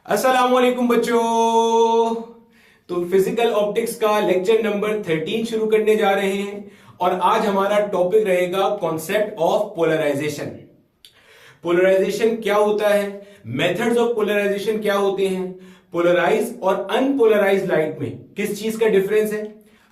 अस्सलामुअलैकुम बच्चों। तो फिजिकल ऑप्टिक्स का लेक्चर नंबर 13 शुरू करने जा रहे हैं और आज हमारा टॉपिक रहेगा कॉन्सेप्ट ऑफ पोलराइजेशन। पोलराइजेशन क्या होता है, मेथड्स ऑफ पोलराइजेशन क्या होते हैं, पोलराइज और अनपोलराइज लाइट में किस चीज का डिफरेंस है,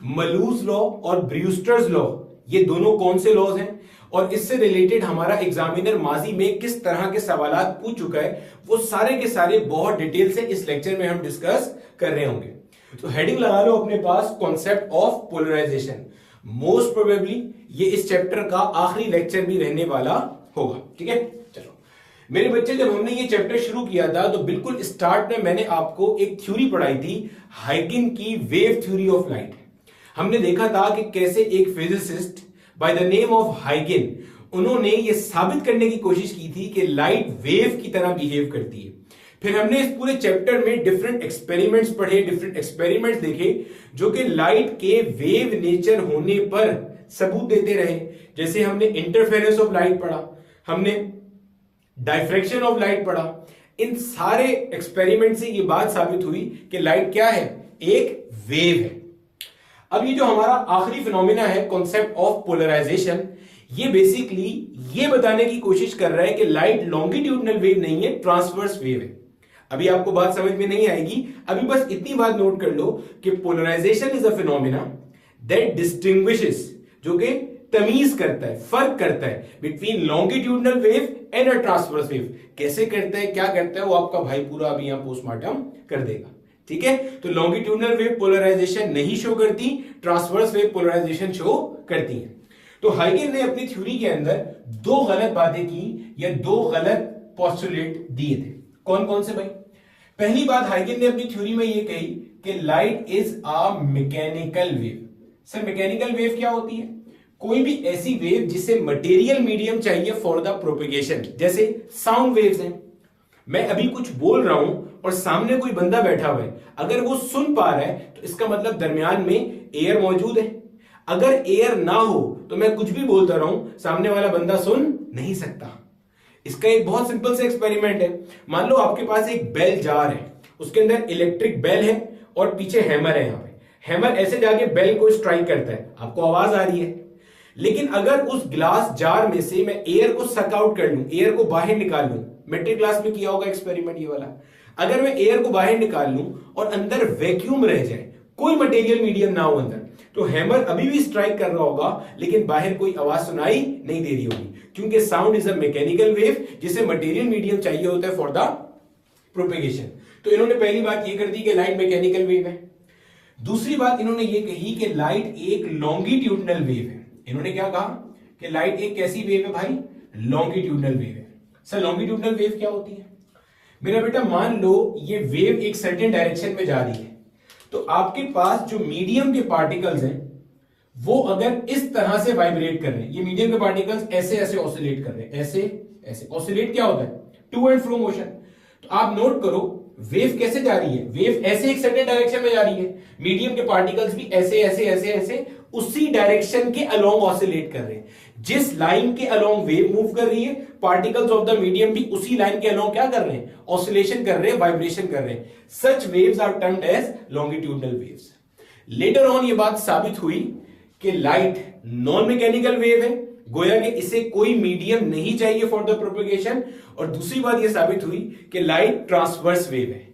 मलूज लॉ और ब्रूस्टर्स लॉ ये दोनों कौन से लॉज हैं और इससे रिलेटेड हमारा एग्जामिनर माजी में किस तरह के सवालात पूछ चुका है, वो सारे के सारे बहुत डिटेल से इस लेक्चर में हम डिस्कस कर रहे होंगे। तो हेडिंग लगा लो अपने पास, concept of polarisation. Most probably ये इस चैप्टर का आखिरी लेक्चर भी रहने वाला होगा। ठीक है, चलो मेरे बच्चे, जब हमने ये चैप्टर शुरू किया था तो बिल्कुल स्टार्ट में मैंने आपको एक थ्योरी पढ़ाई थी, हाइकिन की वेव थ्योरी ऑफ लाइट। हमने देखा था कि कैसे एक physicist by the name of हाइकिन, उन्होंने ये साबित करने की कोशिश की थी कि लाइट वेव की तरह बिहेव करती है। फिर हमने इस पूरे चैप्टर में डिफरेंट एक्सपेरिमेंट्स पढ़े, डिफरेंट एक्सपेरिमेंट्स देखे जो कि लाइट के वेव नेचर होने पर सबूत देते रहे। जैसे हमने इंटरफेरेंस ऑफ लाइट पढ़ा, हमने डायफ्रैक्शन ऑफ लाइट पढ़ा। इन सारे एक्सपेरिमेंट से ये बात साबित हुई कि लाइट क्या है, एक वेव है। अब ये जो हमारा आखिरी फिनोमिना है कॉन्सेप्ट ऑफ पोलराइजेशन, ये बेसिकली ये बताने की कोशिश कर रहा है कि लाइट लॉन्गिट्यूडनल वेव नहीं है, ट्रांसवर्स वेव है। अभी आपको बात समझ में नहीं आएगी, अभी बस इतनी बात नोट कर लो कि polarisation is a phenomena that distinguishes, जो कि तमीज करता है, फर्क करता है between longitudinal wave and a transverse wave. कैसे करता है, क्या करता है, वो आपका भाई पूरा अभी यहां पोस्टमार्टम कर देगा। ठीक है, तो लॉन्गिट्यूडनल वेव पोलराइजेशन नहीं शो करती, ट्रांसवर्स वेव पोलराइजेशन शो करती है। तो हाइगन ने अपनी थ्योरी के अंदर दो गलत बातें की या दो गलत पोस्टुलेट दिए थे। कौन कौन से भाई? पहली बात हाइगन ने अपनी थ्योरी में यह कही कि light is a mechanical wave. Sir mechanical wave क्या होती है? कोई भी ऐसी वेव जिसे मटेरियल मीडियम चाहिए फॉर द प्रोपेगेशन। जैसे साउंड वेव्स हैं, मैं अभी कुछ बोल रहा हूं और सामने कोई बंदा बैठा हुआ है, अगर वो सुन पा रहा है तो इसका मतलब दरमियान में एयर मौजूद है। अगर एयर ना हो तो मैं कुछ भी बोलता रहूं, सामने वाला बंदा सुन नहीं सकता। इसका एक बहुत सिंपल सा एक्सपेरिमेंट है। मान लो आपके पास एक बेल जार है, उसके अंदर इलेक्ट्रिक बेल है और पीछे हैमर है। यहां पे हैमर ऐसे जाके बेल को स्ट्राइक करता है, आपको आवाज आ रही है। लेकिन अगर उस ग्लास जार में से मैं एयर को सक आउट कर लूं, एयर को बाहर निकाल लूं, मेट्रिक क्लास में किया होगा एक्सपेरिमेंट ये वाला, अगर मैं एयर को बाहर निकाल लूं और अंदर वैक्यूम रह जाए, कोई मटेरियल मीडियम ना हो अंदर, तो हैमर अभी भी स्ट्राइक कर रहा होगा लेकिन बाहर कोई आवाज सुनाई नहीं दे रही होगी, क्योंकि sound is a mechanical wave जिसे मटेरियल मीडियम चाहिए होता है फॉर द प्रोपेगेशन। तो इन्होंने पहली बात ये कर दी कि लाइट मैकेनिकल वेव है। दूसरी बात इन्होंने ये कही कि लाइट एक लॉन्गिट्यूडनल वेव है। इन्होंने क्या कहा कि लाइट एक कैसी वेव है भाई? लॉन्गिट्यूडनल वेव है। सर लॉन्गिट्यूडनल वेव क्या होती है? मेरा बेटा मान लो ये वेव एक सर्टेन डायरेक्शन में जा रही है, तो आपके पास जो मीडियम के पार्टिकल्स हैं वो अगर इस तरह से वाइब्रेट कर रहे हैं, ये मीडियम के पार्टिकल्स ऐसे ऐसे ऑसिलेट कर रहे हैं, ऐसे ऐसे। ऑसिलेट क्या होता है? To and fro motion. तो आप नोट करो वेव कैसे जा रही है, वेव ऐसे एक सर्टेन डायरेक्शन में जा रही है, मीडियम के पार्टिकल्स भी ऐसे ऐसे ऐसे ऐसे उसी डायरेक्शन के अलोंग ऑसिलेट कर रहे हैं। जिस लाइन के अलोंग वेव मूव कर रही है, पार्टिकल्स ऑफ द मीडियम भी उसी लाइन के अलोंग क्या कर रहे हैं? ऑसिलेशन कर रहे हैं, वाइब्रेशन कर रहे हैं। Such waves are termed as longitudinal waves. Later on ये बात साबित हुई कि लाइट नॉन मैकेनिकल वेव है, गोया कि इसे कोई मीडियम नहीं चाहिए फॉर द प्रोपेगेशन। और दूसरी बात यह साबित हुई कि लाइट ट्रांसवर्स वेव है।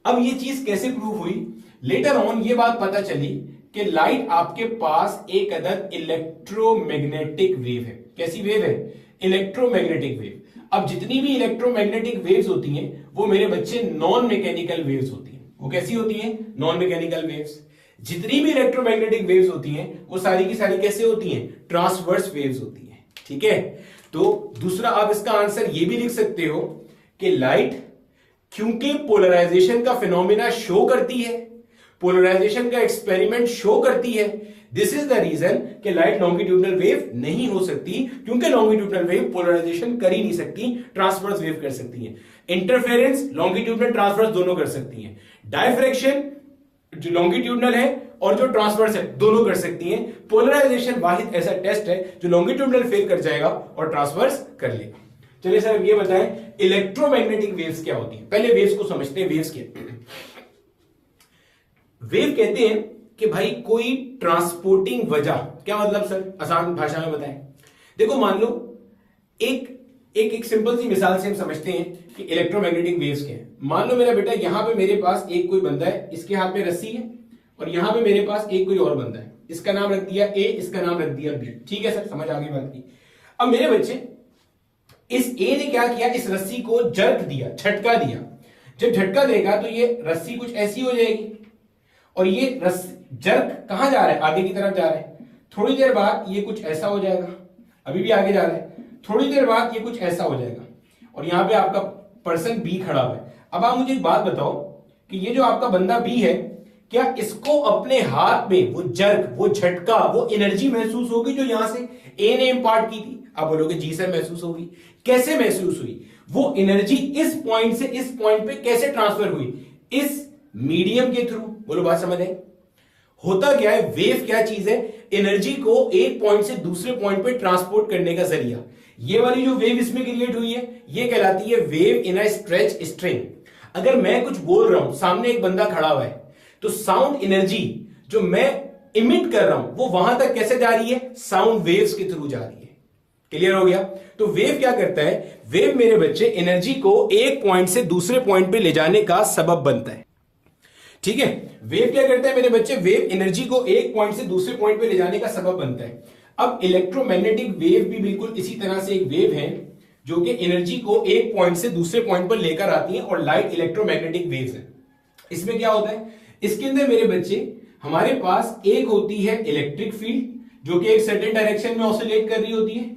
अब ये चीज कैसे प्रूव हुई? लेटर ऑन ये बात पता चली कि लाइट आपके पास एक अदद इलेक्ट्रोमैग्नेटिक वेव है। कैसी वेव है? Electromagnetic wave. अब जितनी भी इलेक्ट्रोमैग्नेटिक वेव्स होती हैं वो मेरे बच्चे नॉन मैकेनिकल वेव्स होती हैं। वो कैसी होती हैं? Non mechanical waves. जितनी भी इलेक्ट्रोमैग्नेटिक वेव्स होती हैं वो सारी की सारी कैसे होती हैं? ट्रांसवर्स वेव्स होती हैं। ठीक है, तो दूसरा आप इसका आंसर ये भी लिख सकते हो कि लाइट क्योंकि पोलराइजेशन का फिनोमिना शो करती है, पोलराइजेशन का एक्सपेरिमेंट शो करती है, दिस इज द रीजन कि लाइट लॉन्गिट्यूडनल वेव नहीं हो सकती, क्योंकि लॉन्गिट्यूडनल वेव पोलराइजेशन कर ही नहीं सकती, ट्रांसवर्स वेव कर सकती है। इंटरफेरेंस लॉन्गिट्यूडनल ट्रांसवर्स दोनों कर सकती हैं। डायफ्रैक्शन जो लॉन्गिट्यूडनल है और जो ट्रांसवर्स है दोनों कर सकती हैं। पोलराइजेशन वाहिद ऐसा टेस्ट है जो लॉन्गिट्यूडनल फेल कर जाएगा और ट्रांसवर्स कर लेगा। चलिए सर अब ये बताएं इलेक्ट्रोमैग्नेटिक वेव्स क्या होती है। पहले वेव्स को समझते हैं। वेव्स क्या? वेव कहते हैं कि भाई कोई ट्रांसपोर्टिंग वजह। क्या मतलब सर, आसान भाषा में बताएं। देखो मान लो एक एक एक सिंपल सी मिसाल से हम समझते हैं कि इलेक्ट्रोमैग्नेटिक वेव्स क्या है। मान लो मेरा बेटा यहां पे मेरे पास एक कोई बंदा है, इसके हाथ में रस्सी है, और यहां पे मेरे पास एक कोई और बंदा है, इसका नाम रख दिया ए, इसका नाम रख दिया बी। ठीक है सर, समझ आ गई बात की। अब मेरे बच्चे इस ए ने क्या किया, इस रस्सी को जर्क दिया, झटका दिया। जब झटका देगा तो ये रस्सी कुछ ऐसी हो जाएगी, और ये जर्क कहां जा रहा है, आगे की तरफ जा रहा है। थोड़ी देर बाद ये कुछ ऐसा हो जाएगा, अभी भी आगे जा रहा है। थोड़ी देर बाद ये कुछ ऐसा हो जाएगा, और यहां पे आपका पर्सन बी खड़ा हुआ है। अब आप मुझे एक बात बताओ कि ये जो आपका बंदा बी है, क्या इसको अपने हाथ में वो जर्क, वो झटका, वो एनर्जी महसूस होगी जो यहां से ए ने इंपार्ट की थी? आप बोलोगे जी सर महसूस होगी। कैसे महसूस हुई? वो एनर्जी इस पॉइंट से इस पॉइंट पे कैसे ट्रांसफर हुई? इस मीडियम के थ्रू। बोलो बात समझ आई? होता क्या है, वेव क्या चीज है? एनर्जी को एक पॉइंट से दूसरे पॉइंट पे ट्रांसपोर्ट करने का जरिया। ये वाली जो वेव इसमें क्रिएट हुई है, ये कहलाती है wave in a stretch string. अगर मैं कुछ बोल रहा हूं, सामने एक बंदा खड़ा हुआ है, तो साउंड एनर्जी जो मैं इमिट कर रहा हूं वो वहां तक कैसे जा रही है? साउंड वेव्स के थ्रू जा रही है। क्लियर हो गया? तो वेव क्या करता है? वेव मेरे बच्चे एनर्जी को एक पॉइंट से दूसरे पॉइंट पे ले जाने का सबब बनता है। ठीक है, वेव क्या करता है मेरे बच्चे? वेव एनर्जी को एक पॉइंट से दूसरे पॉइंट पे ले जाने का सबब बनता है। अब इलेक्ट्रोमैग्नेटिक वेव भी बिल्कुल इसी तरह से एक वेव है जो कि एनर्जी को एक पॉइंट से दूसरे पॉइंट पर लेकर आती है, और लाइट इलेक्ट्रोमैग्नेटिक वेव्स है। इसमें क्या होता है? इसके अंदर मेरे बच्चे हमारे पास एक होती है इलेक्ट्रिक फील्ड जो कि एक सर्टेन डायरेक्शन में ऑसिलेट कर रही होती है,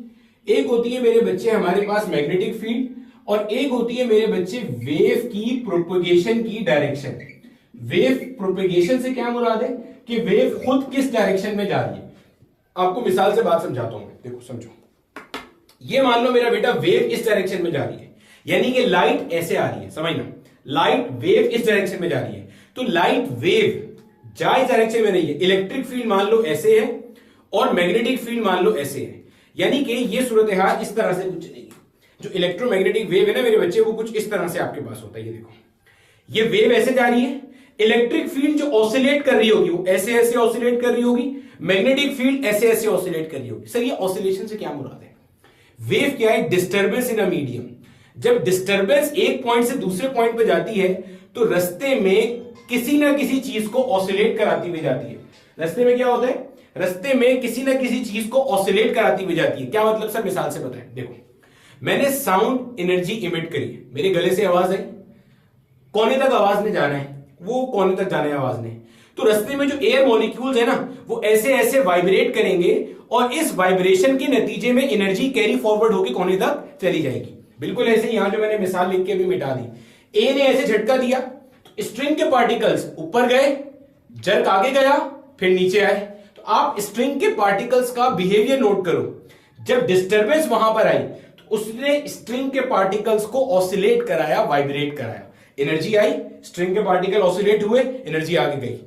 एक होती है मेरे बच्चे हमारे पास मैग्नेटिक फील्ड, और एक होती है मेरे बच्चे वेव की प्रोपगेशन की डायरेक्शन। वेव प्रोपगेशन से क्या मुराद है कि वेव खुद किस डायरेक्शन में जा रही है। आपको मिसाल से बात समझाता हूं मैं, देखो समझो। ये मान लो मेरा बेटा वेव इस डायरेक्शन में जा रही है, यानी कि लाइट ऐसे आ रही है, समझना, लाइट वेव इस डायरेक्शन में जा रही है। तो लाइट वेव जा इस डायरेक्शन में रही है। इलेक्ट्रिक फील्ड मान लो ऐसे है, और मैग्नेटिक फील्ड मान लो ऐसे है, यानी कि ये सूरत हाल इस तरह से कुछ चलेगी। जो इलेक्ट्रोमैग्नेटिक वेव है ना मेरे बच्चे, वो कुछ इस तरह से आपके पास होता है। ये देखो, ये वेव ऐसे जा रही है, इलेक्ट्रिक फील्ड जो ऑसिलेट कर रही होगी वो ऐसे ऐसे ऑसिलेट कर रही होगी, मैग्नेटिक फील्ड ऐसे ऐसे ऑसिलेट कर रही होगी। सर ये ऑसिलेशन से क्या मुराद है? वेव क्या है? Disturbance in a medium. जब डिस्टर्बेंस एक पॉइंट से दूसरे पॉइंट पे जाती है तो रस्ते में किसी ना किसी चीज को ऑसिलेट कराती हुई जाती है। रस्ते में क्या होता है? रस्ते में किसी ना किसी चीज को ऑसिलेट कराती हुई जाती है। क्या मतलब सर, मिसाल से बताएं। देखो, मैंने साउंड एनर्जी इमिट करी, मेरे गले से आवाज आई, कोने तक आवाज ने जाना है, वो कोने तक जाने आवाज ने, तो रस्ते में जो एयर मॉलिक्यूल्स है ना, वो ऐसे ऐसे वाइब्रेट करेंगे, और इस वाइब्रेशन के नतीजे में एनर्जी कैरी फॉरवर्ड होकर कोने तक चली जाएगी। बिल्कुल ऐसे यहां जो मैंने मिसाल लिख के अभी मिटा दी। ए ने ऐसे झटका दिया, तो स्ट्रिंग के पार्टिकल्स ऊपर गए, जर्क आगे गया, फिर नीचे आए। तो आप स्ट्रिंग के पार्टिकल्स का बिहेवियर नोट करो। जब डिस्टर्बेंस वहां पर आई तो उसने स्ट्रिंग के पार्टिकल्स को ऑसिलेट कराया, वाइब्रेट कराया, एनर्जी आई, स्ट्रिंग के पार्टिकल ऑसिलेट हुए, एनर्जी आगे गई।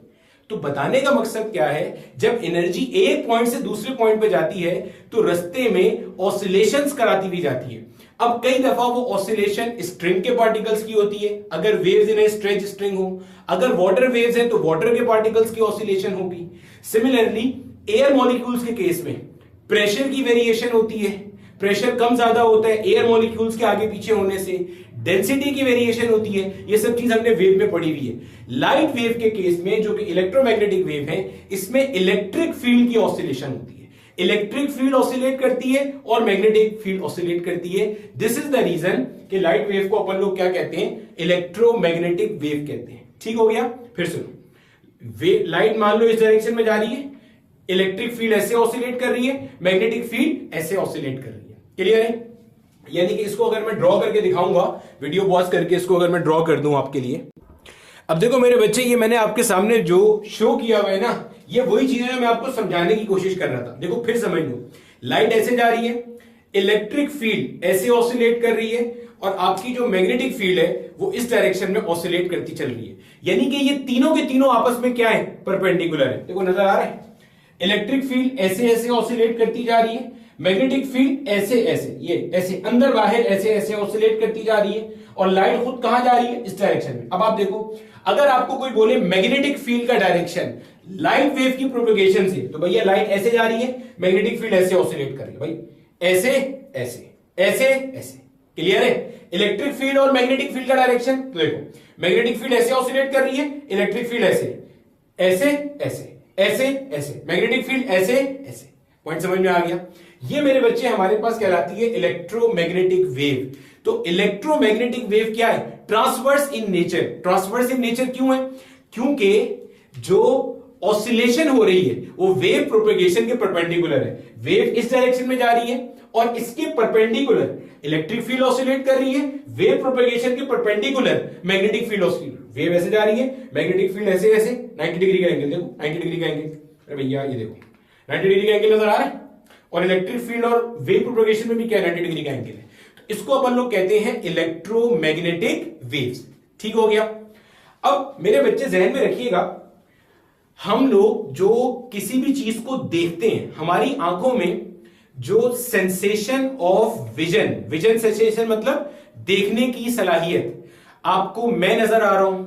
तो बताने का मकसद क्या है, जब एनर्जी एक पॉइंट से दूसरे पॉइंट पे जाती है तो रस्ते में ऑसिलेशंस कराती हुई जाती है। अब कई दफा वो ऑसिलेशन स्ट्रिंग के पार्टिकल्स की होती है, अगर वेव्स इन स्ट्रेच स्ट्रिंग हो, अगर वाटर वेव्स हैं तो वाटर के पार्टिकल्स की ऑसिलेशन होगी। सिमिलरली एयर मॉलिक्यूल्स के केस में प्रेशर की वेरिएशन होती है, प्रेशर कम ज्यादा होता है एयर मॉलिक्यूल्स के आगे पीछे होने से, डेंसिटी की वेरिएशन होती है। ये सब चीज हमने वेव में पढ़ी हुई है। लाइट वेव के केस में जो कि इलेक्ट्रोमैग्नेटिक वेव है, इसमें इलेक्ट्रिक फील्ड की ऑसिलेशन होती है। इलेक्ट्रिक फील्ड ऑसिलेट करती है और मैग्नेटिक फील्ड ऑसिलेट करती है। दिस इज द रीजन कि लाइट वेव को अपन लोग क्या कहते हैं? इलेक्ट्रोमैग्नेटिक वेव कहते हैं। ठीक हो गया? फिर सुनो, लाइट मान लो इस डायरेक्शन में जा रही है, इलेक्ट्रिक फील्ड ऐसे ऑसिलेट कर रही है, मैग्नेटिक फील्ड ऐसे ऑसिलेट कर रही है। क्लियर है? यानी कि इसको अगर मैं ड्रॉ करके दिखाऊंगा, वीडियो पॉज करके इसको अगर मैं ड्रॉ कर दूं आपके लिए। अब देखो मेरे बच्चे, ये मैंने आपके सामने जो शो किया हुआ है ना, ये वही चीजें मैं आपको समझाने की कोशिश कर रहा था। देखो फिर समझ लो, लाइट ऐसे जा रही है, इलेक्ट्रिक फील्ड ऐसे ऑसिलेट कर रही है, और आपकी जो मैग्नेटिक फील्ड है वो इस डायरेक्शन में ऑसिलेट करती चल रही है। यानी कि ये तीनों के तीनों आपस में क्या है? परपेंडिकुलर है। देखो नजर आ रहा है, इलेक्ट्रिक फील्ड ऐसे ऐसे ऑसिलेट करती जा रही है, मैग्नेटिक फील्ड ऐसे ऐसे, ये ऐसे अंदर बाहर ऐसे ऐसे ऑसिलेट करती जा रही है और लाइट खुद कहां जा रही है, इस डायरेक्शन में। अब आप देखो, अगर आपको कोई बोले मैग्नेटिक फील्ड का डायरेक्शन लाइट वेव की प्रोपेगेशन से, तो भैया लाइट ऐसे जा रही है, मैग्नेटिक फील्ड ऐसे ऑसिलेट कर रही है भाई, ऐसे ऐसे ऐसे ऐसे। क्लियर है? इलेक्ट्रिक फील्ड और मैग्नेटिक फील्ड का डायरेक्शन, तो देखो मैग्नेटिक फील्ड ऐसे ऑसिलेट कर रही है, इलेक्ट्रिक फील्ड ऐसे ऐसे ऐसे ऐसे ऐसे, मैग्नेटिक फील्ड ऐसे ऐसे। पॉइंट समझ में आ गया? ये मेरे बच्चे हमारे पास कहलाती है इलेक्ट्रोमैग्नेटिक वेव। तो इलेक्ट्रोमैग्नेटिक वेव क्या है? Transverse in nature. Transverse in nature क्यों है? क्योंकि जो ऑसिलेशन हो रही है वो वेव प्रोपेगेशन के परपेंडिकुलर है। वेव इस डायरेक्शन में जा रही है और इसके परपेंडिकुलर इलेक्ट्रिक फील्ड ऑसिलेट कर रही है, वेव प्रोपेगेशन के perpendicular magnetic field oscillate. Wave ऐसे जा रही है, मैग्नेटिक फील्ड ऐसे ऐसे 90 डिग्री का एंगल, देखो 90 डिग्री का एंगल। अरे भैया ये देखो 90 डिग्री का एंगल नजर आ रहा है, और इलेक्ट्रिक फील्ड और वेव प्रोपेगेशन में भी क्या 90 डिग्री का एंगल है। तो इसको अपन लोग कहते हैं इलेक्ट्रोमैग्नेटिक वेव्स। ठीक हो गया? अब मेरे बच्चे जहन में रखिएगा, हम लोग जो किसी भी चीज को देखते हैं, हमारी आंखों में जो sensation of vision, vision sensation मतलब देखने की सलाहियत, आपको मैं नजर आ रहा हूं,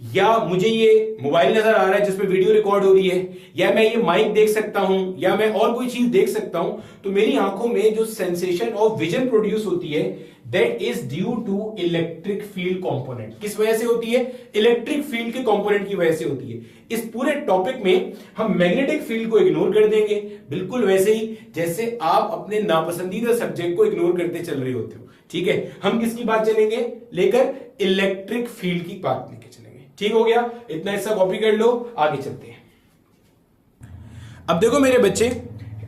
या मुझे ये मोबाइल नजर आ रहा है जिसमें वीडियो रिकॉर्ड हो रही है, या मैं ये माइक देख सकता हूं, या मैं और कोई चीज देख सकता हूं, तो मेरी आंखों में जो सेंसेशन ऑफ विजन प्रोड्यूस होती है, that is due to electric field component. किस वजह से होती है? इलेक्ट्रिक फील्ड के कंपोनेंट की वजह से होती है। इस पूरे टॉपिक में हम मैग्नेटिक फील्ड को इग्नोर कर देंगे, बिल्कुल वैसे ही जैसे आप अपने नापसंदीदा सब्जेक्ट को इग्नोर करते चल रहे होते हो। ठीक है? हम किसकी बात चलेंगे लेकर? इलेक्ट्रिक फील्ड की बात लेकर चलेंगे। ठीक हो गया? इतना हिस्सा कॉपी कर लो, आगे चलते हैं। अब देखो मेरे बच्चे,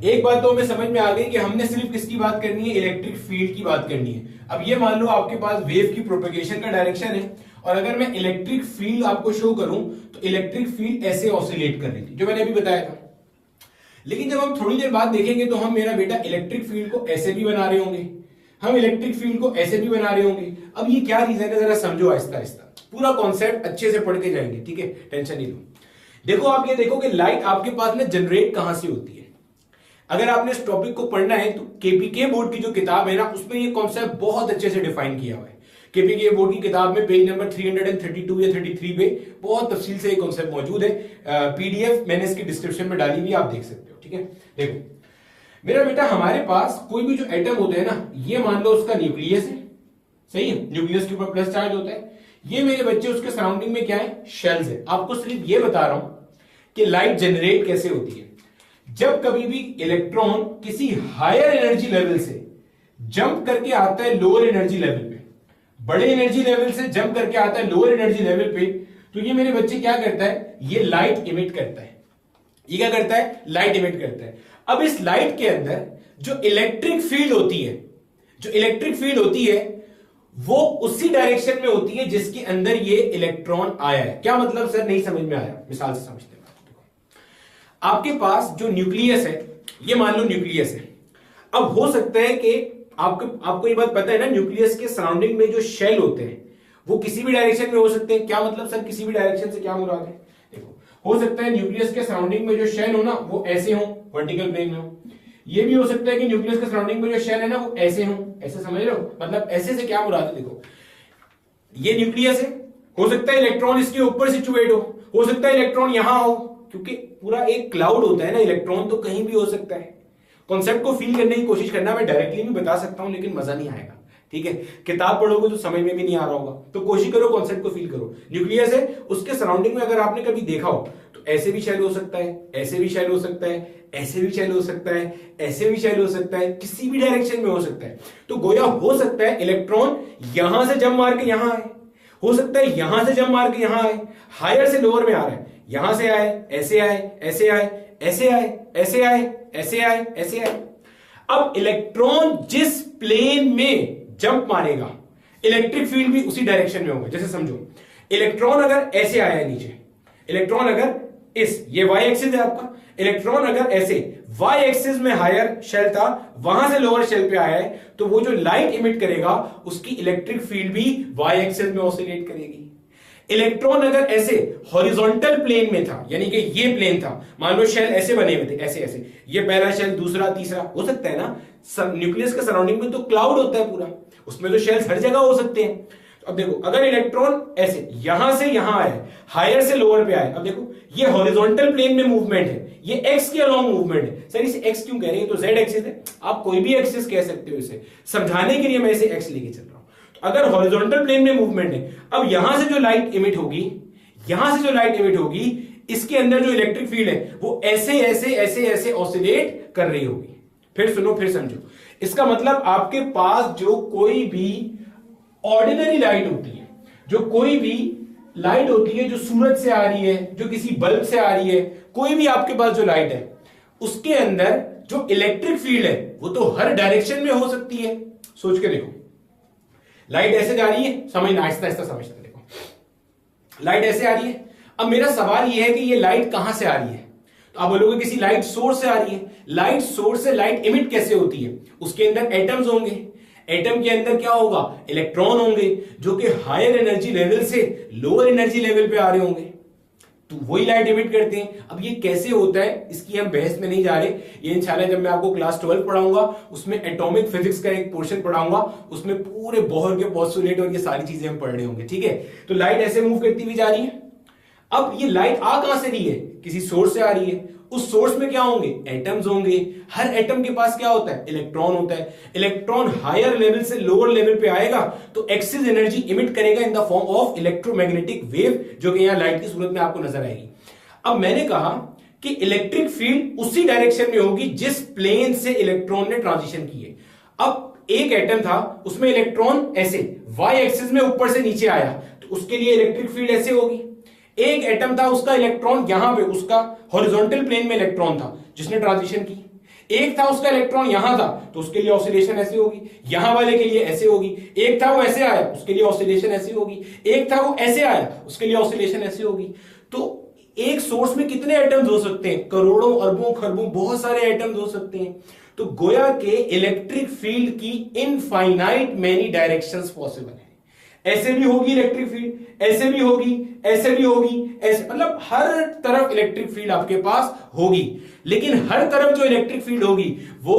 एक बात तो हमें समझ में आ गई कि हमने सिर्फ किसकी बात करनी है? इलेक्ट्रिक फील्ड की बात करनी है। अब ये मान लो आपके पास वेव की प्रोपेगेशन का डायरेक्शन है, और अगर मैं इलेक्ट्रिक फील्ड आपको शो करूं तो इलेक्ट्रिक फील्ड ऐसे ऑसिलेट कर रही थी, जो मैंने अभी बताया था। लेकिन जब हम थोड़ी देर बाद देखेंगे तो हम, मेरा बेटा, इलेक्ट्रिक फील्ड को ऐसे भी बना रहे होंगे, हम इलेक्ट्रिक फील्ड को ऐसे भी बना रहे होंगे। अब ये क्या रीजन है, जरा समझो आहिस्ता आहिस्ता, पूरा कॉन्सेप्ट अच्छे से पढ़ के जाएंगे। ठीक है? टेंशन नहीं लो। देखो, आप ये देखो कि लाइट आपके पास में जनरेट कहां से होती है। अगर आपने इस टॉपिक को पढ़ना है तो केपीके बोर्ड की जो किताब है ना, उसमें ये कॉन्सेप्ट बहुत अच्छे से डिफाइन किया हुआ है। केपीके बोर्ड की किताब में पेज नंबर 332 या 33 पे बहुत तफसील से ये कॉन्सेप्ट मौजूद है। पीडीएफ मैंने इसकी डिस्क्रिप्शन में डाली हुई, आप देख सकते हो। ठीक है? देखो मेरा बेटा, हमारे पास कोई भी जो एटम होते हैं ना, ये मान लो उसका न्यूक्लियस है, सही है? न्यूक्लियस के ऊपर प्लस चार्ज होता है। ये मेरे बच्चे, उसके सराउंडिंग में क्या है? शेल्स है। आपको सिर्फ ये बता रहा हूं कि लाइट जनरेट कैसे होती है। जब कभी भी इलेक्ट्रॉन किसी हायर एनर्जी लेवल से जंप करके आता है लोअर एनर्जी लेवल पे, बड़े एनर्जी लेवल से जंप करके आता है लोअर एनर्जी लेवल पे, तो ये मेरे बच्चे क्या करता है? ये लाइट इमिट करता है। ये क्या करता है? लाइट इमिट करता है। अब इस लाइट के अंदर जो इलेक्ट्रिक फील्ड होती है, जो इलेक्ट्रिक फील्ड होती है, वो उसी डायरेक्शन में होती है जिसके अंदर ये इलेक्ट्रॉन आया है। क्या मतलब सर, नहीं समझ में आया? मिसाल से समझते हैं। आपके पास जो न्यूक्लियस है, ये मान लो न्यूक्लियस है। अब हो सकता है कि आपको ये बात पता है ना, न्यूक्लियस के सराउंडिंग में जो शेल होते हैं वो किसी भी डायरेक्शन में हो सकते हैं। क्या मतलब सर, किसी भी डायरेक्शन से क्या मुराद है? देखो, हो सकता है न्यूक्लियस के सराउंडिंग में जो शेल हो ना, वो ऐसे हो, वर्टिकल प्लेन में हो। ये भी हो सकता है कि न्यूक्लियस के सराउंडिंग में जो शेल है ना, वो ऐसे हो। ऐसे समझ रहे हो? मतलब ऐसे से क्या मुराद है? देखो, ये न्यूक्लियस है, हो सकता है इलेक्ट्रॉन इसके ऊपर सिचुएट हो सकता है इलेक्ट्रॉन यहां हो, क्योंकि पूरा एक क्लाउड होता है ना, इलेक्ट्रॉन तो कहीं भी हो सकता है। कॉन्सेप्ट को फील करने की कोशिश करना, मैं डायरेक्टली भी बता सकता हूं लेकिन मजा नहीं आएगा। ठीक है? किताब पढ़ोगे तो समझ में भी नहीं आ रहा होगा, तो कोशिश करो कॉन्सेप्ट को फील करो। न्यूक्लियस है, उसके सराउंडिंग में अगर आपने कभी देखा हो तो ऐसे भी शेल हो सकता है, ऐसे भी शेल हो सकता है, ऐसे भी शेल हो सकता है, ऐसे भी शेल हो सकता है, किसी भी डायरेक्शन में हो सकता है। तो गोया हो सकता है इलेक्ट्रॉन यहां से जंप मार के यहां आए, हो सकता है यहां से जंप मार के यहां आए, हायर से लोअर में आ रहा है, यहां से आए, ऐसे आए, ऐसे आए, ऐसे आए, ऐसे आए, ऐसे आए, ऐसे आए। अब इलेक्ट्रॉन जिस प्लेन में जंप मारेगा, इलेक्ट्रिक फील्ड भी उसी डायरेक्शन में होगा। जैसे समझो, इलेक्ट्रॉन अगर ऐसे आया है नीचे, इलेक्ट्रॉन अगर ये वाई एक्सिस है आपका, इलेक्ट्रॉन अगर ऐसे वाई एक्सिस में हायर शेल था, वहां से लोअर शेल पे आया है, तो वो जो लाइट इमिट करेगा उसकी इलेक्ट्रिक फील्ड भी वाई एक्सिस में ऑसिलेट करेगी। इलेक्ट्रॉन अगर ऐसे हॉरिजॉन्टल प्लेन में था, यानी कि ये प्लेन था, मान लो शेल ऐसे बने हुए थे, ऐसे ऐसे, ये पहला शेल, दूसरा, तीसरा, हो सकता है ना, न्यूक्लियस के सराउंडिंग में तो क्लाउड होता है पूरा, उसमें तो शेल्स हर जगह हो सकते हैं। तो अब देखो, अगर इलेक्ट्रॉन ऐसे यहां से यहां आए, हायर से लोअर पे आए, अब देखो ये हॉरिजॉन्टल प्लेन में मूवमेंट है, ये एक्स के अलोंग मूवमेंट है। सर इसे एक्स क्यों कह रहे हैं, तो जेड एक्सिस है, आप कोई भी एक्सिस कह सकते हो, इसे समझाने के लिए मैं इसे एक्स लेके चल रहा हूं। तो अगर हॉरिजॉन्टल प्लेन में मूवमेंट है, अब यहां से जो लाइट इमिट होगी, यहां से जो लाइट इमिट होगी, इसके अंदर जो इलेक्ट्रिक फील्ड है वो ऐसे ऐसे ऐसे ऐसे ऑसिलेट कर रही होगी। फिर सुनो, फिर समझो, इसका मतलब आपके पास जो कोई भी ऑर्डिनरी लाइट होती है, जो कोई भी लाइट होती है जो सूरज से आ रही है, जो किसी बल्ब से आ रही है, कोई भी आपके पास जो लाइट है, उसके अंदर जो इलेक्ट्रिक फील्ड है वो तो हर डायरेक्शन में हो सकती है। सोच के देखो, लाइट ऐसे जा रही है, समझना, आहिस्ता आहिस्ता समझना। देखो, लाइट ऐसे आ रही है, अब मेरा सवाल यह है कि ये लाइट कहां से आ रही है, तो आप बोलोगे किसी लाइट सोर्स से आ रही है। लाइट सोर्स से लाइट इमिट कैसे होती है, उसके अंदर एटम्स होंगे, एटम के अंदर क्या होगा, इलेक्ट्रॉन होंगे, जो कि हायर एनर्जी लेवल से लोअर एनर्जी लेवल पे आ रहे होंगे, तो वही लाइट इमिट करते हैं। अब ये कैसे होता है इसकी हम बहस में नहीं जा रहे, ये इंशाल्लाह जब मैं आपको क्लास 12 पढ़ाऊंगा उसमें एटॉमिक फिजिक्स का एक पोर्शन पढ़ाऊंगा, उसमें पूरे बोहर के पोस्टुलेट और ये सारी चीजें हम पढ़ रहे होंगे, ठीक है। तो लाइट ऐसे मूव करती हुई जा रही है। अब ये लाइट आ कहां से रही है, किसी सोर्स से आ रही है, उस सोर्स में क्या होंगे, एटम्स होंगे, हर एटम के पास क्या होता है, इलेक्ट्रॉन होता है। इलेक्ट्रॉन हायर लेवल से लोअर लेवल पे आएगा तो एक्सिस एनर्जी इमिट करेगा in the form of electromagnetic wave, जो कि यहां लाइट की सूरत में आपको नजर आएगी। अब मैंने कहा कि इलेक्ट्रिक फील्ड उसी डायरेक्शन में होगी जिस प्लेन से इलेक्ट्रॉन ने ट्रांजिशन किए। अब एक एटम था, उसमें इलेक्ट्रॉन ऐसे वाई एक्सिस में ऊपर से नीचे आया, तो उसके लिए इलेक्ट्रिक फील्ड ऐसे होगी। एक एटम था, उसका इलेक्ट्रॉन यहां पे, उसका हॉरिजॉन्टल प्लेन में इलेक्ट्रॉन था जिसने ट्रांजिशन की। एक था, उसका इलेक्ट्रॉन यहां था, तो उसके लिए ऑसिलेशन ऐसी होगी, यहां वाले के लिए ऐसे होगी। एक था वो ऐसे आया, उसके लिए ऑसिलेशन ऐसी होगी। एक था वो ऐसे आया, उसके लिए ऑसिलेशन ऐसी होगी। तो एक सोर्स में कितने एटम्स हो सकते हैं, करोड़ों, अरबों, खरबों, बहुत सारे एटम्स हो सकते हैं। तो गोया के इलेक्ट्रिक फील्ड की इनफाइनाइट मेनी डायरेक्शंस पॉसिबल है। ऐसे भी होगी इलेक्ट्रिक फील्ड, ऐसे भी होगी, ऐसे भी होगी, ऐसे, मतलब हर तरफ इलेक्ट्रिक फील्ड आपके पास होगी। लेकिन हर तरफ जो इलेक्ट्रिक फील्ड होगी वो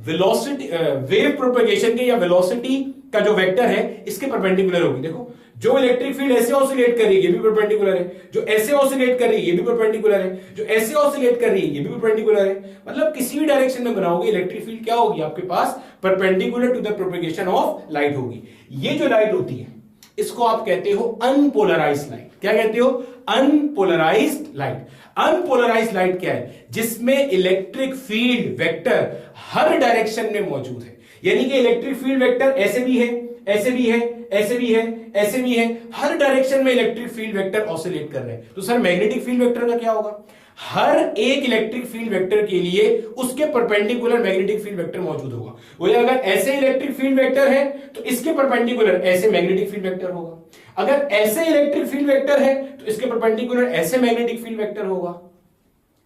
वेलोसिटी, वेव प्रोपेगेशन के या वेलोसिटी का जो वेक्टर है इसके परपेंडिकुलर होगी। देखो, जो इलेक्ट्रिक फील्ड ऐसे ऑसिलेट कर रही है ये भी परपेंडिकुलर है, जो ऐसे ऑसिलेट कर रही है ये भी परपेंडिकुलर है, जो ऐसे ऑसिलेट कर रही है ये भी परपेंडिकुलर है। मतलब किसी भी डायरेक्शन में बनाओगे इलेक्ट्रिक फील्ड क्या होगी आपके पास, perpendicular to the propagation of light होगी। ये जो लाइट होती है इसको आप कहते हो अनपोलराइज्ड लाइट। क्या कहते हो, अनपोलराइज्ड लाइट। अनपोलराइज्ड लाइट क्या है, जिसमें इलेक्ट्रिक फील्ड वेक्टर हर डायरेक्शन में मौजूद है। यानी कि इलेक्ट्रिक फील्ड वेक्टर ऐसे भी है, ऐसे भी है, ऐसे भी है, ऐसे भी है, हर डायरेक्शन में इलेक्ट्रिक फील्ड वेक्टर ऑसिलेट कर रहे हैं। तो सर मैग्नेटिक फील्ड वेक्टर का क्या होगा, हर एक इलेक्ट्रिक फील्ड वेक्टर के लिए उसके परपेंडिकुलर मैग्नेटिक फील्ड वेक्टर मौजूद होगा। वो अगर ऐसे इलेक्ट्रिक फील्ड वेक्टर है तो इसके परपेंडिकुलर ऐसे मैग्नेटिक फील्ड वेक्टर होगा। अगर ऐसे इलेक्ट्रिक फील्ड वेक्टर है तो इसके परपेंडिकुलर ऐसे मैग्नेटिक फील्ड वेक्टर होगा।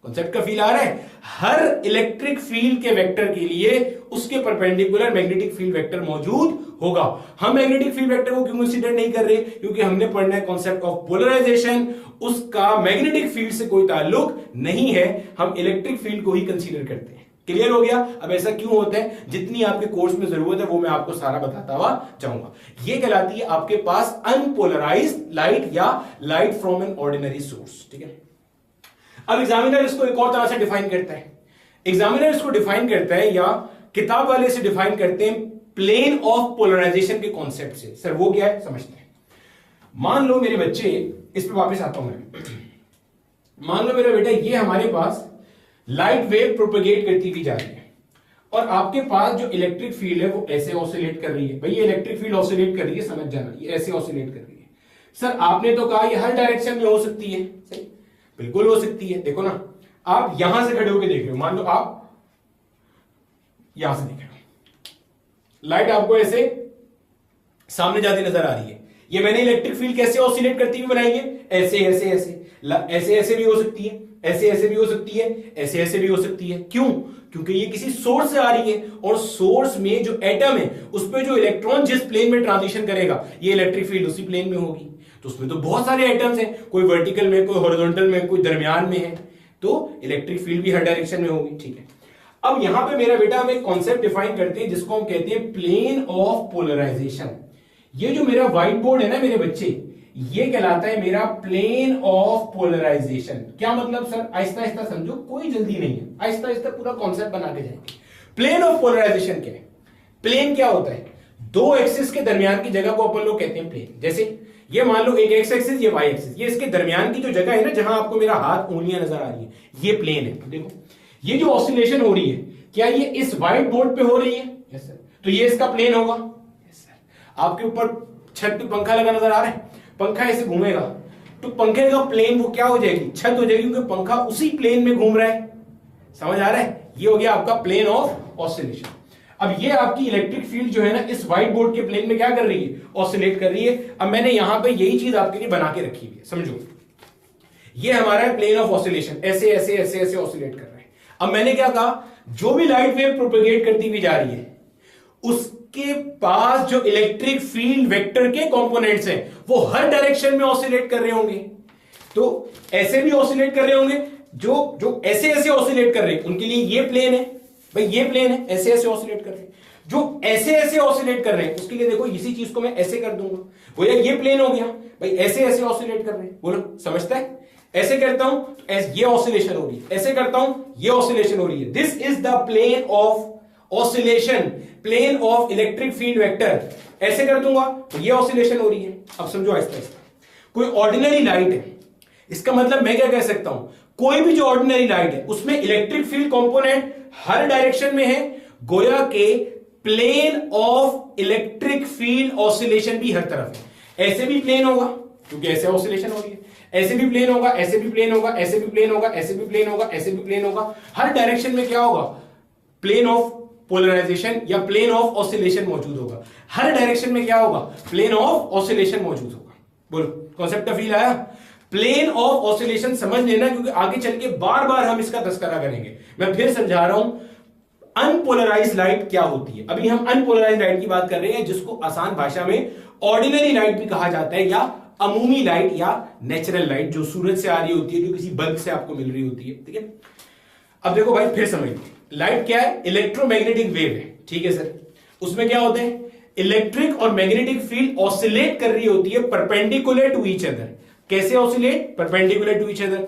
कॉन्सेप्ट का फील आ रहा है, हर इलेक्ट्रिक फील्ड के वेक्टर के लिए उसके परपेंडिकुलर मैग्नेटिक फील्ड वेक्टर मौजूद होगा। हम मैग्नेटिक फील्ड वेक्टर को क्यों कंसीडर नहीं कर रहे, क्योंकि हमने पढ़ना है कॉन्सेप्ट ऑफ पोलराइजेशन, उसका मैग्नेटिक फील्ड से कोई ताल्लुक नहीं है, हम इलेक्ट्रिक फील्ड को ही कंसीडर करते हैं। क्लियर हो गया। अब ऐसा क्यों होता है, जितनी आपके कोर्स में जरूरत है वो मैं आपको सारा बताता हुआ जाऊंगा। ये कहलाती है आपके पास अनपोलराइज्ड लाइट या light from an ordinary source, ठीक है। अब एग्जामिनर इसको एक और तरह से डिफाइन करता है। एग्जामिनर इसको डिफाइन करता है या किताब वाले से डिफाइन करते हैं प्लेन ऑफ पोलराइजेशन के कॉन्सेप्ट से। सर वो क्या है, समझते हैं। मान लो मेरे बच्चे, इस पे वापस आता हूं मैं, मान लो मेरा बेटा ये हमारे पास लाइट वेव प्रोपेगेट करती हुई जा रही है और आपके पास जो इलेक्ट्रिक फील्ड है वो ऐसे ऑसिलेट कर रही है। भाई ये इलेक्ट्रिक फील्ड ऑसिलेट कर रही है, समझ जाना, ये ऐसे ऑसिलेट कर रही है। सर आपने तो कहा ये हर डायरेक्शन में हो सकती है, सही, बिल्कुल हो सकती है। देखो ना, आप यहां से खड़े होकर देख रहे हो, मान लो आप यहां से देख रहे हो, लाइट आपको ऐसे सामने जाती नजर आ रही है। ये मैंने इलेक्ट्रिक फील्ड कैसे ऑसिलेट करती हुई बनाई है, ऐसे ऐसे ऐसे, ऐसे ऐसे भी हो सकती है, ऐसे ऐसे भी हो सकती है, ऐसे ऐसे भी हो सकती है। क्यों, क्योंकि ये किसी सोर्स से आ रही है और सोर्स में जो एटम है उस पे जो इलेक्ट्रॉन जिस प्लेन में ट्रांजिशन करेगा ये इलेक्ट्रिक फील्ड उसी प्लेन में होगी। तो उसमें तो बहुत सारे एटम्स हैं, कोई वर्टिकल में, कोई हॉरिजॉन्टल में, कोई दरमियान में है, तो इलेक्ट्रिक फील्ड भी हर डायरेक्शन में होगी। ठीक है, अब यहां पे मेरा बेटा हम एक कॉन्सेप्ट डिफाइन करते हैं जिसको हम कहते हैं प्लेन ऑफ पोलराइजेशन। ये जो मेरा व्हाइट बोर्ड है ना मेरे बच्चे, ये कहलाता है मेरा प्लेन ऑफ पोलराइजेशन। क्या मतलब सर? आहिस्ता आहिस्ता समझो, कोई जल्दी नहीं है, आहिस्ता आहिस्ता पूरा कॉन्सेप्ट बना के जाएंगे। प्लेन ऑफ पोलराइजेशन क्या है? प्लेन क्या होता है? दो एक्सिस के दरमियान की जगह को अपन लोग कहते हैं प्लेन। जैसे ये मान लो एक एक्स एक्सिस, ये वाई एक्सिस, ये इसके दरमियान की जो जगह है ना, जहां आपको मेरा हाथ, उंगलियां नजर आ रही है, ये प्लेन है। देखो ये जो ऑसिलेशन हो रही है, क्या ये इस व्हाइट बोर्ड पे हो रही है? Yes sir. तो ये इसका प्लेन होगा। Yes sir. आपके ऊपर छत पे पंखा लगा नजर आ रहा है, पंखा ऐसे घूमेगा तो पंखे का प्लेन वो क्या हो जाएगी? छत हो जाएगी, क्योंकि पंखा उसी प्लेन में घूम रहा है। समझ आ रहा है? ये हो गया आपका प्लेन ऑफ ऑसिलेशन। अब ये आपकी इलेक्ट्रिक फील्ड जो है ना, इस व्हाइट बोर्ड के प्लेन में क्या कर रही है? ऑसिलेट कर रही है। अब मैंने यहां पे यही चीज आपके लिए बना के रखी हुई है, समझो। ये हमारा है प्लेन ऑफ ऑसिलेशन, ऐसे ऐसे ऐसे ऐसे ऑसिलेट कर रहा है। अब मैंने क्या कहा, जो भी लाइट वेव प्रोपेगेट करती हुई जा रही है, उसके पास जो इलेक्ट्रिक फील्ड वेक्टर के कंपोनेंट्स हैं, वो हर डायरेक्शन में ऑसिलेट कर रहे होंगे। तो ऐसे भी ऑसिलेट कर रहे होंगे, जो ऐसे ऐसे ऑसिलेट कर रहे हैं उनके लिए ये प्लेन है भाई, ये प्लेन है, ऐसे ऐसे ऑसिलेट कर रहे हैं। जो ऐसे ऐसे ऑसिलेट कर रहे हैं उसके लिए देखो, इसी चीज को मैं ऐसे कर दूंगा, वो ये प्लेन हो गया भाई, ऐसे ऐसे ऑसिलेट कर रहे हैं। बोलो समझता है? ऐसे करता हूं तो ये ऑसिलेशन हो रही है, ऐसे करता हूं ये ऑसिलेशन हो रही है। This is the plane of oscillation, plane of electric field vector. ऐसे कर दूंगा तो ये ऑसिलेशन हो रही है। अब समझो आहिस्ता आहिस्ता, कोई ऑर्डिनरी लाइट है, इसका मतलब मैं क्या कह सकता हूं, कोई भी जो ऑर्डिनरी लाइट है उसमें इलेक्ट्रिक फील्ड कंपोनेंट हर डायरेक्शन में है, गोया के plane of electric field oscillation भी हर तरफ है। ऐसे भी प्लेन होगा क्योंकि ऐसे ऑसिलेशन हो रही है, ऐसे भी प्लेन होगा, ऐसे भी प्लेन होगा, ऐसे भी प्लेन होगा, ऐसे भी प्लेन होगा, ऐसे भी प्लेन होगा। हर डायरेक्शन में क्या होगा? प्लेन ऑफ पोलराइजेशन या प्लेन ऑफ ऑसिलेशन मौजूद होगा। हर डायरेक्शन में क्या होगा? प्लेन ऑफ ऑसिलेशन मौजूद होगा। बोलो कॉन्सेप्ट का फील आया? प्लेन ऑफ ऑसिलेशन समझ लेना, क्योंकि आगे चल के बार बार हम इसका तस्करा करेंगे। मैं फिर समझा रहा हूं, अनपोलराइज्ड लाइट क्या होती है। अभी हम अनपोलराइज्ड लाइट की बात कर रहे हैं, जिसको आसान भाषा में ऑर्डिनरी लाइट भी कहा जाता है, या अमूमी लाइट या नेचुरल लाइट, जो सूरज से आ रही होती है, जो किसी बल्ब से आपको मिल रही होती है। ठीक है, अब देखो भाई फिर समझ, लाइट क्या है? इलेक्ट्रोमैग्नेटिक वेव है। ठीक है सर, उसमें क्या होते हैं? इलेक्ट्रिक और मैग्नेटिक फील्ड ऑसिलेट कर रही होती है परपेंडिकुलर टू ईच अदर। कैसे oscillate? Perpendicular to each other.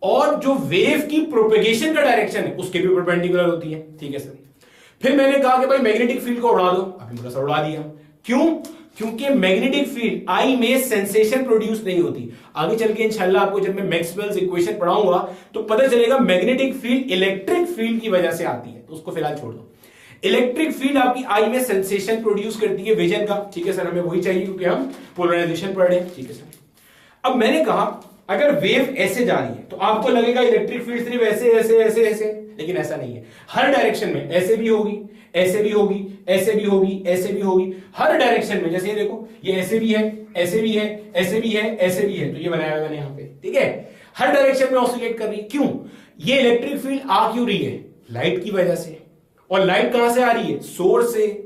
और जो वेव की प्रोपेगेशन का डायरेक्शन है उसके भी परपेंडिकुलर होती है। ठीक है सर, फिर मैंने कहा कि भाई मैग्नेटिक फील्ड को उड़ा दो, अभी थोड़ा सा उड़ा दिया। क्यों? क्योंकि मैग्नेटिक फील्ड आई में सेंसेशन प्रोड्यूस नहीं होती। आगे चल के इंशाल्लाह आपको जब मैं मैक्सवेल्स इक्वेशन पढ़ाऊंगा तो पता चलेगा मैग्नेटिक फील्ड इलेक्ट्रिक फील्ड की वजह से आती है, तो उसको फिलहाल छोड़ दो। इलेक्ट्रिक फील्ड आपकी आई में सेंसेशन प्रोड्यूस करती है विजन का। ठीक है सर, हमें वही चाहिए क्योंकि हम पोलराइजेशन पढ़ रहे हैं। ठीक है सर, अब मैंने कहा अगर वेव ऐसे जा रही है तो आपको लगेगा इलेक्ट्रिक फील्ड सिर्फ ऐसे ऐसे ऐसे ऐसे, लेकिन ऐसा नहीं है। हर डायरेक्शन में ऐसे भी होगी, ऐसे भी होगी, ऐसे भी होगी, ऐसे भी होगी, हर डायरेक्शन में। जैसे ये देखो, ये ऐसे भी है, ऐसे भी है, ऐसे भी है, ऐसे भी है, तो ये बनाया हुआ मैंने यहां पे। ठीक है, हर डायरेक्शन में ऑसिलेट कर रही है। क्यों? ये इलेक्ट्रिक फील्ड आ क्यों रही है? लाइट की वजह से। और लाइट कहां से आ रही है? सोर्स से।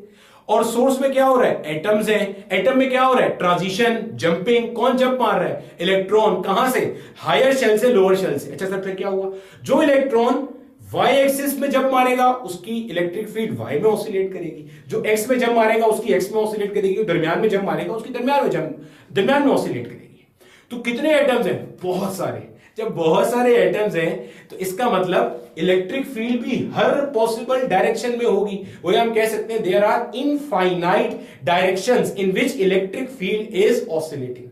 और सोर्स में क्या हो रहा है? एटम्स हैं। एटम में क्या हो रहा है? Transition, jumping. कौन जंप मार रहा है? इलेक्ट्रॉन। कहां से? हायर शेल से लोअर शेल से। अच्छा सर, फिर क्या हुआ? जो इलेक्ट्रॉन वाई एक्सिस में जंप मारेगा उसकी इलेक्ट्रिक फील्ड वाई में ऑसिलेट करेगी, जो एक्स में जंप मारेगा उसकी एक्स में ऑसिलेट करेगी, जो दरमियान में जंप मारेगा उसकी दरमियान में ऑसिलेट करेगी। तो कितने एटम्स हैं? बहुत सारे। जब बहुत सारे एटम्स हैं तो इसका मतलब इलेक्ट्रिक फील्ड भी हर पॉसिबल डायरेक्शन में होगी। वही हम कह सकते हैं there are infinite directions in which electric field is oscillating.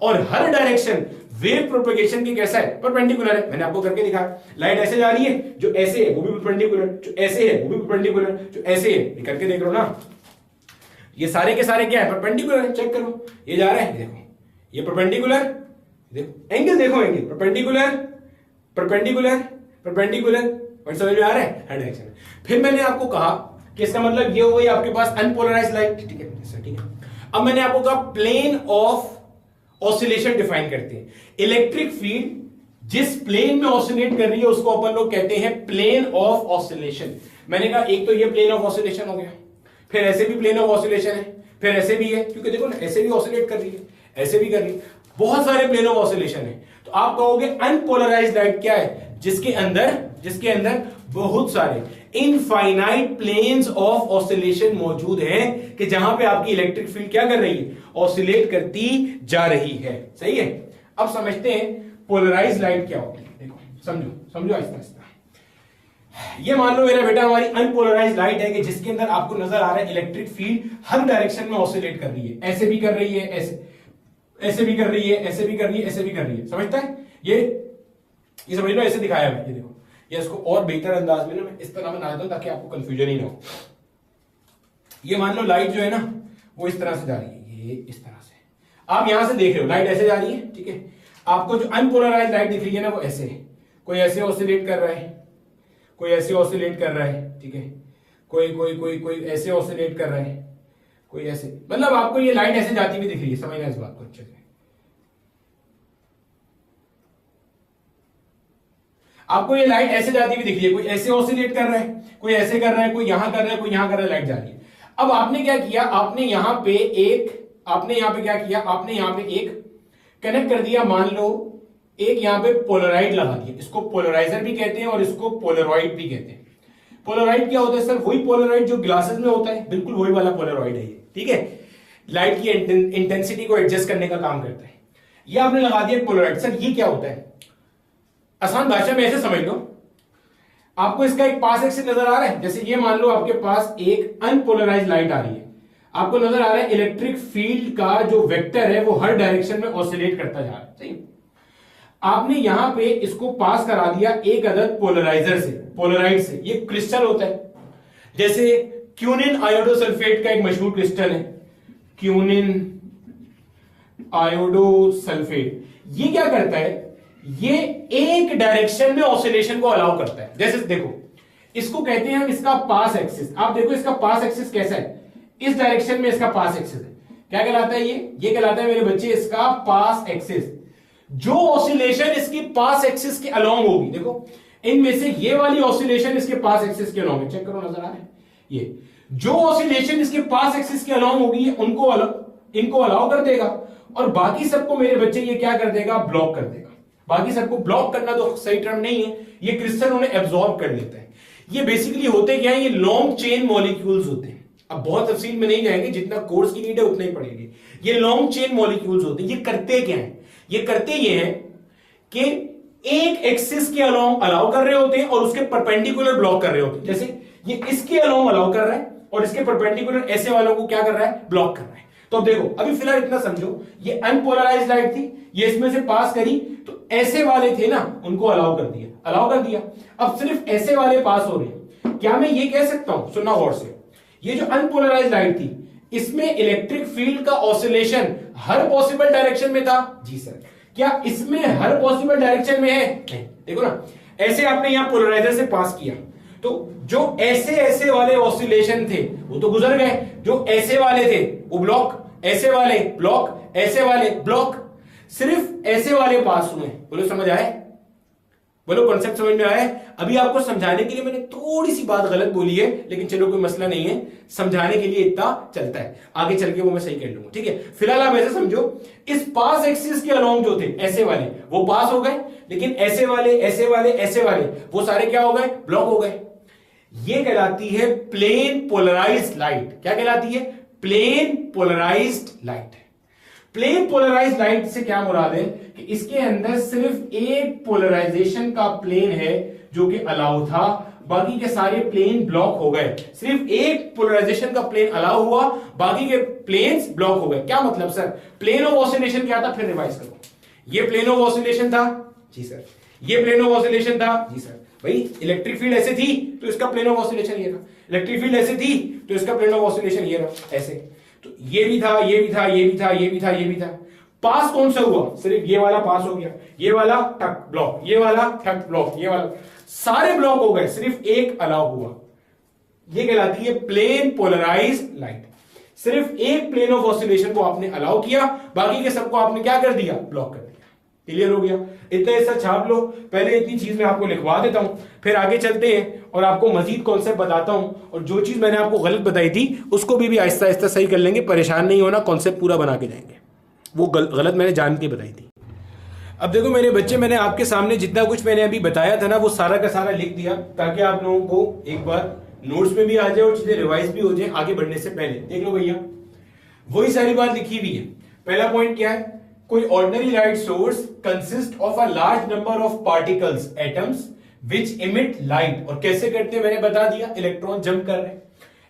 और हर डायरेक्शन वेव प्रोपेगेशन की कैसा है? परपेंडिकुलर है। मैंने आपको करके दिखा, लाइट ऐसे जा रही है, जो ऐसे है वो भी परपेंडिकुलर, जो ऐसे है वो भी परपेंडिकुलर, जो ऐसे है, करके देख लो ना, ये सारे के सारे क्या है? परपेंडिकुलर है। चेक करो, ये जा रहा है, देखो ये परपेंडिकुलर, देखो एंगल, देखो एंगल, परपेंडिकुलर परपेंडिकुलर परपेंडिकुलर। और समझ में आ रहा है? हर डायरेक्शन में। फिर मैंने आपको कहा कि इसका मतलब ये हो गई आपके पास अनपोलराइज्ड लाइट। ठीक है सर, ठीक है। अब मैंने आपको कहा प्लेन ऑफ ऑसिलेशन डिफाइन करते हैं। इलेक्ट्रिक फील्ड जिस प्लेन में ऑसिलेट कर रही है उसको अपन लोग कहते हैं प्लेन ऑफ ऑसिलेशन। मैंने कहा एक तो ये प्लेन ऑफ ऑसिलेशन हो गया, फिर ऐसे भी प्लेन ऑफ ऑसिलेशन है, फिर ऐसे भी है, क्योंकि देखो ना ऐसे भी ऑसिलेट कर रही है, ऐसे भी कर रही है, बहुत सारे प्लेन ऑफ ऑसिलेशन है। तो आप कहोगे अनपोलराइज्ड लाइट क्या है? जिसके अंदर बहुत सारे इनफाइनाइट प्लेन्स ऑफ ऑसिलेशन मौजूद हैं कि जहां पे आपकी इलेक्ट्रिक फील्ड क्या कर रही है? ऑसिलेट करती जा रही है। सही है। अब समझते हैं पोलराइज्ड लाइट क्या होती है। देखो समझो आहिस्ता आहिस्ता। ये मान लो मेरा बेटा हमारी अनपोलराइज्ड लाइट है कि जिसके अंदर आपको नजर आ रहा है इलेक्ट्रिक फील्ड हर डायरेक्शन में ऑसिलेट कर रही है, ऐसे भी कर रही है, ऐसे भी कर रही है, ऐसे भी कर रही है, ऐसे भी कर रही है। समझता है? ये समझ लो, ऐसे दिखाया है। ये देखो, ये इसको और बेहतर अंदाज में ना मैं इस तरह बना देता हूं ताकि आपको कंफ्यूजन ही ना हो। ये मान लो लाइट जो है ना वो इस तरह से जा रही है, ये इस तरह से आप यहां से देख रहे हो, लाइट ऐसे जा रही है। ठीक है, आपको जो अनपोलराइज्ड लाइट दिख रही है ना वो ऐसे है, कोई ऐसे ऑसिलेट कर रहा है, कोई ऐसे ऑसिलेट कर रहा है। ठीक है, कोई ऐसे ऑसिलेट कर रहा है, कोई ऐसे, मतलब आपको ये लाइट ऐसे जाती हुई दिख रही है। समझना इस बात को अच्छे से। आपको ये लाइट ऐसे जाती हुई दिख रही है, कोई ऐसे ऑसिलेट कर रहा है, कोई ऐसे कर रहा है, कोई यहां कर रहा है, कोई यहां कर रहा है, लाइट जा रही है। अब आपने क्या किया? आपने यहां पे क्या किया? आपने यहां पे एक कनेक्ट कर दिया। मान लो एक यहां पे पोलराइड लगा दिया, इसको पोलराइजर भी कहते हैं और इसको पोलरॉइड भी कहते हैं। पोलराइड क्या होता है सर? वही पोलराइड जो ग्लासेस में होता है, बिल्कुल वही वाला पोलरॉइड है ये। ठीक है, लाइट की इंटेंसिटी को एडजस्ट करने का काम करता है। ये आपने लगा दिया पोलराइड। सर ये क्या होता है? आसान भाषा में ऐसे समझ लो, आपको इसका एक पास एक्सिस नजर आ रहा है। जैसे ये मान लो आपके पास एक अनपोलराइज्ड लाइट आ रही है, आपको नजर आ रहा है इलेक्ट्रिक फील्ड का जो वेक्टर है वो हर डायरेक्शन में ऑसिलेट करता जा रहा है। सही, आपने यहां पे इसको पास करा दिया एक अदद पोलराइजर से, पोलराइड से। ये क्रिस्टल होता है, जैसे क्यूनिन आयोडोसल्फेट का एक मशहूर क्रिस्टल है, क्यूनिन आयोडोसल्फेट। ये क्या करता है? ये एक डायरेक्शन में ऑसिलेशन को अलाउ करता है। जैसे देखो, इसको कहते हैं हम इसका पास एक्सिस। आप देखो इसका पास एक्सिस कैसा है, इस डायरेक्शन में इसका पास एक्सिस है। क्या कहलाता है ये कहलाता है मेरे बच्चे इसका पास एक्सिस। जो ऑसिलेशन इसकी पास एक्सिस के अलोंग होगी, देखो इनमें से ये वाली ऑसिलेशन इसके पास एक्सिस के अलोंग है, चेक करो नजर आ रहा है। ये जो ऑसिलेशन इसके पास एक्सिस के अलोंग होगी इनको अलाउ कर देगा, और बाकी सबको मेरे बच्चे ये क्या कर देगा? ब्लॉक कर देगा। बाकी सबको ब्लॉक करना तो सही टर्म नहीं है, ये क्रिस्टल उन्हें एब्जॉर्ब कर लेता है। ये बेसिकली होते क्या है? ये लॉन्ग चेन मॉलिक्यूल्स होते हैं। अब बहुत तफसील में नहीं जाएंगे, जितना कोर्स की नीड है उतना ही पड़ेगी। ये लॉन्ग चेन मॉलिक्यूल्स होते हैं। ये करते क्या है? ये करते ये हैं कि एक एक्सिस के अलोंग अलाउ कर रहे होते हैं और उसके परपेंडिकुलर ब्लॉक कर रहे होते हैं। जैसे ये इसके अलोंग अलाउ कर रहा है और इसके परपेंडिकुलर ऐसे वालों को क्या कर रहा है? ब्लॉक कर रहा है। तो अब देखो, अभी फिलहाल इतना समझो, ये अनपोलराइज्ड लाइट थी, ये इसमें से पास करी तो ऐसे वाले थे ना, उनको अलाउ कर दिया। अब सिर्फ ऐसे वाले पास हो रहे हैं। क्या मैं ये कह सकता हूं, सुनना गौर से, ये जो अनपोलराइज्ड लाइट थी इसमें इलेक्ट्रिक फील्ड का ऑसिलेशन हर पॉसिबल डायरेक्शन में था? जी सर। क्या इसमें हर पॉसिबल डायरेक्शन में है? नहीं। देखो ना, ऐसे आपने यहां पोलराइजर से पास किया तो जो ऐसे वाले ऑसिलेशन थे वो तो गुजर गए, जो ऐसे वाले थे वो ब्लॉक, ऐसे वाले ब्लॉक, ऐसे वाले ब्लॉक, सिर्फ ऐसे वाले पास हुए। बोलो समझ आए? बोलो कॉन्सेप्ट समझ में आया? अभी आपको समझाने के लिए मैंने थोड़ी सी बात गलत बोली है, लेकिन चलो कोई मसला नहीं है, समझाने के लिए इतना चलता है, आगे चल के वो मैं सही कर लूंगा। ठीक है, फिलहाल आप ऐसे समझो, इस पास एक्सिस के अलोंग जो थे ऐसे वाले वो पास हो गए, लेकिन ऐसे वाले वो सारे क्या हो गए? ब्लॉक हो गए। ये कहलाती है प्लेन पोलराइज्ड लाइट। क्या कहलाती है? Plane polarised light. Plane polarised light से क्या मुराद है कि इसके अंदर सिर्फ एक पोलराइजेशन का प्लेन है जो कि अलाउ था, बाकी के सारे प्लेन ब्लॉक हो गए। सिर्फ एक पोलराइजेशन का प्लेन अलाउ हुआ, बाकी के प्लेन्स ब्लॉक हो गए। क्या मतलब सर? प्लेन ऑफ ऑसिलेशन क्या था? फिर रिवाइज करो। ये प्लेन ऑफ ऑसिलेशन था, जी सर। ये प्लेन ऑफ ऑसिलेशन था, जी सर। भाई इलेक्ट्रिक फील्ड ऐसे थी तो इसका प्लेन ऑफ ऑसिलेशन ये था, इलेक्ट्रिक फील्ड ऐसे थी तो इसका प्लेन ऑफ ऑसिलेशन ये रहा, ऐसे। तो ये भी था, ये भी था, ये भी था, ये भी था, ये भी था। पास कौन सा हुआ? सिर्फ ये वाला पास हो गया, ये वाला ठक ब्लॉक, ये वाला ठक ब्लॉक, ये वाला, सारे ब्लॉक हो गए, सिर्फ एक अलाउ हुआ। ये कहलाती है प्लेन पोलराइज्ड लाइट। सिर्फ एक प्लेन ऑफ ऑसिलेशन को आपने अलाउ किया, बाकी के सबको आपने क्या कर दिया? ब्लॉक कर दिया। क्लियर हो गया? इतना हिस्सा छाप लो। पहले इतनी चीज मैं आपको लिखवा देता हूं, फिर आगे चलते हैं और आपको मजीद कॉन्सेप्ट बताता हूं, और जो चीज मैंने आपको गलत बताई थी उसको भी आहिस्ता आहिस्ता सही कर लेंगे। परेशान नहीं होना, कॉन्सेप्ट पूरा बना के जाएंगे। वो गलत मैंने जान के बताई थी। अब देखो मेरे बच्चे, मैंने आपके सामने जितना कुछ मैंने अभी बताया था ना, वो सारा का सारा लिख दिया ताकि आप लोगों को एक बार नोट्स में भी आ जाए और चीजें रिवाइज भी हो जाए आगे बढ़ने से पहले। देख लो भैया, वही सारी बात लिखी हुई है। पहला पॉइंट क्या है, कोई ordinary light source consist of a large number of particles atoms which emit light. और कैसे करते हैं मैंने बता दिया, इलेक्ट्रॉन जंप कर रहे हैं।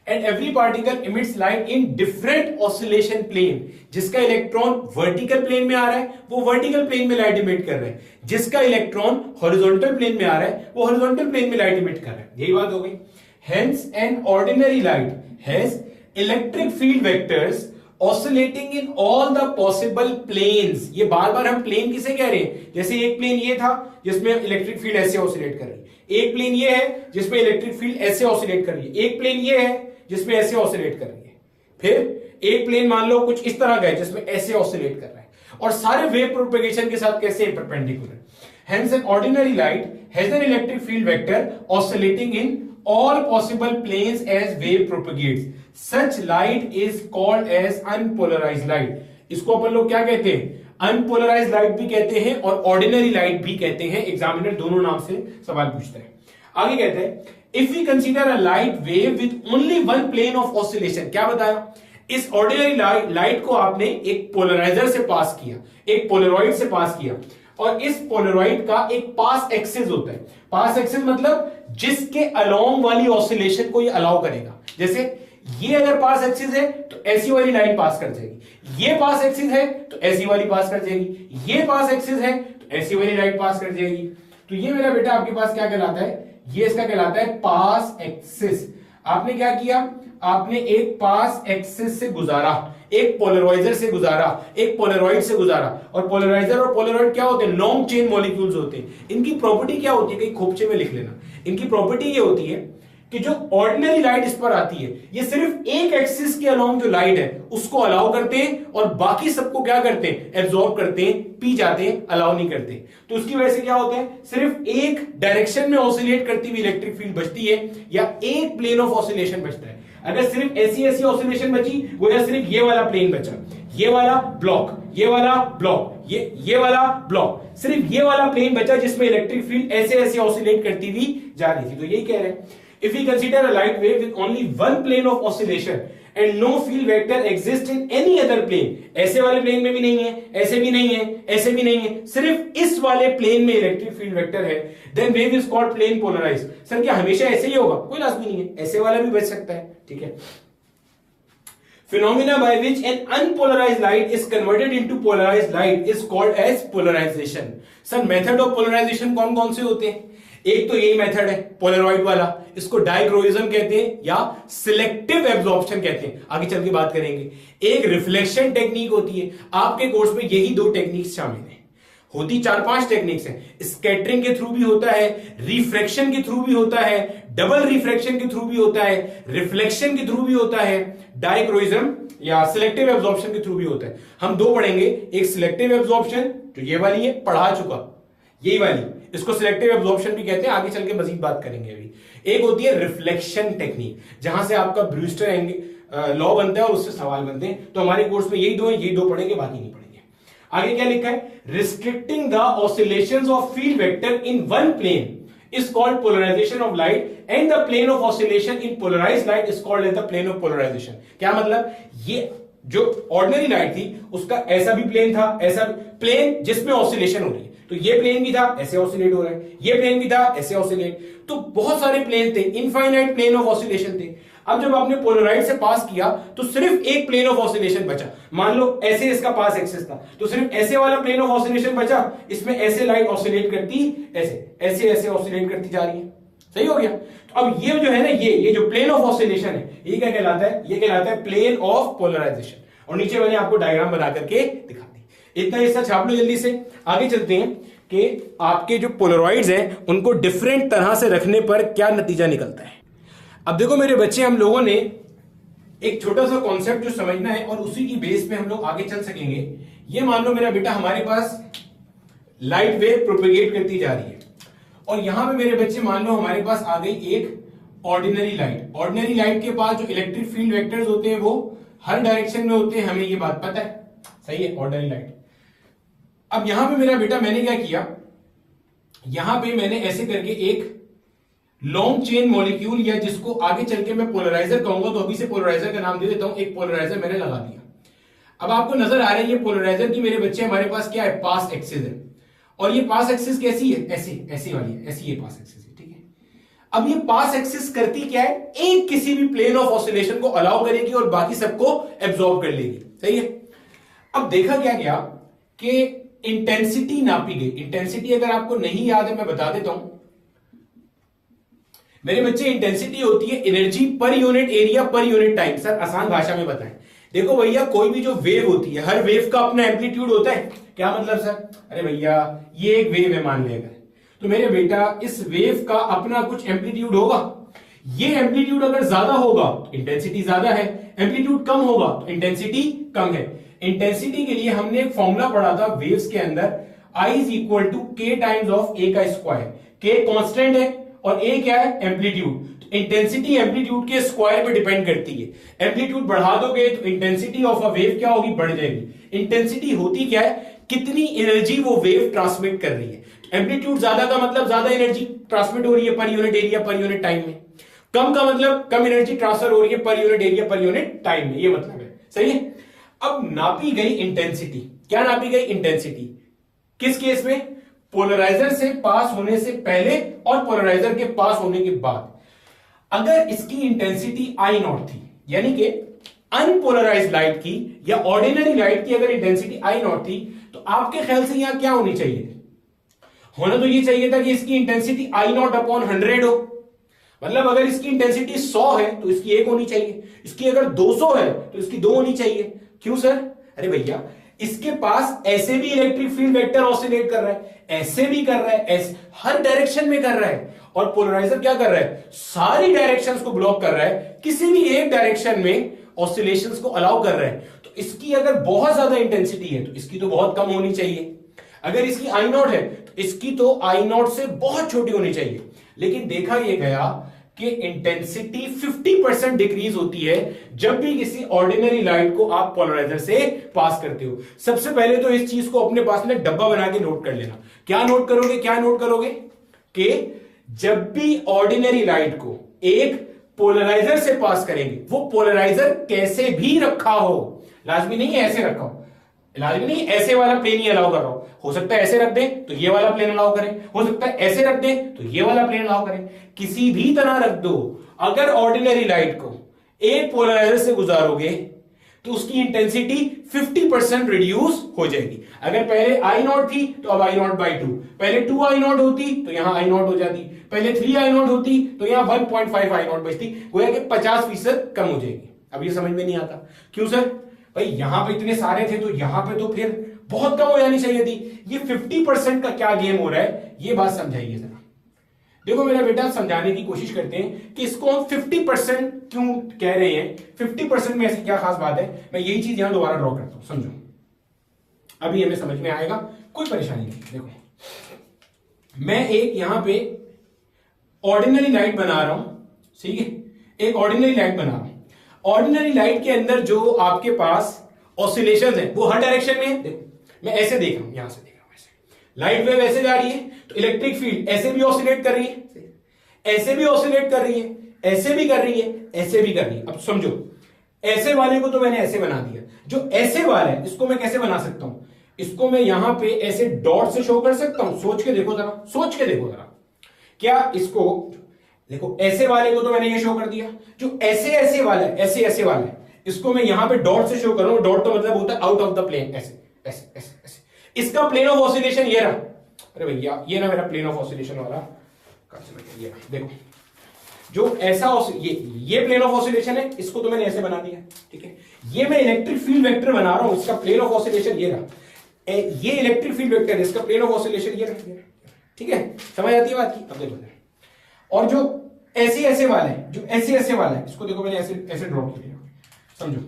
And every particle emits light in different oscillation plane. जिसका इलेक्ट्रॉन वर्टिकल प्लेन में आ रहा है वो वर्टिकल प्लेन में लाइट इमिट कर रहे हैं, जिसका इलेक्ट्रॉन हॉरिजॉन्टल प्लेन में आ रहा है वो हॉरिजॉन्टल प्लेन में लाइट इमिट कर रहा है। यही बात हो गई। Hence an ordinary light has electric field vectors oscillating in all the possible planes. ये बार बार हम प्लेन किसे कह रहे हैं, जैसे एक प्लेन ये था जिसमें इलेक्ट्रिक फील्ड ऐसे ऑसिलेट कर रही है, एक प्लेन ये है जिसमें इलेक्ट्रिक फील्ड ऐसे ऑसिलेट कर रही है, एक प्लेन ये है जिसमें ऐसे ऑसिलेट कर रही है, फिर एक प्लेन मान लो कुछ इस तरह का है जिसमें ऐसे ऑसिलेट कर रहा है, और सारे वेव प्रोपेगेशन के साथ कैसे perpendicular. Hence an ordinary light has an electric field vector oscillating in all possible planes as wave propagates. Such light is called as unpolarized light. इसको अपन लोग क्या कहते हैं, अनपोलराइज्ड लाइट भी कहते हैं और ऑर्डिनरी लाइट भी कहते हैं। एग्जामिनर दोनों नाम से सवाल पूछता है। आगे कहते हैं, if we consider a light wave with only one plane of oscillation. क्या बताया, इस ऑर्डिनरी लाइट को आपने एक पोलराइजर से पास किया, एक पोलरॉइड से पास किया, और इस पोलरॉइड का एक पास एक्सिस होता है। पास एक्सिस मतलब जिसके अलोंग वाली ऑसिलेशन को ये अलाउ करेगा। जैसे ये अगर पास एक्सिस है तो ऐसी वाली लाइन पास कर जाएगी, ये पास एक्सिस है तो ऐसी वाली पास कर जाएगी, ये पास एक्सिस है तो ऐसी वाली लाइन पास कर जाएगी। तो ये मेरा बेटा आपके पास क्या कहलाता है, ये इसका कहलाता है पास एक्सिस। आपने क्या किया, आपने एक पास एक्सिस से गुजारा, एक पोलराइजर से गुजारा, एक पोलरॉइड से गुजारा। और पोलराइजर और पोलरॉइड क्या होते हैं, लॉन्ग चेन मॉलिक्यूल्स होते हैं। इनकी प्रॉपर्टी क्या होती है, कहीं खोपचे में लिख लेना। इनकी प्रॉपर्टी ये होती है कि जो ऑर्डिनरी लाइट इस पर आती है, ये सिर्फ एक एक्सिस के अलोंग जो लाइट है उसको अलाउ करते हैं, और बाकी सबको क्या करते हैं, एब्जॉर्ब करते हैं, पी जाते हैं, अलाउ नहीं करते। तो उसकी वजह से क्या होता है, सिर्फ एक डायरेक्शन में ऑसिलेट करती हुई इलेक्ट्रिक फील्ड बचती है, या एक प्लेन ऑफ ऑसिलेशन बचता है। अगर सिर्फ ऐसी ऐसी ऑसिलेशन बची, वो या सिर्फ ये वाला प्लेन बचा, ये वाला ब्लॉक, ये वाला ब्लॉक, ये वाला ब्लॉक, सिर्फ ये वाला प्लेन बचा जिसमें इलेक्ट्रिक फील्ड ऐसे ऐसे ऑसिलेट करती हुई जा रही थी। तो यही कह रहे हैं, if we consider a light wave with only one plane of oscillation and no field vector exists in any other plane, ऐसे वाले प्लेन में भी नहीं है, ऐसे भी नहीं है, ऐसे भी नहीं है, सिर्फ इस वाले प्लेन में इलेक्ट्रिक फील्ड वेक्टर है, then wave is called plane polarized। Sir क्या हमेशा ऐसे ही होगा, कोई लाजमी नहीं है, ऐसे वाला भी बच सकता है। ठीक है। Phenomena by which an unpolarized light is converted into polarized light is called as polarization। Sir method of polarisation कौन कौन से होते हैं, एक तो यही मेथड है पोलरॉइड वाला, इसको डाइक्रोइज्म कहते हैं या सिलेक्टिव एब्जॉर्प्शन कहते हैं, आगे चल के बात करेंगे। एक रिफ्लेक्शन टेक्निक होती है, आपके कोर्स में यही दो टेक्निक्स शामिल हैं, होती 4-5 टेक्निक्स हैं। स्कैटरिंग के थ्रू भी होता है, रिफ्रैक्शन के थ्रू भी होता है, डबल रिफ्रैक्शन के थ्रू भी होता है, रिफ्लेक्शन के थ्रू भी होता है, डाइक्रोइज्म या सिलेक्टिव एब्जॉर्प्शन के थ्रू भी होता है। हम दो पढ़ेंगे, एक सिलेक्टिव एब्जॉर्प्शन जो ये वाली है, पढ़ा चुका यही वाली, इसको सिलेक्टिव एब्जॉर्प्शन भी कहते हैं, आगे चल के मजीद बात करेंगे अभी। एक होती है रिफ्लेक्शन टेक्निक, जहां से आपका ब्रूस्टर लॉ बनता है और उससे सवाल बनते हैं। तो हमारे कोर्स में यही दो है, यही दो पढ़ेंगे, बाकी नहीं पढ़ेंगे। आगे क्या लिखा है, restricting the oscillations of field vector in one plane is called polarization of light and the plane of oscillation in polarized light is called as the plane of polarization। क्या मतलब, ये जो ऑर्डिनरी लाइट थी उसका ऐसा भी plane था, ऐसा प्लेन जिसमें ऑसिलेशन हो रही है, तो ये प्लेन भी था ऐसे ऑसिलेट हो रहा है, ये प्लेन भी था ऐसे ऑसिलेट, तो बहुत सारे प्लेन थे, इनफाइनाइट प्लेन ऑफ ऑसिलेशन थे। अब जब आपने पोलराइड से पास किया तो सिर्फ एक प्लेन ऑफ ऑसिलेशन बचा, मान लो ऐसे इसका पास एक्सिस था, तो सिर्फ ऐसे वाला प्लेन ऑफ ऑसिलेशन बचा, इसमें ऐसे लाइट ऑसिलेट करती, ऐसे ऐसे ऐसे ऑसिलेट करती जा रही है। सही हो गया। तो अब ये जो है ना, ये जो प्लेन ऑफ ऑसिलेशन है, ये क्या कहलाता है, ये कहलाता है प्लेन ऑफ पोलराइजेशन। और नीचे मैंने आपको डायग्राम बना करके दिखा दी। इतना हिस्सा छाप लो जल्दी से। आगे चलते हैं कि आपके जो पोलरॉइड्स हैं उनको डिफरेंट तरह से रखने पर क्या नतीजा निकलता है। अब देखो मेरे बच्चे, हम लोगों ने एक छोटा सा कॉन्सेप्ट जो समझना है और उसी की बेस पे हम लोग आगे चल सकेंगे। ये मान लो मेरा बेटा, हमारे पास लाइट वेव प्रोपेगेट करती जा रही है, और यहां पे मेरे बच्चे मान लो हमारे पास आ गई एक ऑर्डिनरी लाइट। ऑर्डिनरी लाइट के पास जो इलेक्ट्रिक फील्ड वेक्टर्स होते हैं वो हर डायरेक्शन में होते हैं, हमें ये बात पता है। सही है, ऑर्डिनरी लाइट। अब यहां पे मेरा बेटा मैंने क्या किया, यहां पे मैंने ऐसे करके एक लॉन्ग चेन मॉलिक्यूल, या जिसको आगे चल के मैं पोलराइजर कहूंगा, तो अभी से पोलराइजर का नाम दे देता हूं, एक पोलराइजर मैंने लगा दिया। अब आपको नजर आ रहा है ये पोलराइजर की मेरे बच्चे हमारे पास क्या है, पास एक्सिस है। और ये पास एक्सिस कैसी है, ऐसी ऐसी वाली है, ऐसी ये पास एक्सिस है, ठीक है। अब ये पास एक्सिस करती क्या है, एक किसी भी प्लेन ऑफ ऑसिलेशन को अलाउ करेगी और बाकी सबको एब्जॉर्ब कर लेगी, सही है। अब देखा क्या गया कि इंटेंसिटी नापी गई। इंटेंसिटी अगर आपको नहीं याद है मैं बता देता हूं मेरे बच्चे, इंटेंसिटी होती है energy per unit area per unit time. Sir आसान भाषा में बताएं। देखो भैया, कोई भी जो वेव होती है, हर वेव का अपना एम्पलीट्यूड होता है। क्या मतलब सर? अरे भैया, ये एक वेव है मान लेगा, तो मेरे बेटा इस वेव का अपना कुछ एम्पलीट्यूड होगा। ये एम्पलीट्यूड अगर ज्यादा होगा तो इंटेंसिटी ज्यादा है, एम्पलीट्यूड कम होगा तो इंटेंसिटी कम है। इंटेंसिटी के लिए हमने एक फॉर्मूला पढ़ा था वेव्स के अंदर, I इज इक्वल टू के टाइम्स ऑफ ए का स्क्वायर। के कांस्टेंट है और ए क्या है, एम्पलीट्यूड। इंटेंसिटी एम्पलीट्यूड के स्क्वायर पे डिपेंड करती है। एम्पलीट्यूड बढ़ा दोगे तो इंटेंसिटी ऑफ अ वेव क्या होगी, बढ़ जाएगी। इंटेंसिटी होती क्या है, कितनी एनर्जी वो वेव ट्रांसमिट कर रही है। एम्पलीट्यूड ज्यादा का मतलब ज्यादा एनर्जी ट्रांसमिट हो रही है per unit area per unit time में। कम का मतलब कम एनर्जी ट्रांसफर हो रही है per unit area per unit time में, ये मतलब है, सही है। अब नापी गई इंटेंसिटी, क्या नापी गई, इंटेंसिटी किस केस में, पोलराइजर से पास होने से पहले और पोलराइजर के पास होने के बाद। अगर इसकी इंटेंसिटी आई नॉट थी, यानी कि अनपोलराइज्ड लाइट की या ऑर्डिनरी लाइट की अगर इंटेंसिटी आई नॉट थी, तो आपके ख्याल से यहां क्या होनी चाहिए थी? होना तो ये चाहिए था कि इसकी इंटेंसिटी आई नॉट अपॉन 100 हो। मतलब अगर इसकी इंटेंसिटी 100 है तो इसकी 1 होनी चाहिए, इसकी अगर 200 है तो इसकी 2 होनी चाहिए। क्यों सर? अरे भैया, इसके पास ऐसे भी इलेक्ट्रिक फील्ड वेक्टर ऑसिलेट कर रहा है, ऐसे भी कर रहा है, ऐसे हर डायरेक्शन में कर रहा है। और पोलराइजर क्या कर रहा है, सारी डायरेक्शंस को ब्लॉक कर रहा है, किसी भी एक डायरेक्शन में ऑसिलेशंस को अलाउ कर रहा है। तो इसकी अगर बहुत ज्यादा इंटेंसिटी है तो इसकी तो बहुत कम होनी चाहिए। अगर इसकी आई नॉट है तो इसकी तो आई नॉट से बहुत छोटी होनी चाहिए। लेकिन देखा यह गया कि इंटेंसिटी 50% डिक्रीज होती है जब भी किसी ऑर्डिनरी लाइट को आप पोलराइजर से पास करते हो। सबसे पहले तो इस चीज को अपने पास में डब्बा बना के नोट कर लेना। क्या नोट करोगे, क्या नोट करोगे कि जब भी ऑर्डिनरी लाइट को एक पोलराइजर से पास करेंगे, वो पोलराइजर कैसे भी रखा हो, लाजमी नहीं है ऐसे रखा हो, लाजमी नहीं ऐसे वाला प्लेन ही अलाउ कर रहा हो सकता है ऐसे रख दे तो ये वाला प्लेन अलाउ करें, हो सकता है ऐसे रख दे तो ये वाला प्लेन अलाउ करें, किसी भी तरह रख दो। अगर ऑर्डिनरी लाइट को एक पोलराइजर से गुजारोगे तो उसकी इंटेंसिटी 50% रिड्यूस हो जाएगी। अगर पहले आई नॉट थी तो अब आई नॉट बाई 2, पहले 2 आई नॉट होती तो यहां आई नॉट हो जाती, पहले 3 आई नॉट होती तो यहां 1.5 आई नॉट बचती, गोया कि 50% कम हो जाएगी। अब ये समझ में नहीं आता क्यों सर? भाई यहां पे इतने सारे थे तो यहां पे तो फिर बहुत कम हो जानी चाहिए थी। ये 50% का क्या गेम हो रहा है, ये बात समझाइए जरा। देखो मेरा बेटा, समझाने की कोशिश करते हैं कि इसको हम 50% क्यों कह रहे हैं, 50% में ऐसी क्या खास बात है। मैं यही चीज यहां दोबारा ड्रॉ करता हूं, समझो, अभी हमें समझ में आएगा, कोई परेशानी नहीं। देखो मैं एक यहां पे ऑर्डिनरी लाइट बना रहा हूं, ठीक है, एक ऑर्डिनरी लाइट बना रहा हूं। ऑर्डिनरी लाइट के अंदर जो आपके पास ऑसिलेशंस है वो हर डायरेक्शन में है। देखो मैं ऐसे देख रहा हूं, यहां से देख रहा हूं, ऐसे लाइट वेव ऐसे जा रही है तो इलेक्ट्रिक फील्ड ऐसे भी ऑसिलेट कर रही है, ऐसे भी ऑसिलेट कर रही है, ऐसे भी कर रही है, ऐसे भी कर रही है। अब समझो, ऐसे वाले को तो मैंने ऐसे बना दिया, जो ऐसे वाला है इसको मैं कैसे बना सकता हूं, इसको मैं यहां पे ऐसे डॉट से शो कर सकता हूं। सोच के देखो जरा, सोच के देखो जरा, क्या इसको देखो, ऐसे वाले को तो मैंने ये शो कर दिया, जो ऐसे ऐसे वाला है, ऐसे ऐसे वाला है, इसको मैं यहां पे डॉट से शो कर रहा हूं। डॉट तो मतलब होता है आउट ऑफ द प्लेन, ऐसे ऐसे ऐसे ऐसे। इसका प्लेन ऑफ ऑसिलेशन ये रहा। अरे भैया ये ना मेरा प्लेन ऑफ ऑसिलेशन वाला, ये देखो, जो ऐसा ये प्लेन ऑफ ऑसिलेशन है, इसको तो मैंने ऐसे बना दिया, ठीक है। ये मैं इलेक्ट्रिक फील्ड वेक्टर बना रहा हूं, इसका प्लेन ऑफ ऑसिलेशन ये रहा। ये इलेक्ट्रिक फील्ड वेक्टर है, इसका प्लेन ऑफ ऑसिलेशन ये रहा, ठीक है। समझ आती है बात की? अब देखो, और जो ऐसे ऐसे वाला है, जो ऐसे ऐसे वाला है, इसको देखो मैंने ऐसे ऐसे ड्रॉ किया, समझो,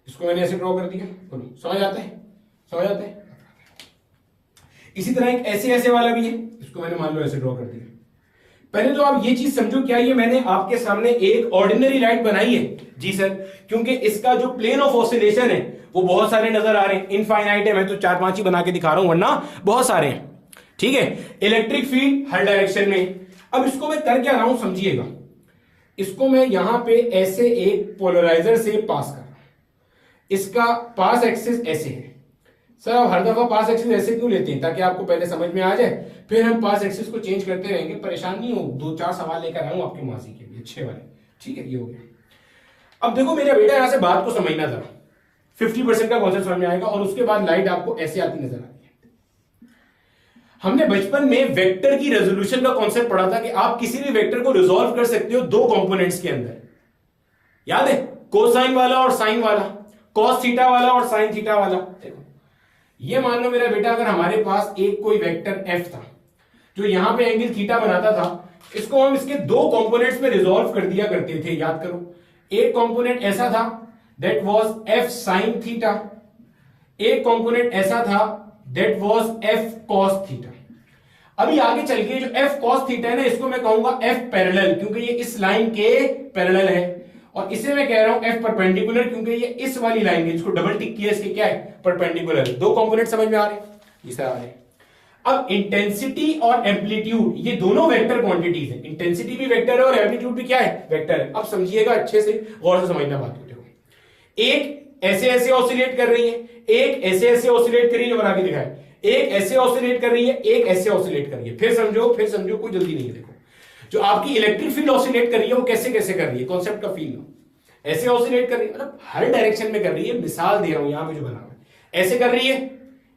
इसको मैंने ऐसे ड्रॉ कर दिया, बोलो समझ आता है? समझ आता है? इसी तरह एक ऐसे ऐसे वाला भी है, इसको मैंने मान लो ऐसे ड्रॉ कर दिया। पहले तो आप ये चीज समझो, क्या ये मैंने आपके सामने एक ऑर्डिनरी लाइट बनाई है? जी सर, क्योंकि इसका जो प्लेन ऑफ ऑसिलेशन है वो बहुत सारे नजर आ रहे हैं, इनफाइनाइट है, मैं तो 4-5 ही बना के दिखा रहा हूं, वरना बहुत सारे हैं। ठीक है, इलेक्ट्रिक फील्ड हर डायरेक्शन में। अब इसको मैं कर क्या रहा हूं समझिएगा, इसको मैं यहां पे ऐसे एक पोलराइजर से पास कर रहा हूं, इसका पास एक्सिस ऐसे है। सर आप हर दफा पास एक्सिस ऐसे क्यों लेते हैं? ताकि आपको पहले समझ में आ जाए, फिर हम पास एक्सिस को चेंज करते रहेंगे, परेशान नहीं हो। 2-4 सवाल लेकर आया हूं आपके मासी के लिए, अच्छे वाले। ठीक है, ये हो गया। अब देखो मेरा बेटा, यहां से बात को समझना जरा, 50% का कॉन्सेप्ट समझ में आएगा, और उसके बाद लाइट आपको ऐसे आती नजर आती है। हमने बचपन में वेक्टर की रेजोल्यूशन का कॉन्सेप्ट पढ़ा था कि आप किसी भी वेक्टर को रिजोल्व कर सकते हो 2 कंपोनेंट्स के अंदर। याद है, कोसाइन वाला और साइन वाला, कॉस थीटा वाला और साइन थीटा वाला। देखो ये मान लो मेरा बेटा, अगर हमारे पास एक कोई वेक्टर एफ था जो यहां पे एंगल थीटा बनाता था, इसको हम इसके 2 कंपोनेंट्स में रिजोल्व कर दिया करते थे। याद करो, एक कंपोनेंट ऐसा था that was F sine theta, एक कंपोनेंट ऐसा था that was F cos theta. अभी आगे चल के जो एफ कॉस थीटा है ना, इसको मैं कहूंगा एफ पैरेलल, क्योंकि ये इस लाइन के पैरेलल है, और इसे मैं कह रहा हूं एफ परपेंडिकुलर, क्योंकि ये इस वाली लाइन है, इसको डबल टिक किया, इसके क्या है, परपेंडिकुलर। 2 कंपोनेंट समझ में आ रहे हैं, इस तरह आ रहे हैं। अब इंटेंसिटी और एम्पलीट्यूड, ये दोनों वेक्टर क्वांटिटीज हैं। इंटेंसिटी भी वेक्टर है और एम्पलीट्यूड भी क्या है, वेक्टर है। अब समझिएगा अच्छे से, गौर से समझना बात को। देखो एक ऐसे ऐसे ऑसिलेट कर रही है, एक ऐसे ऐसे ऑसिलेट कर रही है, बना के दिखाए, एक ऐसे ऑसिलेट कर रही है, एक ऐसे ऑसिलेट कर रही है। फिर समझो, कोई जल्दी नहीं है। देखो जो आपकी इलेक्ट्रिक फील्ड ऑसिलेट कर रही है, वो कैसे कैसे कर रही है, कॉन्सेप्ट का फील लो। ऐसे ऑसिलेट कर रही है, मतलब हर डायरेक्शन में कर रही है। मिसाल दे रहा हूं यहां पे जो बना हुआ है, ऐसे कर रही है,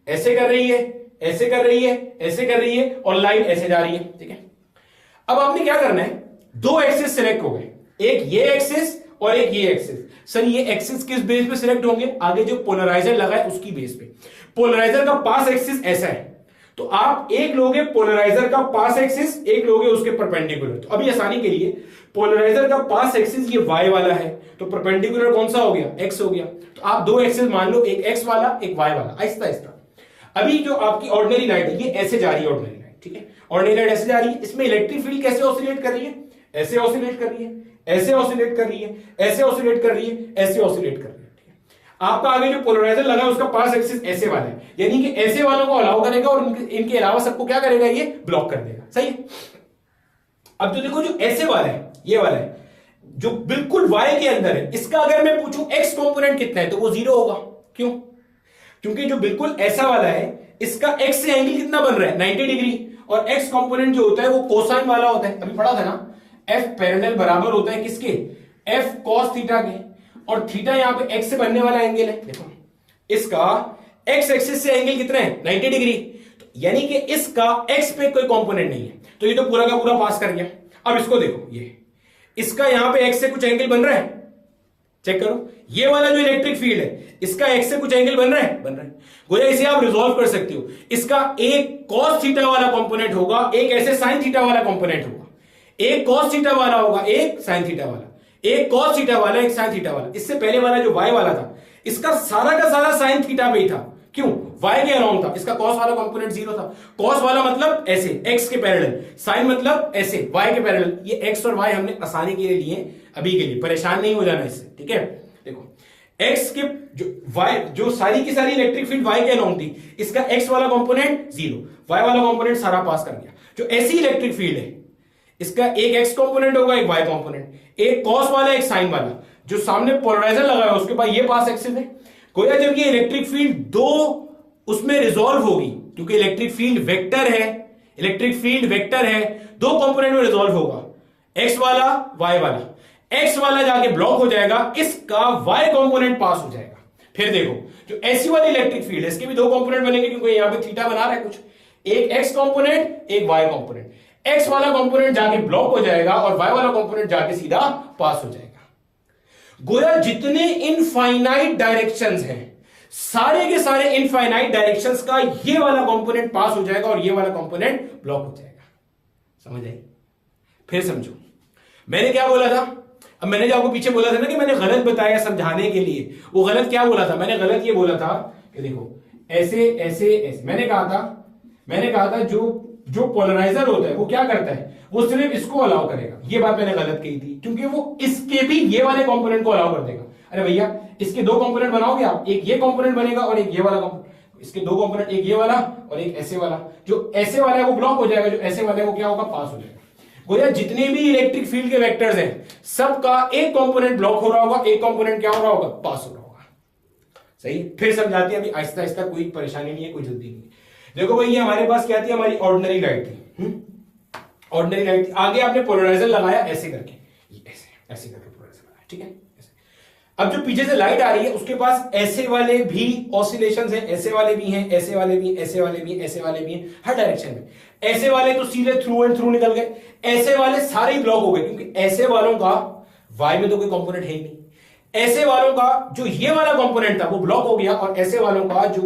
ऐसे कर रही है, ऐसे कर रही है, ऐसे कर रही है, और लाइन ऐसे जा रही है। ठीक है, अब आपने क्या करना है, 2 एक्सिस सिलेक्ट हो गए, एक ये एक्सिस और एक ये एक्सिस। सर ये एक्सिस किस बेस पे सिलेक्ट होंगे, आगे जो पोलराइजर लगा है उसकी बेस पे। पोलराइजर का पास एक्सिस ऐसा है, तो आप एक लोगे पोलराइजर का पास एक्सिस, एक लोगे उसके परपेंडिकुलर। तो अभी आसानी के लिए, पोलराइजर का पास एक्सिस ये वाई वाला है, तो परपेंडिकुलर कौन सा हो गया, एक्स हो गया। तो आप 2 एक्सिस मान लो, एक एक्स वाला एक वाई वाला, आहिस्ता आहिस्ता। अभी जो आपकी ऑर्डिनरी लाइट है, ये ऐसे जा रही है ऑर्डिनरी लाइट। ठीक है, ऑर्डिनरी लाइट ऐसे जा रही है, इसमें इलेक्ट्रिक फील्ड कैसे ऑसिलेट कर रही है, ऐसे ऑसिलेट कर रही है, ऐसे ऑसिलेट कर रही है, ऐसे ऑसिलेट कर रही है, ऐसे ऑसिलेट कर रही है। आपका आगे जो पोलराइजर लगा है उसका पास एक्सिस ऐसे वाला है, यानी कि ऐसे वालों को अलाउ करेगा और इनके अलावा सबको क्या करेगा, ये ब्लॉक कर देगा। सही है। अब जो देखो, जो ऐसे वाला है, ये वाला है जो बिल्कुल वाई के अंदर है, इसका अगर मैं पूछूं एक्स कंपोनेंट कितना है, तो वो 0 होगा। क्यों? क्योंकि जो बिल्कुल ऐसा वाला है, इसका एक्स से एंगल कितना बन रहा है, 90 डिग्री, और एक्स कंपोनेंट जो होता है वो कोसाइन वाला होता है। अभी पढ़ा था ना, एफ पैरेलल बराबर होता है किसके, एफ कॉस थीटा के, और थीटा यहां पे एक्स से बनने वाला एंगल है। देखो इसका एक्स एक्सिस से एंगल कितना है, 90 डिग्री, तो यानी कि इसका एक्स पे कोई कंपोनेंट नहीं है, तो ये तो पूरा का पूरा पास कर गया। अब इसको देखो, ये इसका यहां पे एक्स से कुछ एंगल बन रहा है, चेक करो, ये वाला जो इलेक्ट्रिक फील्ड है, इसका एक्स से कुछ एंगल बन रहा है, बन रहा है। गोया इसे आप रिजॉल्व कर सकते हो, इसका एक कॉस थीटा वाला कंपोनेंट होगा, एक ऐसे साइन थीटा वाला कंपोनेंट होगा, एक कॉस थीटा वाला होगा, एक साइन थीटा वाला, एक कॉस थीटा वाला, एक साइन थीटा वाला। इससे पहले वाला जो वाई वाला था, इसका सारा का सारा साइन थीटा पे ही था। क्यों? वाई के अराउंड था, इसका कॉस वाला कंपोनेंट 0 था। कॉस वाला मतलब ऐसे एक्स के पैरेलल, साइन मतलब ऐसे वाई के पैरेलल। ये एक्स और वाई हमने आसानी के लिए लिए, अभी के लिए परेशान नहीं हो जाना इससे। ठीक है, देखो एक्स के जो वाई, जो सारी की सारी इलेक्ट्रिक फील्ड वाई के अराउंड थी, इसका एक्स वाला कंपोनेंट 0, वाई वाला कंपोनेंट सारा पास कर गया। जो ऐसी इलेक्ट्रिक फील्ड है, इसका एक एक्स कंपोनेंट होगा, एक वाई कंपोनेंट, एक कॉस वाला, एक साइन वाला। जो सामने पोलराइजर लगा है उसके पास ये पास एक्सिस है। गोया जब ये इलेक्ट्रिक फील्ड 2 उसमें रिजॉल्व होगी, क्योंकि इलेक्ट्रिक फील्ड वेक्टर है, इलेक्ट्रिक फील्ड वेक्टर है, 2 कंपोनेंट में रिजॉल्व होगा, एक्स वाला, वाई वाला। एक्स वाला जाके ब्लॉक हो जाएगा, इसका वाई कंपोनेंट पास हो जाएगा। फिर देखो, जो ऐसी वाली इलेक्ट्रिक फील्ड है, इसके भी 2 कंपोनेंट बनेंगे, क्योंकि यहां पे थीटा बना रहा है कुछ, एक एक्स कंपोनेंट, एक वाई कंपोनेंट। एक्स वाला कंपोनेंट जाके ब्लॉक हो जाएगा और वाई वाला कंपोनेंट जाके सीधा पास हो जाएगा। गोया जितने इनफाइनाइट डायरेक्शंस हैं, सारे के सारे इनफाइनाइट डायरेक्शंस का ये वाला कंपोनेंट पास हो जाएगा और ये वाला कंपोनेंट ब्लॉक हो जाएगा। समझ आई? फिर समझो, मैंने क्या बोला था। अब मैंने जो आपको पीछे बोला था ना कि मैंने गलत बताया समझाने के लिए, वो गलत क्या बोला था? मैंने गलत ये बोला था कि देखो ऐसे ऐसे ऐसे, मैंने कहा था जो पोलराइजर होता है वो क्या करता है, वो सिर्फ इसको अलाउ करेगा। ये बात मैंने गलत कही थी, क्योंकि वो इसके भी ये वाले कंपोनेंट को अलाउ कर देगा। अरे भैया इसके दो कंपोनेंट बनाओगे आप, एक ये कंपोनेंट बनेगा और एक ये वाला कंपोनेंट, इसके दो कंपोनेंट, एक ये वाला और एक ऐसे वाला। जो ऐसे वाला है वो ब्लॉक हो जाएगा, जो ऐसे वाला है वो क्या होगा, पास हो जाएगा। गोया जितने भी इलेक्ट्रिक फील्ड के वेक्टर्स हैं सबका एक कंपोनेंट ब्लॉक हो रहा होगा, एक कंपोनेंट क्या हो रहा होगा, पास हो रहा होगा। सही, फिर समझाते हैं अभी आहिस्ता आहिस्ता, कोई परेशानी नहीं है, कोई जल्दी नहीं है। देखो भाई, ये हमारे पास क्या थी, हमारी ऑर्डिनरी लाइट थी, ऑर्डिनरी लाइट थी। आगे आपने पोलराइजर लगाया ऐसे करके, ऐसे करके पोलराइजर लगाया, ठीक है। अब जो पीछे से लाइट आ रही है उसके पास ऐसे वाले भी ऑसिलेशंस हैं, ऐसे वाले भी हैं, ऐसे वाले भी, ऐसे वाले भी, ऐसे वाले भी हैं, हर डायरेक्शन में। ऐसे वाले तो सीधे थ्रू एंड थ्रू निकल गए, ऐसे वाले सारे ही ब्लॉक हो गए, क्योंकि ऐसे वालों का वाई में तो कोई कंपोनेंट है ही नहीं। ऐसे वालों का जो ये वाला कंपोनेंट था वो ब्लॉक हो गया, और ऐसे वालों का जो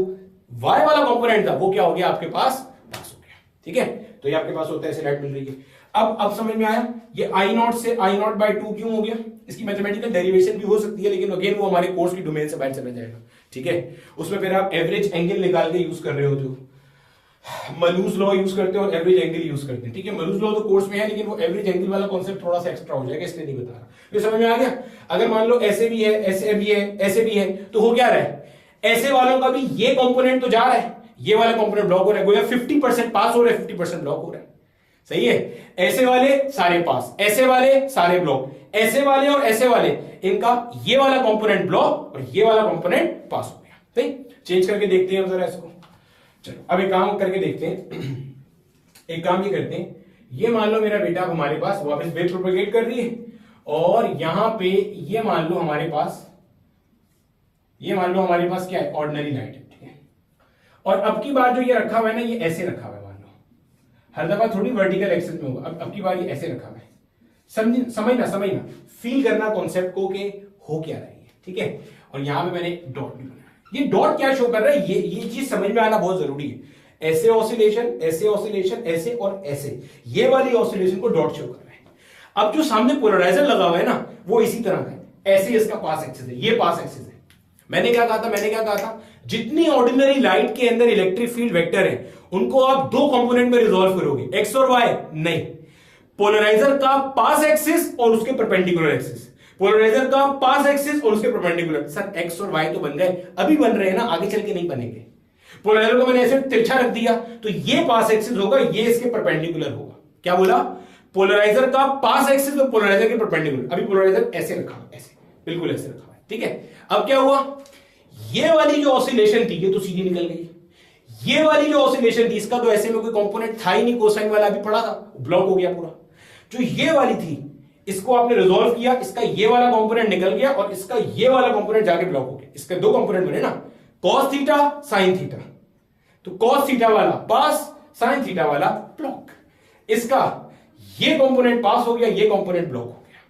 वाई वाला कंपोनेंट था वो क्या हो गया, आपके पास पास हो गया, ठीक है। तो ये आपके पास होता है, ऐसे लाइट मिल रही है। अब समझ में आया, ये आई नॉट से आई नॉट बाई 2 क्यों हो गया। इसकी मैथमेटिकल डेरिवेशन भी हो सकती है, लेकिन अगेन वो हमारे कोर्स की डोमेन से बाहर चला जाएगा, ठीक है। उसमें फिर आप एवरेज एंगल निकाल के यूज कर रहे हो, जो मलूज लॉ यूज करते हैं और एवरेज एंगल यूज करते हैं, ठीक है। मलूज लॉ तो कोर्स में है, लेकिन वो एवरेज एंगल वाला कॉन्सेप्ट थोड़ा सा एक्स्ट्रा हो जाएगा, इसलिए नहीं बता रहा। ये समझ में आ गया। अगर मान लो ऐसे भी है, ऐसे भी है, ऐसे भी है, तो हो क्या रहा है, ऐसे वालों का भी ये कंपोनेंट तो जा रहा है, ये वाला कंपोनेंट ब्लॉक हो रहा है, गोया 50% पास हो रहा है, 50% ब्लॉक हो रहा है। सही है, ऐसे वाले सारे पास, ऐसे वाले सारे ब्लॉक, ऐसे वाले और ऐसे वाले, इनका ये वाला कंपोनेंट ब्लॉक और ये वाला कंपोनेंट पास हो गया। सही, चेंज करके देखते हैं जरा इसको। चलो अब एक काम करके देखते हैं। एक काम ये करते हैं, ये मान लो मेरा बेटा हमारे पास वापस वेव प्रोपेगेट कर रही है, और यहां पे ये मान लो हमारे पास, ये मान लो हमारे पास क्या है, ऑर्डिनरी लाइट है, ठीक है। और अब की बार जो ये रखा हुआ है ना, ये ऐसे रखा हुआ है, मान लो हर दफा थोड़ी वर्टिकल एक्सिस में होगा, अब की बार ये ऐसे रखा हुआ है। समझना, फील करना कॉन्सेप्ट को कि हो क्या रहा है, ठीक है। और यहां पे मैंने डॉट भी बनाया। ये डॉट क्या शो कर रहा है, ये चीज समझ में आना बहुत जरूरी है। ऐसे ऑसिलेशन, ऐसे ऑसिलेशन, ऐसे और ऐसे, ये वाली ऑसिलेशन को डॉट शो कर रहा है। अब जो सामने पोलराइजर लगा हुआ है ना, वो इसी तरह का है, ऐसे इसका पास एक्सिस है, ये पास एक्सिस है। मैंने क्या कहा था, जितनी ऑर्डिनरी लाइट के अंदर इलेक्ट्रिक फील्ड वेक्टर है उनको आप दो कंपोनेंट में रिजॉल्व करोगे, एक्स और वाई नहीं। पोलराइजर का पास एक्सिस और उसके परपेंडिकुलर एक्सिस, पोलराइजर का पास एक्सिस और उसके परपेंडिकुलर। सर एक्स और वाई तो बन गए, अभी बन रहे हैं ना, आगे चल के नहीं बनेंगे। पोलराइजर को मैंने ऐसे तिरछा रख दिया तो ये पास एक्सिस होगा, ये इसके परपेंडिकुलर होगा। क्या बोला, पोलराइजर का पास एक्सिस और पोलराइजर के परपेंडिकुलर। अभी पोलराइजर ऐसे रखा है, ऐसे बिल्कुल ऐसे रखा है, ठीक है। अब क्या हुआ, ये वाली जो ऑसिलेशन थी ये तो सीधी निकल गई, ये वाली जो ऑसिलेशन थी इसका तो ऐसे में कोई कंपोनेंट था ही नहीं, कोसाइन वाला अभी पड़ा था, ब्लॉक हो गया पूरा। जो ये वाली थी इसको आपने रिजॉल्व किया, इसका ये वाला कंपोनेंट निकल गया और इसका ये वाला कंपोनेंट जाके ब्लॉक हो गया। इसके दो कंपोनेंट बने ना, कॉस थीटा साइन थीटा, तो कॉस थीटा वाला पास, साइन थीटा वाला ब्लॉक। इसका ये कंपोनेंट पास हो गया, ये कंपोनेंट ब्लॉक हो गया,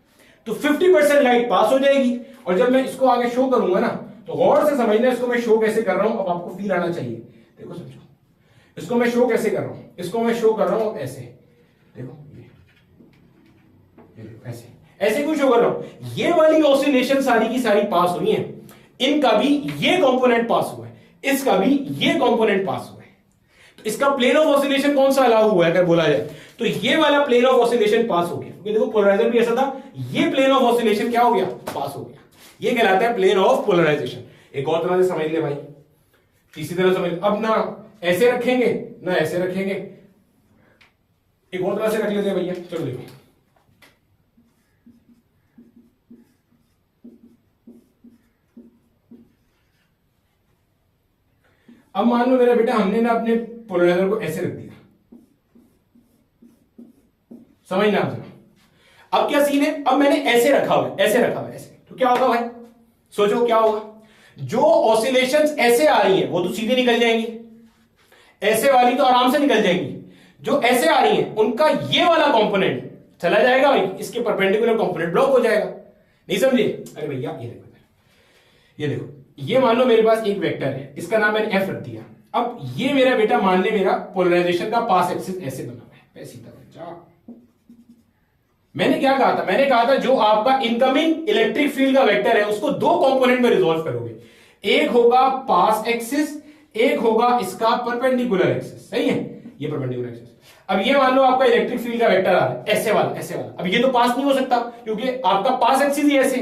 तो 50% लाइट पास हो जाएगी। और जब मैं इसको आगे शो करूंगा ना, तो गौर से समझना इसको मैं शो कैसे कर रहा हूं, अब आपको फील आना चाहिए। देखो समझो, इसको मैं शो कैसे कर रहा हूं, इसको मैं शो कर रहा हूं ऐसे, देखो ऐसे ऐसे क्यों शो कर रहा हूं, ये वाली ऑसिलेशन सारी की सारी पास हुई है, इनका भी ये कंपोनेंट पास हुआ है, इसका भी ये कंपोनेंट पास हुआ है। तो इसका प्लेन ऑफ ऑसिलेशन कौन सा अलाउ हुआ है अगर बोला जाए तो ये वाला प्लेन ऑफ ऑसिलेशन पास हो गया, क्योंकि देखो पोलराइजर भी ऐसा था, ये प्लेन ऑफ ऑसिलेशन क्या हो गया, पास हो गया। ये कहलाता है प्लेन ऑफ पोलराइजेशन। एक और तरह से समझ ले भाई, इसी तरह समझ। अब ना ऐसे रखेंगे ना ऐसे रखेंगे, एक और तरह से रख लेते हैं भैया। चलो देखो, अब मान लो मेरा बेटा हमने ना अपने पोलराइजर को ऐसे रख दिया, समझना आप। अब क्या सीन है, अब मैंने ऐसे रखा हुआ है, ऐसे रखा हुआ है, ऐसे, तो क्या होगा भाई, सोचो क्या होगा। जो ऑसिलेशंस ऐसे आ रही हैं वो तो सीधे निकल जाएंगी, ऐसे वाली तो आराम से निकल जाएंगी। जो ऐसे आ रही हैं उनका ये वाला कंपोनेंट चला जाएगा भाई, इसके परपेंडिकुलर कंपोनेंट ब्लॉक हो जाएगा। नहीं समझे, अरे भैया ये देखो, ये देखो, ये मान लो मेरे पास एक वेक्टर है, इसका नाम मैंने एफ रख दिया। अब ये मेरा बेटा मान ले मेरा पोलराइजेशन का पास एक्सिस ऐसे बना हुआ है, सीधा बच्चा। मैंने क्या कहा था, मैंने कहा था जो आपका इनकमिंग इलेक्ट्रिक फील्ड का वेक्टर है उसको दो कंपोनेंट में रिजॉल्व करोगे, एक होगा पास एक्सिस, एक होगा इसका परपेंडिकुलर एक्सिस। सही है, ये परपेंडिकुलर एक्सिस। अब ये मान लो आपका इलेक्ट्रिक फील्ड का वेक्टर आ रहा है ऐसे वाला, ऐसे वाला। अब ये तो पास नहीं हो सकता क्योंकि आपका पास एक्सिस ही ऐसे,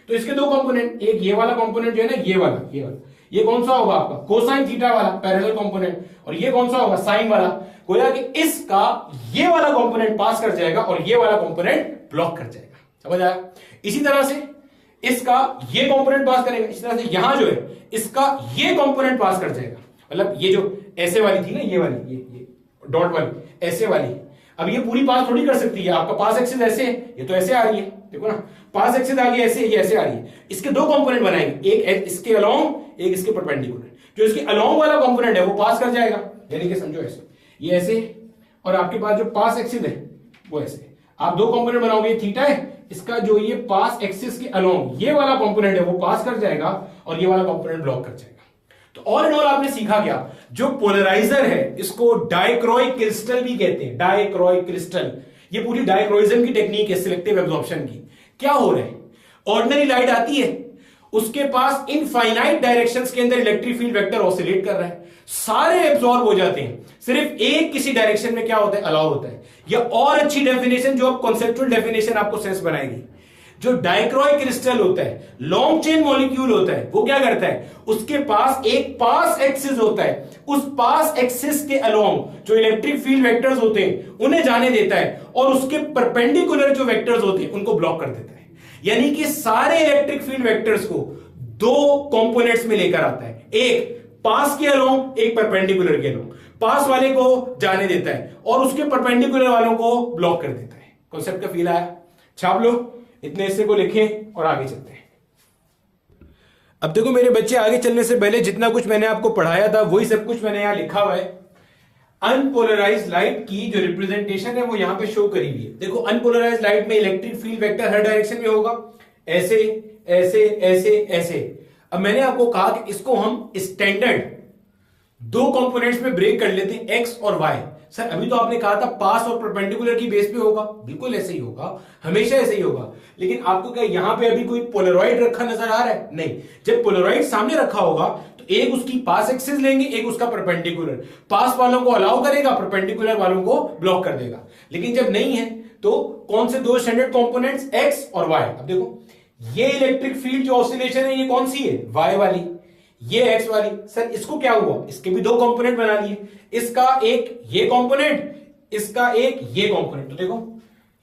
तो इसके दो कंपोनेंट, एक ये वाला कंपोनेंट जो है ना, ये वाला ये कौन सा होगा आपका कोसाइन थीटा वाला पैरेलल कंपोनेंट, और ये कौन सा होगा साइन वाला। गोया कि इसका ये वाला कंपोनेंट पास कर जाएगा और ये वाला कंपोनेंट ब्लॉक कर जाएगा, समझ आया। इसी तरह से इसका ये कंपोनेंट पास करेगा, इसी तरह से यहां जो है इसका ये कंपोनेंट पास कर जाएगा, मतलब ये जो ऐसे वाली थी ना, ये वाली ये डॉट वाली ऐसे वाली, अब ये पूरी पास थोड़ी कर सकती है, आपका पास एक्सिस ऐसे है, ये तो ऐसे आ रही है, देखो ना पास एक्सिस आ गई ऐसे, ये ऐसे आ रही है। इसके दो कंपोनेंट बनाएंगे, एक इसके अलोंग, एक इसके परपेंडिकुलर। जो इसके अलोंग वाला कंपोनेंट है वो पास कर जाएगा, यानी कि समझो ऐसे, ये ऐसे, और आपके पास जो पास एक्सिस है वो ऐसे। आप दो कंपोनेंट बनाओगे, ये थीटा है, इसका जो ये पास एक्सिस के अलोंग ये वाला कंपोनेंट है वो पास कर जाएगा और ये वाला कंपोनेंट ब्लॉक कर जाएगा। तो ऑल इन ऑल आपने सीखा क्या, जो पोलराइजर है इसको डाइक्रोइक क्रिस्टल भी कहते हैं, डाइक्रोइक क्रिस्टल। ये पूरी डाइक्रोइज्म की टेक्निक है सिलेक्टिव एब्जॉर्प्शन की। क्या हो रहा है, ऑर्डिनरी लाइट आती है, उसके पास इनफाइनाइट डायरेक्शंस के अंदर इलेक्ट्रिक फील्ड वेक्टर ऑसिलेट कर रहा है, सारे एब्जॉर्ब हो जाते हैं, सिर्फ एक किसी डायरेक्शन में क्या होता है अलाउ होता है। या और अच्छी डेफिनेशन जो अब कॉन्सेप्चुअल डेफिनेशन आपको सेंस बनाएगी, जो डाइक्रोइक क्रिस्टल होता है, लॉन्ग चेन मॉलिक्यूल होता है, वो क्या करता है, उसके पास एक पास एक्सिस होता है, उस पास एक्सिस के अलोंग जो इलेक्ट्रिक फील्ड वेक्टर्स होते हैं उन्हें जाने देता है, और उसके परपेंडिकुलर जो वेक्टर्स होते हैं उनको ब्लॉक कर देता है। यानी कि सारे इलेक्ट्रिक फील्ड वेक्टर्स को दो कंपोनेंट्स में लेकर आता है, एक पास के अलोंग, एक परपेंडिकुलर के अलोंग। पास वाले को जाने देता है और उसके परपेंडिकुलर वालों को ब्लॉक कर देता है। कॉन्सेप्ट का फील आया, छाप लो, इतने हिस्से को लिखें और आगे चलते हैं। अब देखो मेरे बच्चे, आगे चलने से पहले जितना कुछ मैंने आपको पढ़ाया था वही सब कुछ मैंने यहां लिखा हुआ है। अनपोलराइज्ड लाइट की जो रिप्रेजेंटेशन है वो यहां पे शो करी हुई है। देखो अनपोलराइज्ड लाइट में इलेक्ट्रिक फील्ड वेक्टर हर डायरेक्शन में होगा, ऐसे ऐसे ऐसे ऐसे। अब मैंने आपको कहा कि इसको हम स्टैंडर्ड दो कंपोनेंट्स में ब्रेक कर लेते हैं, एक्स और वाई। सर अभी तो आपने कहा था पास और परपेंडिकुलर की बेस पे होगा, बिल्कुल ऐसे ही होगा, हमेशा ऐसे ही होगा। लेकिन आपको क्या यहां पे अभी कोई पोलरॉइड रखा नजर आ रहा है? नहीं। जब पोलरॉइड सामने रखा होगा तो एक उसकी पास एक्सिस लेंगे, एक उसका परपेंडिकुलर। पास वालों को अलाउ करेगा, परपेंडिकुलर वालों को ब्लॉक कर देगा। लेकिन जब नहीं है तो कौन से दो स्टैंडर्ड कंपोनेंट्स, एक्स और वाई। अब देखो ये इलेक्ट्रिक फील्ड जो ऑसिलेशन है ये कौन सी है, वाई वाली, ये एक्स वाली। सर इसको क्या हुआ, इसके भी दो कंपोनेंट बना लिए, इसका एक ये कंपोनेंट, इसका एक ये कंपोनेंट। तो देखो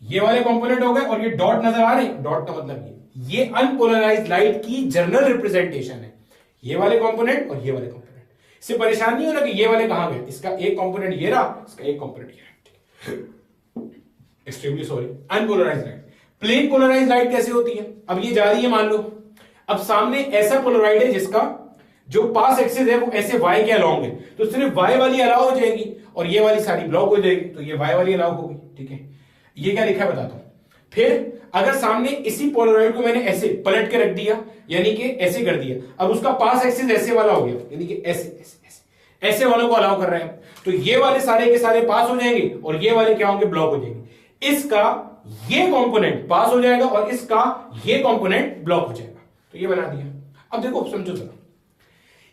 ये वाले कंपोनेंट हो गए और ये डॉट नजर आ रहे हैं, डॉट का मतलब ये अनपोलराइज्ड लाइट की जर्नल रिप्रेजेंटेशन है, ये वाले कंपोनेंट और ये वाले कंपोनेंट। इससे परेशान नहीं होना कि ये वाले कहां गए, इसका एक कंपोनेंट ये रहा, इसका एक कंपोनेंट ये रहा। Extremely sorry. Unpolarised light, plane polarised light कैसे होती है, अब ये जा रही है मान लो, अब सामने ऐसा पोलराइड है जिसका जो पास एक्सिस है वो ऐसे y के अलोंग है, तो सिर्फ y वाली अलाउ हो जाएगी और ये वाली सारी ब्लॉक हो जाएगी, तो ये y वाली अलाउ होगी। ठीक है, ये क्या लिखा है बताता हूं। फिर अगर सामने इसी पोलराइड को मैंने ऐसे पलट के रख दिया, यानी कि ऐसे कर दिया, अब उसका पास एक्सिस ऐसे वाला हो गया, यानी कि ऐसे ऐसे ऐसे ऐसे वालों को अलाउ कर रहे हैं, तो ये वाले सारे के सारे पास हो जाएंगे और ये वाले क्या होंगे, ब्लॉक हो जाएंगे। इसका ये कंपोनेंट पास हो जाएगा और इसका ये कंपोनेंट ब्लॉक हो जाएगा, तो ये बना दिया। अब देखो समझो जरा,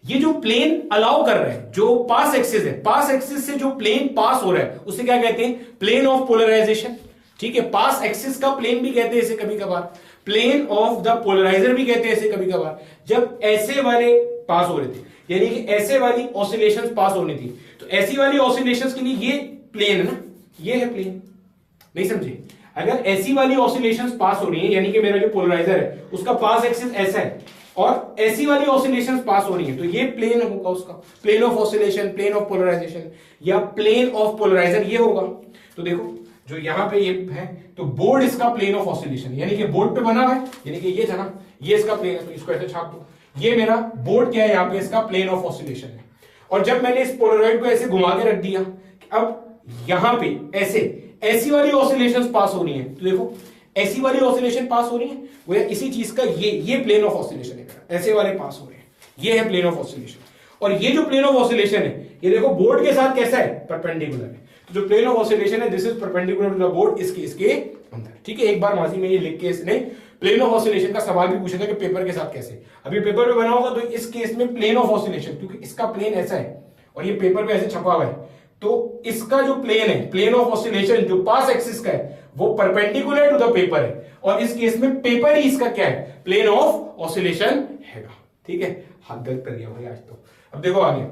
ये जो प्लेन अलाउ कर रहा है, जो पास एक्सिस है, पास एक्सिस से जो प्लेन पास हो रहा है उसे क्या कहते हैं, प्लेन ऑफ पोलराइजेशन। ठीक है, पास एक्सिस का प्लेन भी कहते हैं इसे कभी कभार, प्लेन ऑफ द पोलराइजर भी कहते हैं इसे कभी कभार। जब ऐसे वाले पास हो रहे थे, यानी कि ऐसे वाली ऑसिलेशंस पास होनी थी, तो ऐसी वाली ऑसिलेशंस के लिए ये प्लेन है ना, ये है प्लेन, नहीं समझे। अगर ऐसी वाली ऑसिलेशंस पास हो रही है, यानी कि मेरा जो पोलराइजर है उसका पास एक्सिस ऐसा है और ऐसी वाली ऑसिलेशंस पास हो रही है, तो ये प्लेन होगा उसका, plane of oscillation, plane of polarisation या प्लेन ऑफ पोलराइजर ये होगा। तो देखो जो यहां पे ये है, तो बोर्ड इसका प्लेन ऑफ ऑसिलेशन, यानी कि बोर्ड पे बना हुआ है, यानी कि ये था ना, ये इसका प्लेन है, तो इसको ऐसे छाप दो, ये मेरा बोर्ड क्या है, यहां पे इसका प्लेन ऑफ ऑसिलेशन है। और जब मैंने इस पोलराइड को ऐसे घुमा के रख दिया, अब यहां पे ऐसे ऐसी वाली ऑसिलेशंस पास हो रही हैं, तो देखो ऐसी वाली ऑसिलेशन पास हो रही है, वो इसी चीज का ये प्लेन ऑफ ऑसिलेशन है, ऐसे वाले पास हो रहे हैं, ये है प्लेन ऑफ ऑसिलेशन। और ये जो प्लेन ऑफ ऑसिलेशन है, ये देखो बोर्ड के साथ कैसा है, परपेंडिकुलर है। तो जो प्लेन ऑफ ऑसिलेशन है, this is perpendicular to the board, इसके अंदर। ठीक है, एक बार माजी में ये लिख के इसने प्लेन ऑफ ऑसिलेशन का सवाल भी पूछा था कि पेपर के साथ कैसे, अभी पेपर पे बना होगा, तो इस केस में प्लेन ऑफ ऑसिलेशन, क्योंकि इसका प्लेन ऐसा है और ये पेपर पे ऐसे छपा हुआ है, तो इसका जो प्लेन है, प्लेन ऑफ ऑसिलेशन जो पास एक्सिस का है, वो परपेंडिकुलर टू द पेपर है, और इस केस में पेपर ही इसका क्या है, प्लेन ऑफ ऑसिलेशन हैगा। ठीक है, हाथ गलत कर गया भाई आज तो। अब देखो आगे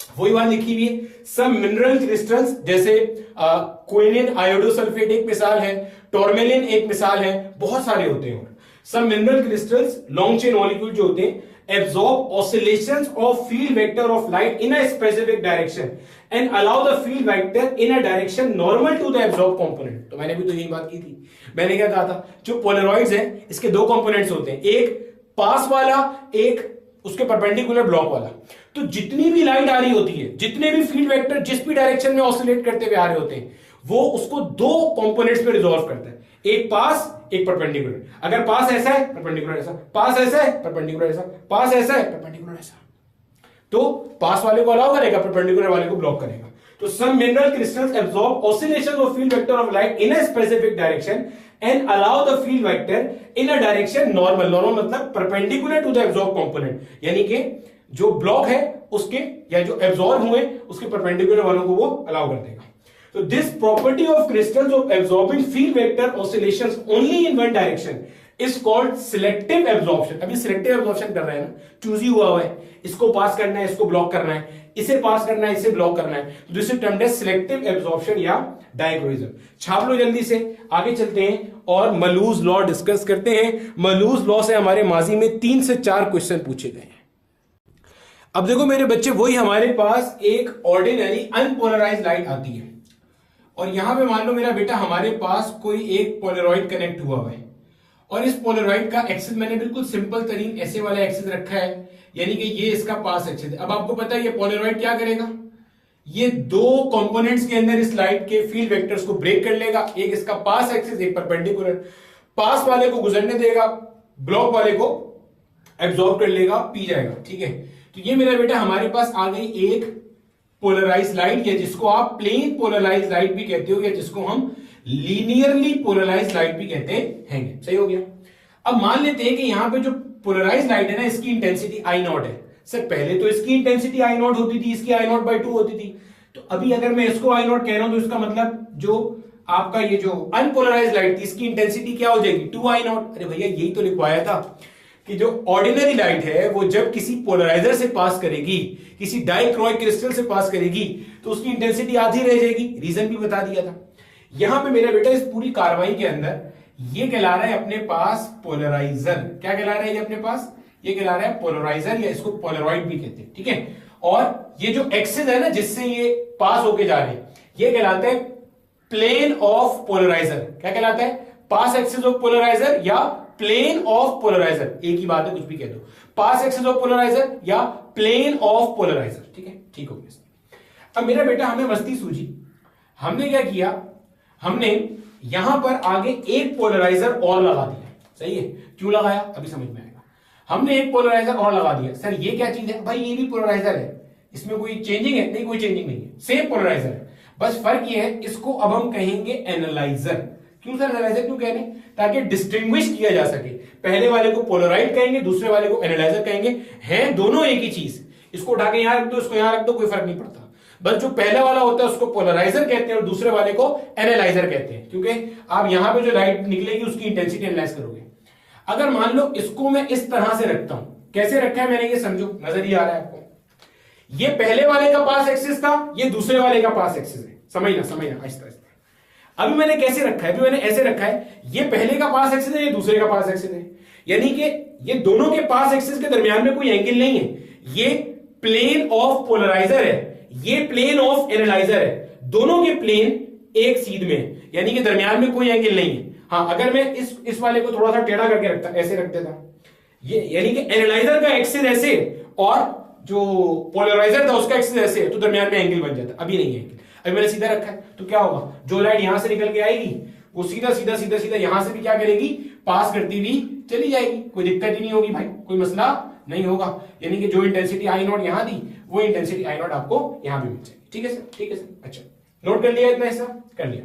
वही बात लिखी हुई है, सम मिनरल क्रिस्टल्स जैसे क्विनिन आयोडोसल्फेट एक मिसाल है, टॉर्मेलिन एक मिसाल है, बहुत सारे होते हैं। Some mineral crystals long chain molecule जो होते हैं absorb oscillations of field vector of light in a specific direction and allow the field vector in a direction normal to the absorbed component। तो मैंने भी तो यही बात की थी, मैंने क्या कहा था, जो पोलरॉइड्स हैं इसके दो कंपोनेंट्स होते हैं, एक पास वाला, एक उसके परपेंडिकुलर ब्लॉक वाला। तो जितनी भी लाइट आ रही होती है, जितने भी फील्ड वेक्टर जिस भी डायरेक्शन में ऑसिलेट करते हुए आ रहे होते हैं, वो उसको दो कंपोनेंट्स में रिजॉल्व करता है, एक पास एक परपेंडिकुलर। अगर पास ऐसा है परपेंडिकुलर ऐसा, पास ऐसा है परपेंडिकुलर ऐसा, पास ऐसा है परपेंडिकुलर ऐसा, तो पास वाले को अलाउ करेगा, परपेंडिकुलर वाले को ब्लॉक करेगा। तो some mineral crystals absorb oscillations of field vector of light in a specific direction and allow the field vector in a direction normal, normal मतलब perpendicular to the absorb component, यानी कि जो block है उसके या जो एब्जॉर्ब हुए उसके परपेंडिकुलर वालों को वो अलाउ कर देगा। So this property of crystals of absorbing field vector oscillations only in one direction is called selective absorption। अभी selective absorption कर रहे हैं ना, चूजी हुआ है, इसको पास करना है, इसको ब्लॉक करना है, इसे पास करना है, इसे ब्लॉक करना है, तो this is termed as selective absorption या डायक्रोइज्म। छाप लो जल्दी से, आगे चलते हैं और मलूज लॉ डिस्कस करते हैं। मलूज लॉ से हमारे माजी में 3 से 4 क्वेश्चन पूछे गए हैं। अब देखो मेरे बच्चे, वही हमारे पास एक ऑर्डिनरी अनपोलराइज्ड लाइट आती है, और यहां पे मान लो मेरा बेटा हमारे पास कोई एक पोलरॉइड कनेक्ट हुआ है, और इस पोलरॉइड का एक्सिस मैंने बिल्कुल सिंपल तरीन ऐसे वाला एक्सिस रखा है, यानी कि ये इसका पास एक्सिस है। अब आपको पता है ये पोलरॉइड क्या करेगा, ये दो कंपोनेंट्स के अंदर इस लाइट के फील्ड वेक्टर्स को ब्रेक कर लेगा, एक इसका पास एक्सिस, एक परपेंडिकुलर। पास वाले को गुजरने देगा, ब्लॉक वाले को एब्जॉर्ब कर लेगा, पी जाएगा। ठीक है, तो ये मेरा बेटा हमारे पास आ गई एक पोलराइज लाइट, या जिसको आप प्लेन पोलराइज लाइट भी कहते हो, या जिसको हम लीनियरली पोलराइज लाइट भी कहते हैं। सही हो गया। अब मान लेते हैं कि यहां पे जो पोलराइज लाइट है ना, इसकी इंटेंसिटी आई नॉट है। सर पहले तो इसकी इंटेंसिटी आई नॉट होती थी, इसकी आई नॉट बाई 2 होती थी, तो अभी अगर मैं इसको आई नॉट कह रहा हूं तो इसका मतलब जो आपका ये जो अनपोलराइज लाइट थी इसकी इंटेंसिटी क्या हो जाएगी, 2 आई नॉट। अरे भैया यही तो लिखवाया था कि जो ऑर्डिनरी लाइट है वो जब किसी पोलराइजर से पास करेगी, किसी डाइक्रोइक क्रिस्टल से पास करेगी, तो उसकी इंटेंसिटी आधी रह जाएगी। रीजन भी बता दिया था। यहां पे मेरा बेटा इस पूरी कार्रवाई के अंदर ये कहला रहा है अपने पास पोलराइजर। क्या कहला रहा है ये अपने पास, ये कहला रहा है पोलराइजर, या इसको पोलरॉइड भी कहते हैं। ठीक है, और ये जो एक्सिस है ना जिससे ये पास होके जा रहे हैं, ये कहलाता है प्लेन ऑफ पोलराइजर। क्या कहलाता है, पास एक्सिस ऑफ पोलराइजर या प्लेन ऑफ पोलराइजर, एक ही बात है, कुछ भी कह दो, पास एक्सिस ऑफ पोलराइजर या प्लेन ऑफ पोलराइजर। ठीक है, ठीक हो गया। अब मेरा बेटा हमें मस्ती सूझी, हमने क्या किया, हमने यहां पर आगे एक पोलराइजर और लगा दिया। सही है, क्यों लगाया अभी समझ में आएगा। हमने एक पोलराइजर और लगा दिया। सर ये क्या चीज है, भाई ये भी पोलराइजर है, इसमें कोई चेंजिंग है? नहीं, कोई चेंजिंग नहीं है, सेम पोलराइजर है, बस फर्क ये है इसको अब हम कहेंगे एनालाइजर। क्यों सर एनालाइजर क्यों कह रहे हैं, ताकि डिस्टिंग्विश किया जा सके। पहले वाले को पोलराइड कहेंगे, दूसरे वाले को एनालाइजर कहेंगे, हैं दोनों एक ही चीज। इसको उठा के यहां रख दो, इसको यहां रख दो, कोई फर्क नहीं पड़ता। बस जो पहला वाला होता है उसको पोलराइजर कहते हैं और दूसरे वाले को एनालाइजर कहते हैं, क्योंकि आप यहां पे जो लाइट निकलेगी उसकी इंटेंसिटी एनालाइज करोगे। अगर मान लो इसको मैं इस तरह से रखता हूं, कैसे रखा है मैंने ये समझो, नजर ही आ रहा है आपको। ये पहले वाले का पास एक्सिस था, ये दूसरे वाले का पास एक्सिस है। समझना समझना आहिस्ता आहिस्ता। अभी मैंने कैसे रखा है, अभी मैंने ऐसे रखा है, ये पहले का पास एक्सिस है, ये दूसरे का पास एक्सिस है, यानी कि ये दोनों के पास एक्सिस के दरमियान में कोई एंगल नहीं है। ये प्लेन ऑफ पोलराइजर है, ये प्लेन ऑफ एनालाइजर है, दोनों के प्लेन एक सीध में है, यानी कि दरमियान में कोई एंगल नहीं है। हाँ, अगर मैं इस वाले को थोड़ा सा टेढ़ा करके रखता, ऐसे रख देता, ये यानी कि एनालाइजर का एक्सिस ऐसे और जो पोलराइजर था उसका एक्सिस ऐसे, तो दरमियान में एंगल बन जाता। अभी नहीं है एंगल, अभी मैंने सीधा रखा है, तो क्या होगा, जो लाइट यहां से निकल के आएगी वो सीधा सीधा सीधा सीधा यहां से भी क्या करेगी, पास करती हुई चली जाएगी। कोई दिक्कत ही नहीं होगी भाई, कोई मसला नहीं होगा। यानी कि जो इंटेंसिटी आई नॉट यहां दी, वो इंटेंसिटी आई नॉट आपको यहां भी मिल जाएगी। ठीक है सर, ठीक है सर। अच्छा, नोट कर लिया इतना हिस्सा, कर लिया।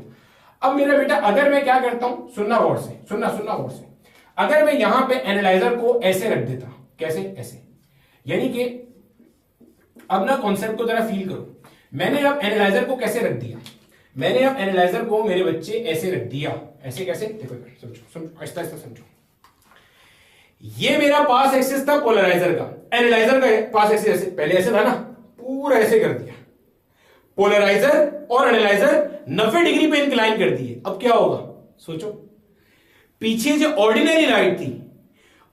अब मेरा बेटा अगर मैं क्या करता हूं, सुनना गौर से, सुनना गौर से। अगर मैं यहां पे एनालाइजर को ऐसे रख देता, कैसे, ऐसे, यानी कि अब ना कॉन्सेप्ट को जरा फील करो। मैंने अब एनालाइजर को कैसे रख दिया, मैंने अब एनालाइजर को मेरे बच्चे ऐसे रख दिया, ऐसे कैसे, देखो समझो समझो, आहिस्ता आहिस्ता समझो। ये मेरा पास एक्सिस था पोलराइजर का, एनालाइजर का पास एक्सिस ऐसे, पहले ऐसे था ना, पूरा ऐसे कर दिया। पोलराइजर और एनालाइजर 90 डिग्री पे इंक्लाइन कर दिए। अब क्या होगा सोचो, पीछे जो ऑर्डिनरी लाइट थी,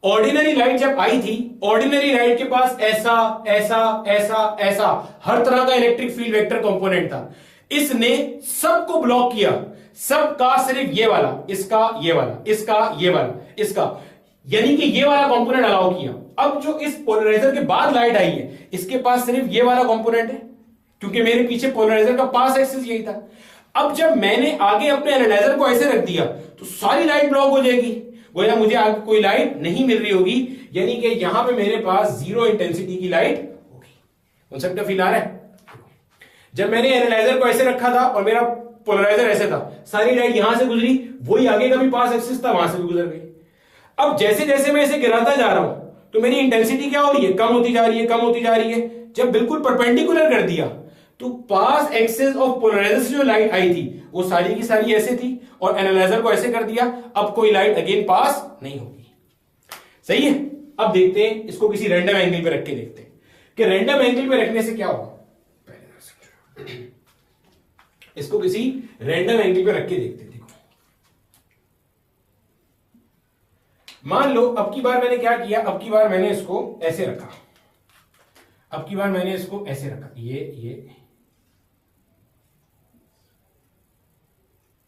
ऑर्डिनरी लाइट जब आई थी, ऑर्डिनरी लाइट के पास ऐसा ऐसा ऐसा ऐसा हर तरह का इलेक्ट्रिक फील्ड वेक्टर कंपोनेंट था। इसने सबको ब्लॉक किया, सबका सिर्फ ये वाला, इसका ये वाला, इसका ये वाला, इसका, यानी कि ये वाला कंपोनेंट अलाउ किया। अब जो इस पोलराइजर के बाद लाइट आई है, इसके पास सिर्फ ये वाला कंपोनेंट है, क्योंकि मेरे पीछे पोलराइजर का पास एक्सिस यही था। अब जब मैंने आगे अपने एनालाइजर को ऐसे रख दिया तो सारी लाइट ब्लॉक हो जाएगी, गोया मुझे आगे कोई लाइट नहीं मिल रही होगी, यानी कि यहां पे मेरे पास जीरो इंटेंसिटी की लाइट होगी। कॉन्सेप्ट फील आ रहा है? जब मैंने एनालाइजर को ऐसे रखा था और मेरा पोलराइजर ऐसे था, सारी लाइट यहां से गुजरी, वही आगे का भी पास एक्सिस था, वहां से भी गुजर गई। अब जैसे जैसे मैं इसे गिराता जा रहा हूं तो मेरी इंटेंसिटी क्या हो रही है, कम होती जा रही है, कम होती जा रही है। जब बिल्कुल परपेंडिकुलर कर दिया तो पास एक्सिस ऑफ पोलराइजर से जो लाइट आई थी वो सारी की सारी ऐसे थी, और एनालाइजर को ऐसे कर दिया, अब कोई लाइट अगेन पास नहीं होगी। सही है? अब देखते हैं इसको किसी रैंडम एंगल पे रख के देखते हैं कि रैंडम एंगल पे रखने से क्या होगा। इसको किसी रैंडम एंगल पे रख के देखते हैं। देखो, मान लो अब की बार मैंने क्या किया, अब की बार मैंने इसको ऐसे रखा, अब की बार मैंने इसको ऐसे रखा, ये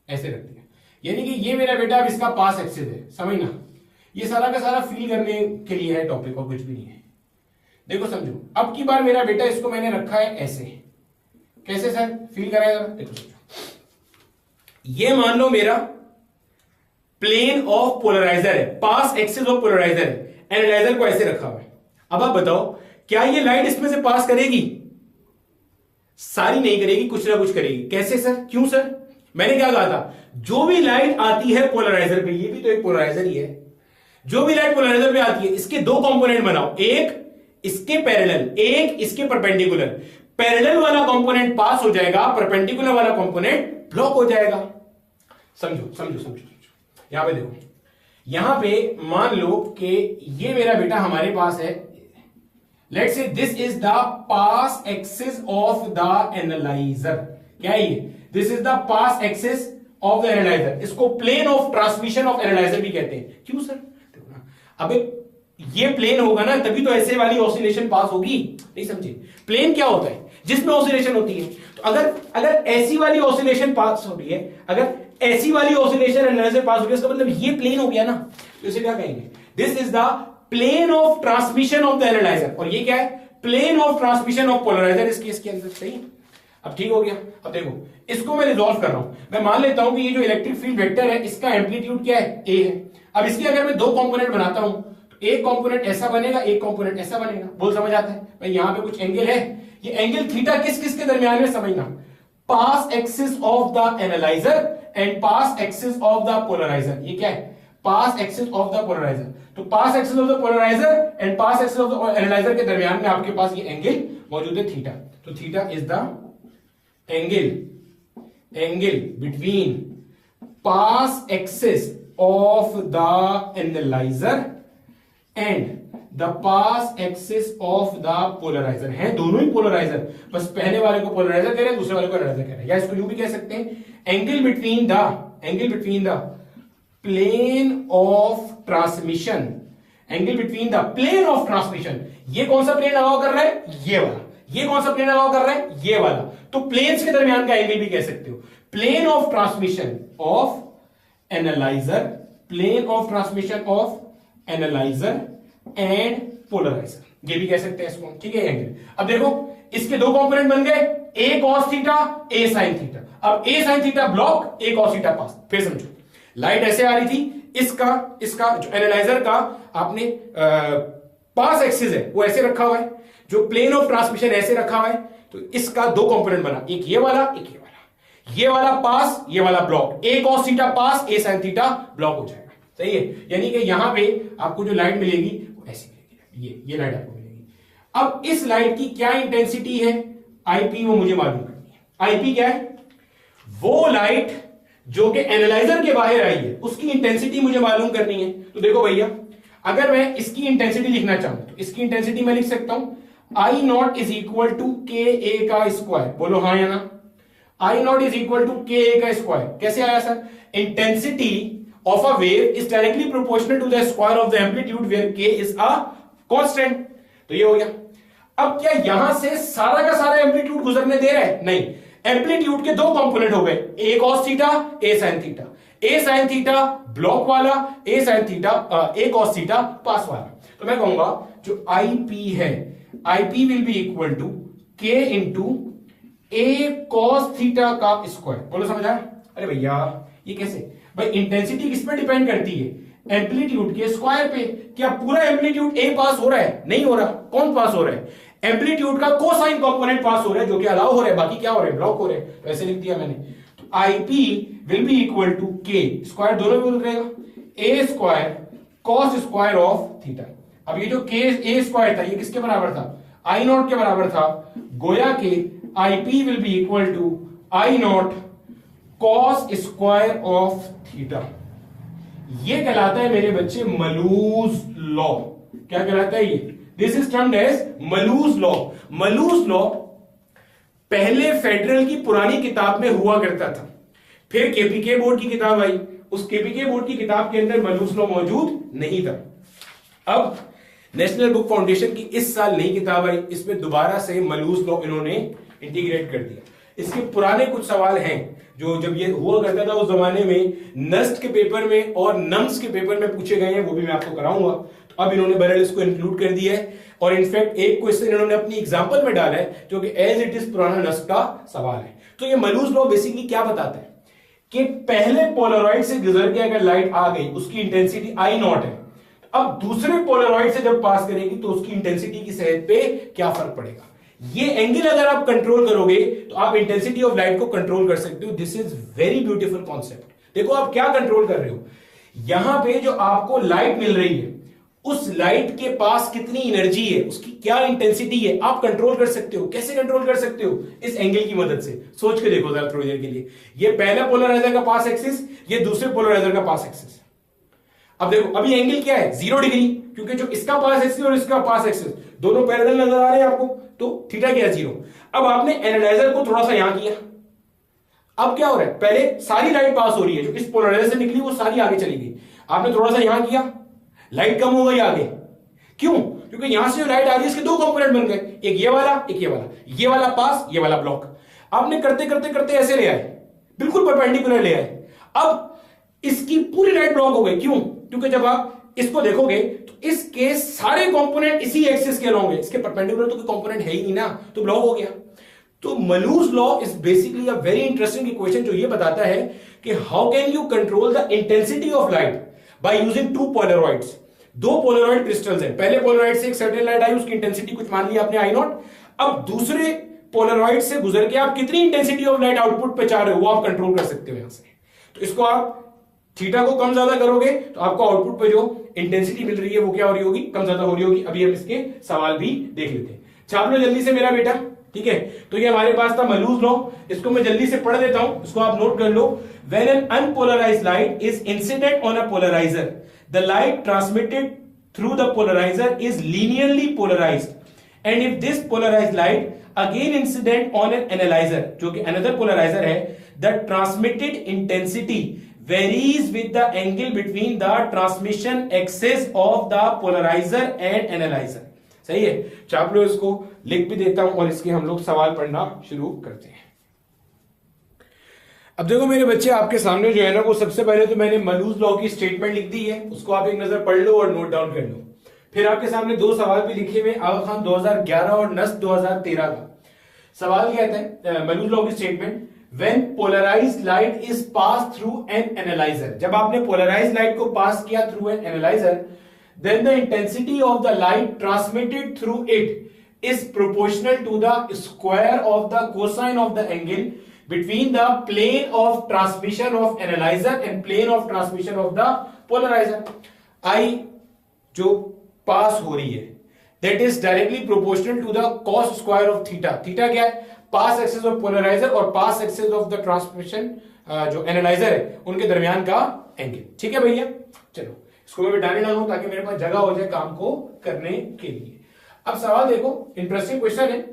ऐसे रख दिया, यानी कि ये मेरा बेटा अब इसका पास एक्सिस है, समझना। ये सारा का सारा फील करने के लिए है टॉपिक, और कुछ भी नहीं है। देखो समझो, अब की बार मेरा बेटा इसको मैंने रखा है ऐसे, कैसे सर, फील कराएगा? देखो समझो, ये मान लो मेरा प्लेन ऑफ पोलराइजर है, पास एक्सिस ऑफ पोलराइजर है, एनालाइजर को ऐसे रखा हुआ है। अब आप बताओ क्या ये लाइट इसमें से पास करेगी? सारी नहीं करेगी, कुछ ना कुछ करेगी। कैसे सर, क्यों सर? मैंने क्या कहा था, जो भी लाइट आती है पोलराइजर पे, ये भी तो एक पोलराइजर ही है, जो भी लाइट पोलराइजर पे आती है, इसके दो कंपोनेंट बनाओ, एक इसके पैरेलल, एक इसके परपेंडिकुलर। पैरेलल वाला कंपोनेंट पास हो जाएगा, परपेंडिकुलर वाला कंपोनेंट ब्लॉक हो जाएगा। समझो समझो समझो समझो, यहां पे देखो, यहां पे मान लो कि ये मेरा बेटा हमारे पास है, let's say this is the pass axis of the analyser. क्या है ये? This is the pass axis of the analyser. इसको plane of transmission of analyser भी कहते हैं। क्यों सर? देखो ना, अबे ये प्लेन होगा ना तभी तो ऐसे वाली ऑसिलेशन पास होगी। नहीं समझे? प्लेन क्या होता है? जिसमें ऑसिलेशन होती है। तो अगर ऐसी वाली ऑसिलेशन पास हो रही है, अगर ऐसी वाली ऑसिलेशन एनालाइजर पास हो रही है, इसका मतलब ये प्लेन हो गया ना, तो इसे क्या कहेंगे? This is the plane of transmission of the analyser. और ये क्या है? Plane of transmission of polariser. इस केस के अंदर सही। अब ठीक हो गया। अब देखो, इसको मैं रिजॉल्व कर रहा हूं। मैं मान लेता हूं कि ये जो इलेक्ट्रिक फील्ड वेक्टर है, इसका एम्पलीट्यूड क्या है? ए है। अब इसके अगर मैं दो कंपोनेंट बनाता हूं तो एक कंपोनेंट ऐसा बनेगा, एक कंपोनेंट ऐसा बनेगा। बोल समझ आता है भाई? यहां पे कुछ एंगल है, ये एंगल थीटा किस किस के दरमियान में समझना, pass axis of the analyser and pass axis of the polariser. ये क्या है? Pass axis of the polariser. तो pass axis of the polariser and pass axis of the analyser के दरमियान में आपके पास ये एंगल मौजूद है, थीटा। तो theta is the angle between pass axis of the analyser and the pass axis of the polariser. है दोनों ही पोलराइजर, बस पहले वाले को पोलराइजर कह रहे हैं, दूसरे वाले को एनालाइजर कह रहे हैं। या इसको यूं भी कह सकते हैं, angle between the plane of transmission, angle between the plane of transmission. ये कौन सा प्लेन अलाउ कर रहा है? ये वाला। ये कौन सा प्लेन अलाउ कर रहा है? ये वाला। तो प्लेन्स के दरमियान का एंगल भी कह सकते हो। Plane of transmission of analyser, plane of transmission of analyser and polariser, ये भी कह सकते हैं इसको। ठीक है एंगल। अब देखो, इसके दो कंपोनेंट बन गए, a cos theta, a sine theta. अब ए साइन थीटा ब्लॉक, ए कॉस थीटा पास। फिर समझो, लाइट ऐसे आ रही थी, इसका जो एनालाइजर का आपने पास एक्सिस है वो ऐसे रखा हुआ है, जो प्लेन ऑफ ट्रांसमिशन ऐसे रखा हुआ है। तो इसका दो कंपोनेंट बना, एक ये वाला, एक ये वाला। ये वाला पास, ये वाला ब्लॉक। ए कॉस थीटा पास, ए साइन थीटा ब्लॉक हो जाएगा। सही है? यानी कि यहां पे आपको जो लाइट मिलेगी वो ऐसी मिलेगी, ये लाइट आपको मिलेगी। अब इस लाइट की क्या इंटेंसिटी है, आईपी, वो मुझे मालूम करनी है। आईपी क्या है? वो लाइट जो कि एनालाइजर के बाहर आई है उसकी इंटेंसिटी मुझे मालूम करनी है। तो देखो भैया, अगर मैं इसकी इंटेंसिटी लिखना चाहूं तो इसकी इंटेंसिटी मैं लिख सकता हूं I not is equal to k a का स्क्वायर। बोलो हाँ या ना? I not is equal to k a का स्क्वायर। कैसे आया sir? Intensity of a wave is directly proportional to the square of the amplitude where k is a constant. तो ये हो गया। अब क्या यहां से सारा का सारा एम्पलीट्यूड गुजरने दे रहा है? नहीं। एम्पलीट्यूड के दो कंपोनेंट हो गए, a cos theta, a sine theta. A sine theta block वाला, a sine theta a cos theta pass वाला। तो मैं कहूंगा जो आई पी है, I P will be equal to k into a cos theta का स्क्वायर। बोलो समझ आया? अरे भैया ये कैसे भाई? इंटेंसिटी किस पे डिपेंड करती है? एम्पलीट्यूड के स्क्वायर पे। क्या पूरा एम्पलीट्यूड ए पास हो रहा है? नहीं हो रहा। कौन पास हो रहा है? एम्पलीट्यूड का कोसाइन कंपोनेंट पास हो रहा है, जो कि अलाउ हो रहा है, बाकी क्या हो रहा है? ब्लॉक हो रहे हैं। तो ऐसे लिख दिया मैंने। तो I P will be equal to K square, दोनों में रहेगा, A square cos square of theta. अब ये जो के ए स्क्वायर था ये किसके बराबर था? आई नॉट के बराबर था। गोया के I P will be equal to I not cos square of theta. ये कहलाता है मेरे बच्चे मलूज लॉ। क्या कहलाता है ये? This is termed as Malus law. Malus law पहले फेडरल की पुरानी किताब में हुआ करता था, फिर केपीके बोर्ड की किताब आई, उस केपीके बोर्ड की किताब के अंदर मलूज लॉ मौजूद नहीं था। अब नेशनल बुक फाउंडेशन की इस साल नई किताब आई, इसमें दोबारा से मलूज लॉ इन्होंने इंटीग्रेट कर दिया। इसके पुराने कुछ सवाल हैं जो जब ये हुआ करता था उस जमाने में नस्ट के पेपर में और नम्स के पेपर में पूछे गए हैं, वो भी मैं आपको कराऊंगा। तो अब इन्होंने बहरहाल इसको इंक्लूड कर दिया है और इनफैक्ट एक क्वेश्चन इन्होंने अपनी एग्जांपल में डाला है जो कि एज इट इज पुराना नस्ट का सवाल है। तो ये मलूज लॉ बेसिकली क्या बताता है कि पहले पोलराइड से गुजर के अगर लाइट आ गई उसकी इंटेंसिटी आई नॉट है, अब दूसरे पोलराइड से जब पास करेगी तो उसकी इंटेंसिटी की सेहत पे क्या फर्क पड़ेगा। ये एंगल अगर आप कंट्रोल करोगे तो आप इंटेंसिटी ऑफ लाइट को कंट्रोल कर सकते हो। This is very beautiful concept. देखो आप क्या कंट्रोल कर रहे हो, यहां पे जो आपको लाइट मिल रही है उस लाइट के पास कितनी एनर्जी है, उसकी क्या इंटेंसिटी है, आप कंट्रोल कर सकते हो। कैसे कंट्रोल कर सकते हो? इस एंगल की मदद से। सोच के देखो जरा थोड़ी देर के लिए। ये पहला पोलराइजर का पास एक्सिस, ये दूसरे पोलराइजर का पास एक्सिस। अब देखो अभी एंगल क्या है? 0 डिग्री, क्योंकि जो इसका पास एक्सिस और इसका पास एक्सिस दोनों पैरेलल नजर आ रहे हैं आपको, तो थीटा क्या है? 0। अब आपने एनालाइजर को थोड़ा सा यहां किया, अब क्या हो रहा है? पहले सारी लाइट पास हो रही है, जो इस पोलराइजर से निकली वो सारी आगे चली गई। आपने थोड़ा सा यहां किया, लाइट कम हो गई आगे। क्यों? क्योंकि यहां से जो लाइट आ रही है इसके दो कंपोनेंट बन गए, एक ये वाला एक ये वाला, ये वाला पास ये वाला ब्लॉक। आपने करते करते करते ऐसे ले आए, बिल्कुल परपेंडिकुलर ले आए। अब इसकी पूरी लाइट ब्लॉक हो गई। क्यों? क्योंकि जब आप इसको देखोगे तो इसके सारे कंपोनेंट इसी एक्सिस के होंगे, इसके परपेंडिकुलर तो कोई कंपोनेंट है ही नहीं ना, तो ब्लॉक हो गया। तो Malus law is basically a very interesting equation जो ये बताता है कि how can you control the intensity of light by using two polaroids. दो पोलराइड क्रिस्टल्स हैं, पहले पोलराइड से एक सर्टेन लाइट आई, उसकी इंटेंसिटी कुछ मान लिया आपने आई नॉट। अब दूसरे पोलराइड से गुजर के आप कितनी इंटेंसिटी ऑफ लाइट आउटपुट पे चाह रहे हो वो आप कंट्रोल कर सकते हो यहां से। तो इसको आप थीटा को कम ज्यादा करोगे तो आपको आउटपुट पे जो इंटेंसिटी मिल रही है वो क्या हो रही होगी? कम ज्यादा हो रही होगी। अभी हम इसके सवाल भी देख लेते हैं। छाप लो जल्दी से मेरा बेटा, ठीक है? तो ये हमारे पास था मलूज लॉ, इसको मैं जल्दी से पढ़ देता हूं, इसको आप नोट कर लो। When an unpolarised light is incident on a polariser, the light transmitted through the polariser is linearly polarised, and if this polarised light again incident on an analyser, जो कि अनदर पोलराइजर है, the transmitted intensity varies with the angle between the transmission axis of the polarizer and analyzer। सही है? चाप लो, इसको लिख भी देता हूं और इसके हम लोग सवाल पढ़ना शुरू करते हैं। अब देखो मेरे बच्चे, आपके सामने जो है ना वो सबसे पहले तो मैंने मलूज लॉ की स्टेटमेंट लिख दी है, उसको आप एक नजर पढ़ लो और नोट डाउन कर लो। फिर आपके सामने दो सवाल भी लिखे हुए, आगा खान 2011 और नस्ट 2013 का। सवाल कहता है मलूज लॉ की statement, when polarized light is passed through an analyzer, जब आपने polarized light को पास किया through an analyzer, then the intensity of the light transmitted through it is proportional to the square of the cosine of the angle between the plane of transmission of analyzer and plane of transmission of the polarizer। I जो पास हो रही है that is directly proportional to the cos square of theta। theta क्या है? Pass axis of polariser और पास axis of the transmission जो analyser है उनके दरमियान का एंगल। ठीक है भैया, चलो इसको मैं मिटाने लगा हूं ताकि मेरे पास जगह हो जाए काम को करने के लिए। अब सवाल देखो, इंटरेस्टिंग क्वेश्चन है,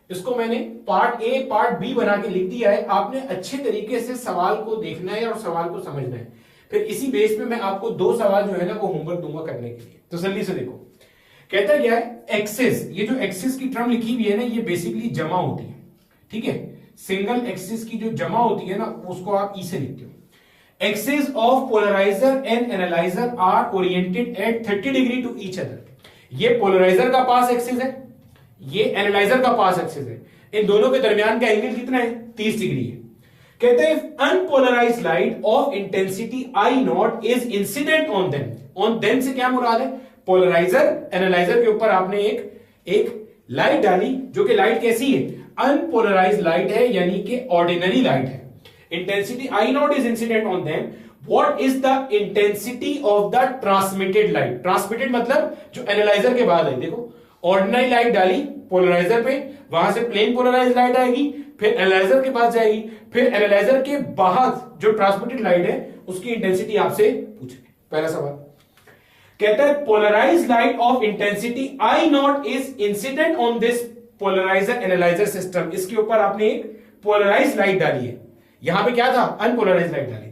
इसको मैंने पार्ट ए पार्ट बी बना के लिख दिया है। आपने अच्छे तरीके से सवाल को देखना है और सवाल को समझना है, फिर इसी बेस पे मैं आपको 2 सवाल जो है ना वो होमवर्क दूंगा करने के लिए। तो जल्दी से देखो, कहता क्या है, एक्सिस, ये जो एक्सिस की टर्म लिखी हुई है ना ये बेसिकली जमा होती है। ठीक है, सिंगल एक्सिस की जो जमा होती है ना उसको आप ई से लिखते हो। Axis of polariser and analyser are oriented at 30 degree to each other. ये पोलराइजर का पास एक्सिस है, ये एनालाइजर का पास एक्सिस है, इन दोनों के दरमियान का एंगल कितना है, 30 डिग्री है। कहते हैं unpolarised light of intensity I not is incident on them. On them से क्या मुराद है, पोलराइजर एनालाइजर के ऊपर आपने एक लाइट डाली जो कि लाइट कैसी है, अनपोलराइज्ड लाइट है, यानी कि ऑर्डिनरी लाइट है। Intensity I not is incident on them. What is the intensity of the transmitted light. Transmitted मतलब जो एनालाइजर के बाद है। देखो, ऑर्डिनरी लाइट डाली पोलराइजर पे, वहां से प्लेन पोलराइज्ड लाइट आएगी, फिर एनालाइजर के पास जाएगी, फिर एनालाइजर के बाहर जो ट्रांसमिटेड लाइट है उसकी इंटेंसिटी आपसे पूछेंगे। पहला सवाल कहता है polarized light of intensity I not is incident on this polarizer analyzer system. इसके ऊपर आपने एक पोलराइज्ड लाइट डाली है, यहां पे क्या था, अनपोलराइज्ड लाइट डाली थी।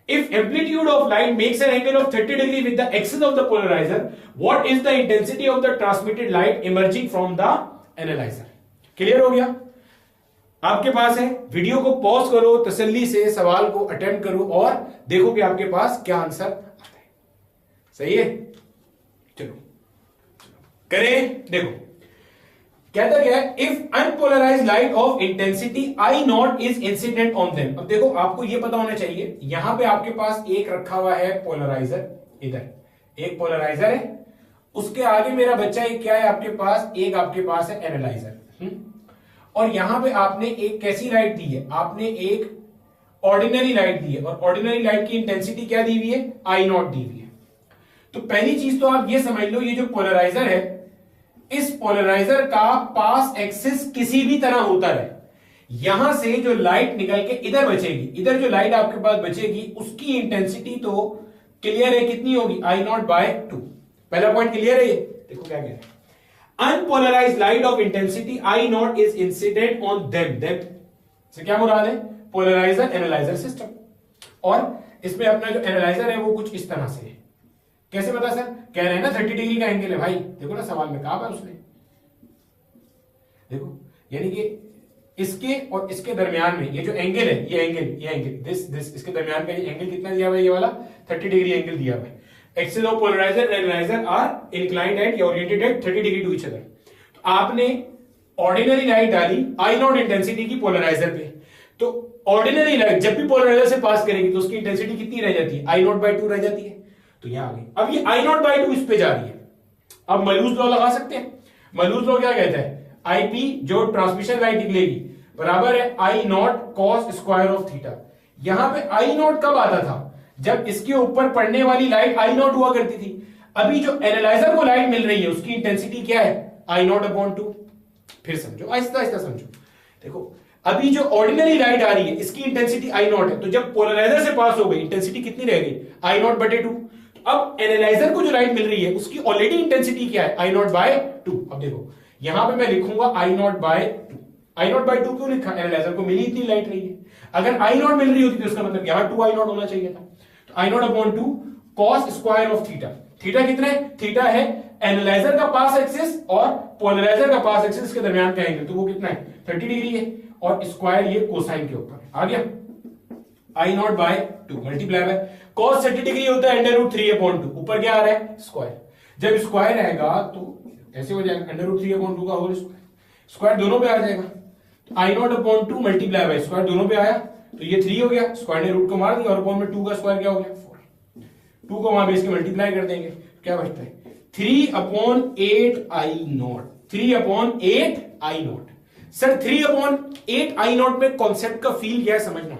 If amplitude of light makes an angle of 30 degree with the axis of the polarizer, what is the intensity of the transmitted light emerging from the analyzer? Clear हो गया? आपके पास है, वीडियो को pause करो, तसल्ली से सवाल को अटेम्प्ट करो और देखो कि आपके पास क्या आंसर आता है। सही है, चलो करें। देखो कहता क्या है, if unpolarised light of intensity I not is incident on them. अब देखो आपको यह पता होना चाहिए, यहां पे आपके पास एक रखा हुआ है पोलराइजर, इधर एक पोलराइजर है, उसके आगे मेरा बच्चा एक क्या है आपके पास, एक आपके पास है एनालाइजर। और यहां पे आपने एक कैसी लाइट दी है, आपने एक ऑर्डिनरी लाइट दी है, और ऑर्डिनरी लाइट की इंटेंसिटी क्या दी हुई है, आई नॉट दी हुई है। तो पहली चीज तो आप ये समझ लो, ये जो पोलराइजर है, इस पोलराइजर का पास एक्सिस किसी भी तरह होता रहे, यहां से जो लाइट निकल के इधर बचेगी, इधर जो लाइट आपके पास बचेगी उसकी इंटेंसिटी तो क्लियर है, कितनी होगी, आई नॉट बाय 2। पहला पॉइंट क्लियर है ये। देखो क्या कह रहे हैं, unpolarised light of intensity I not is incident on them. Them से क्या मुराद है, पोलराइजर एनालाइजर सिस्टम। और इसमें अपना जो एनालाइजर है वो कुछ इस तरह से है। कैसे पता सर, कह रहे हैं ना 30 डिग्री का एंगल है भाई, देखो ना सवाल में कहा है उसने, देखो यानी कि इसके और इसके दरमियान में ये जो एंगल है, ये एंगल दिस इसके दरमियान का ये एंगल कितना दिया हुआ है, ये वाला 30 डिग्री एंगल दिया हुआ है। Axis of polariser and analyser are inclined at या oriented at 30 degree to each other. तो आपने ऑर्डिनरी लाइट डाली आई नॉट इंटेंसिटी की पोलराइजर पे, तो ऑर्डिनरी लाइट जब भी पोलराइजर से पास करेगी तो उसकी इंटेंसिटी कितनी रह जाती है, आई नॉट बाय 2 रह जाती है। तो यहां आ गई, अब ये आई नॉट बाय 2 इस पे जा रही है। अब मलूज लॉ लगा सकते हैं। मलूज लॉ क्या कहता है, आईपी जो ट्रांसमिशन लाइट निकलेगी बराबर है I not cos square of theta. यहां पे आई नॉट कब आता था, जब इसके ऊपर पड़ने वाली लाइट आई नॉट हुआ करती थी। अभी जो एनालाइजर को लाइट मिल रही है उसकी इंटेंसिटी क्या है, आई नॉट अपॉन 2। फिर समझो, आहिस्ता आहिस्ता समझो। देखो अभी जो ऑर्डिनरी लाइट आ रही है इसकी इंटेंसिटी आई नॉट है, तो जब पोलराइजर से पास हो गई इंटेंसिटी कितनी रह गई, आई नॉट बटे 2। अब एनालाइजर को जो लाइट मिल रही है उसकी ऑलरेडी इंटेंसिटी क्या है, आई नॉट बाय 2। अब देखो यहां पे मैं लिखूंगा I nought by 2। I nought by 2 क्यों लिखा, एनालाइजर को मिली इतनी लाइट रही है। अगर आई नॉट मिल रही होती तो इसका मतलब यहां 2 आई नॉट होना चाहिए था। तो I nought upon 2 cos square of theta. Theta कितना है, थीटा है एनालाइजर का पास एक्सिस और पोलराइजर का पास एक्सिस के दरमियान का एंगल, तो वो कितना है 30 डिग्री है, और स्क्वायर ये कोसाइन के ऊपर आ गया, I nought by 2 multiply by cos 30 degree होता है अंडर रूट 3 अपॉन 2, ऊपर क्या आ रहा है स्क्वायर। जब स्क्वायर आएगा तो ऐसे हो जाएगा अंडर रूट 3 अपॉन 2 का होल स्क्वायर, स्क्वायर दोनों पे आ जाएगा। तो I nought upon 2 multiply by square दोनों पे आया, तो ये 3 हो गया, स्क्वायर ने रूट को मार दिया, और अपॉन में 2 का स्क्वायर क्या हो गया 4। 2 को वहां बेस के मल्टीप्लाई कर देंगे, क्या बचता है 3 upon 8 I not, 3 upon 8 I not. Sir 3 upon 8 I not में कॉन्सेप्ट का फील क्या है समझना।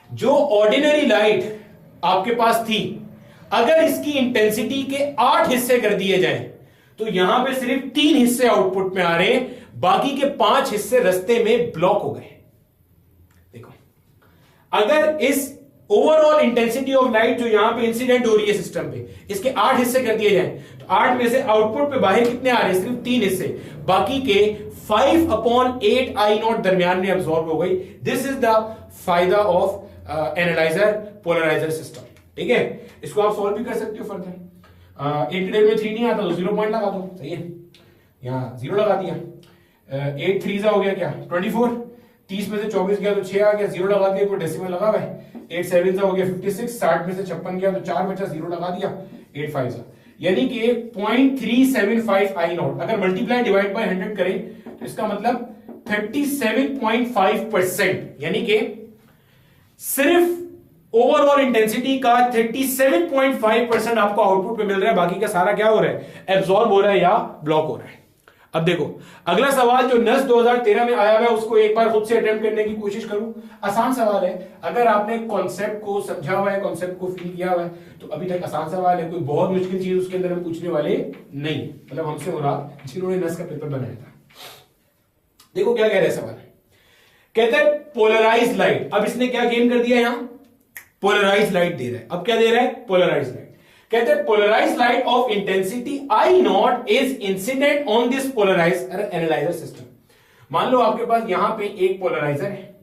जो ऑर्डिनरी लाइट आपके पास थी, अगर इसकी इंटेंसिटी के 8 हिस्से कर दिए जाएं तो यहां पे सिर्फ 3 हिस्से आउटपुट में आ रहे हैं, बाकी के 5 हिस्से रास्ते में ब्लॉक हो गए। देखो, अगर इस ओवरऑल इंटेंसिटी ऑफ लाइट जो यहां पे इंसिडेंट हो रही है सिस्टम पे, इसके 8 हिस्से कर दिए जाएं, तो 8 में से आउटपुट पे बाहर कितने आ रहे हैं? सिर्फ 3 हिस्से, बाकी के 5/8 आई नॉट दरमियान में अब्सॉर्ब हो गई। दिस इज द फायदा ऑफ एनालाइजर पोलराइजर सिस्टम। ठीक है, इसको आप सॉल्व भी कर सकते हो फर्दर। 8 में 3 नहीं आता तो 0 पॉइंट लगा दो, सही है, यहां 0 लगा दिया। 8 3 हो गया क्या? 24। 30 में से 24 गया तो 6 आ गया, 0 लगा दिया, कोई डेसिमल लगा हुआ है। 8 7 हो गया 56, 60 में से 56 गया तो 4 बचा, 0 लगा दिया। 8 5 यानी कि 0.375 आई नॉट। अगर मल्टीप्लाई डिवाइड बाय 100 करें तो इसका मतलब 37.5%, यानी कि सिर्फ ओवरऑल इंटेंसिटी का 37.5% आपको आउटपुट पे मिल रहा है, बाकी का सारा क्या हो रहा है? एब्सॉर्ब हो रहा है या ब्लॉक हो रहा है। अब देखो, अगला सवाल जो नस 2013 में आया हुआ है उसको एक बार खुद से अटेम्प्ट करने की कोशिश करूं। आसान सवाल है, अगर आपने कॉन्सेप्ट को समझा हुआ है, कॉन्सेप्ट को फील किया हुआ है, तो अभी तक आसान सवाल है, कोई बहुत मुश्किल चीज उसके अंदर हम पूछने वाले नहीं। मतलब हमसे मुराद जिन्होंने नस का पेपर बनाया था। देखो क्या कह रहे हैं सवाल, कहते हैं पोलराइज लाइट। अब इसने क्या गेन कर दिया? यहां पोलराइज लाइट दे रहा है। अब क्या दे रहा है? Polarize light. कहते हैं polarize light of intensity I not is incident on this polarize analyzer system. मान लो आपके पास यहां पे एक पोलराइजर है,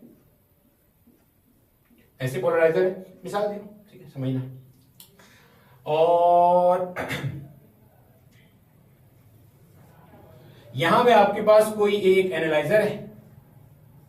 ऐसे पोलराइजर है, मिसाल दे, ठीक है, समझना। और यहां पे आपके पास कोई एक एनालाइजर है,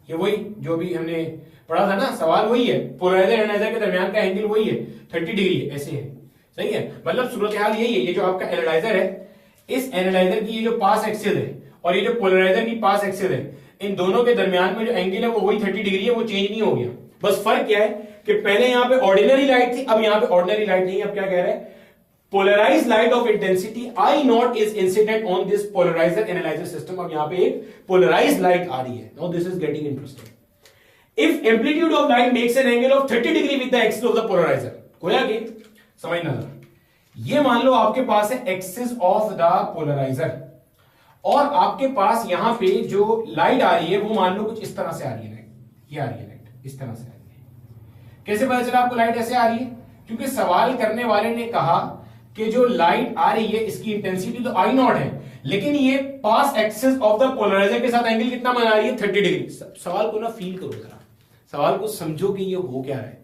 ये वही जो भी हमने पढ़ा था ना, सवाल वही है, पोलराइजर एनालाइजर के दरमियान का एंगल वही है, 30 डिग्री है, ऐसे है, सही है। मतलब सूरत हाल यही है, ये जो आपका एनालाइजर है, इस एनालाइजर की ये जो पास एक्सिस है और ये जो पोलराइजर की पास एक्सिस है, इन दोनों के दरमियान में जो एंगल है वो वही 30 डिग्री है, वो चेंज नहीं हो गया। बस फर्क क्या है कि पहले यहां पे ऑर्डिनरी लाइट थी, अब यहां पे ऑर्डिनरी लाइट नहीं है। अब क्या कह रहे हैं? Polarize light of intensity I not is incident on this polarizer analyzer system. अब यहां पे एक पोलराइज लाइट आ रही है। Now this is getting interesting. If amplitude of light makes an angle of 30 degree with the axis of the polarizer, गोया कि समझना जरा, ये मान लो आपके पास है एक्सिस ऑफ द पोलराइजर, और आपके पास यहां पे जो लाइट आ रही है वो मान लो कुछ इस तरह से आ रही है लाइट, ये आ रही है लाइट, इस तरह से आ रही है। कैसे पता चला आपको लाइट ऐसे आ रही है? क्योंकि सवाल करने वाले ने कहा कि जो लाइट आ रही है इसकी इंटेंसिटी तो आई नॉट है, लेकिन ये पास एक्सिस ऑफ द पोलराइजर के साथ एंगल कितना बना रही है? 30 डिग्री। सवाल को ना फील करो जरा, सवाल को समझो कि ये हो क्या रहा है।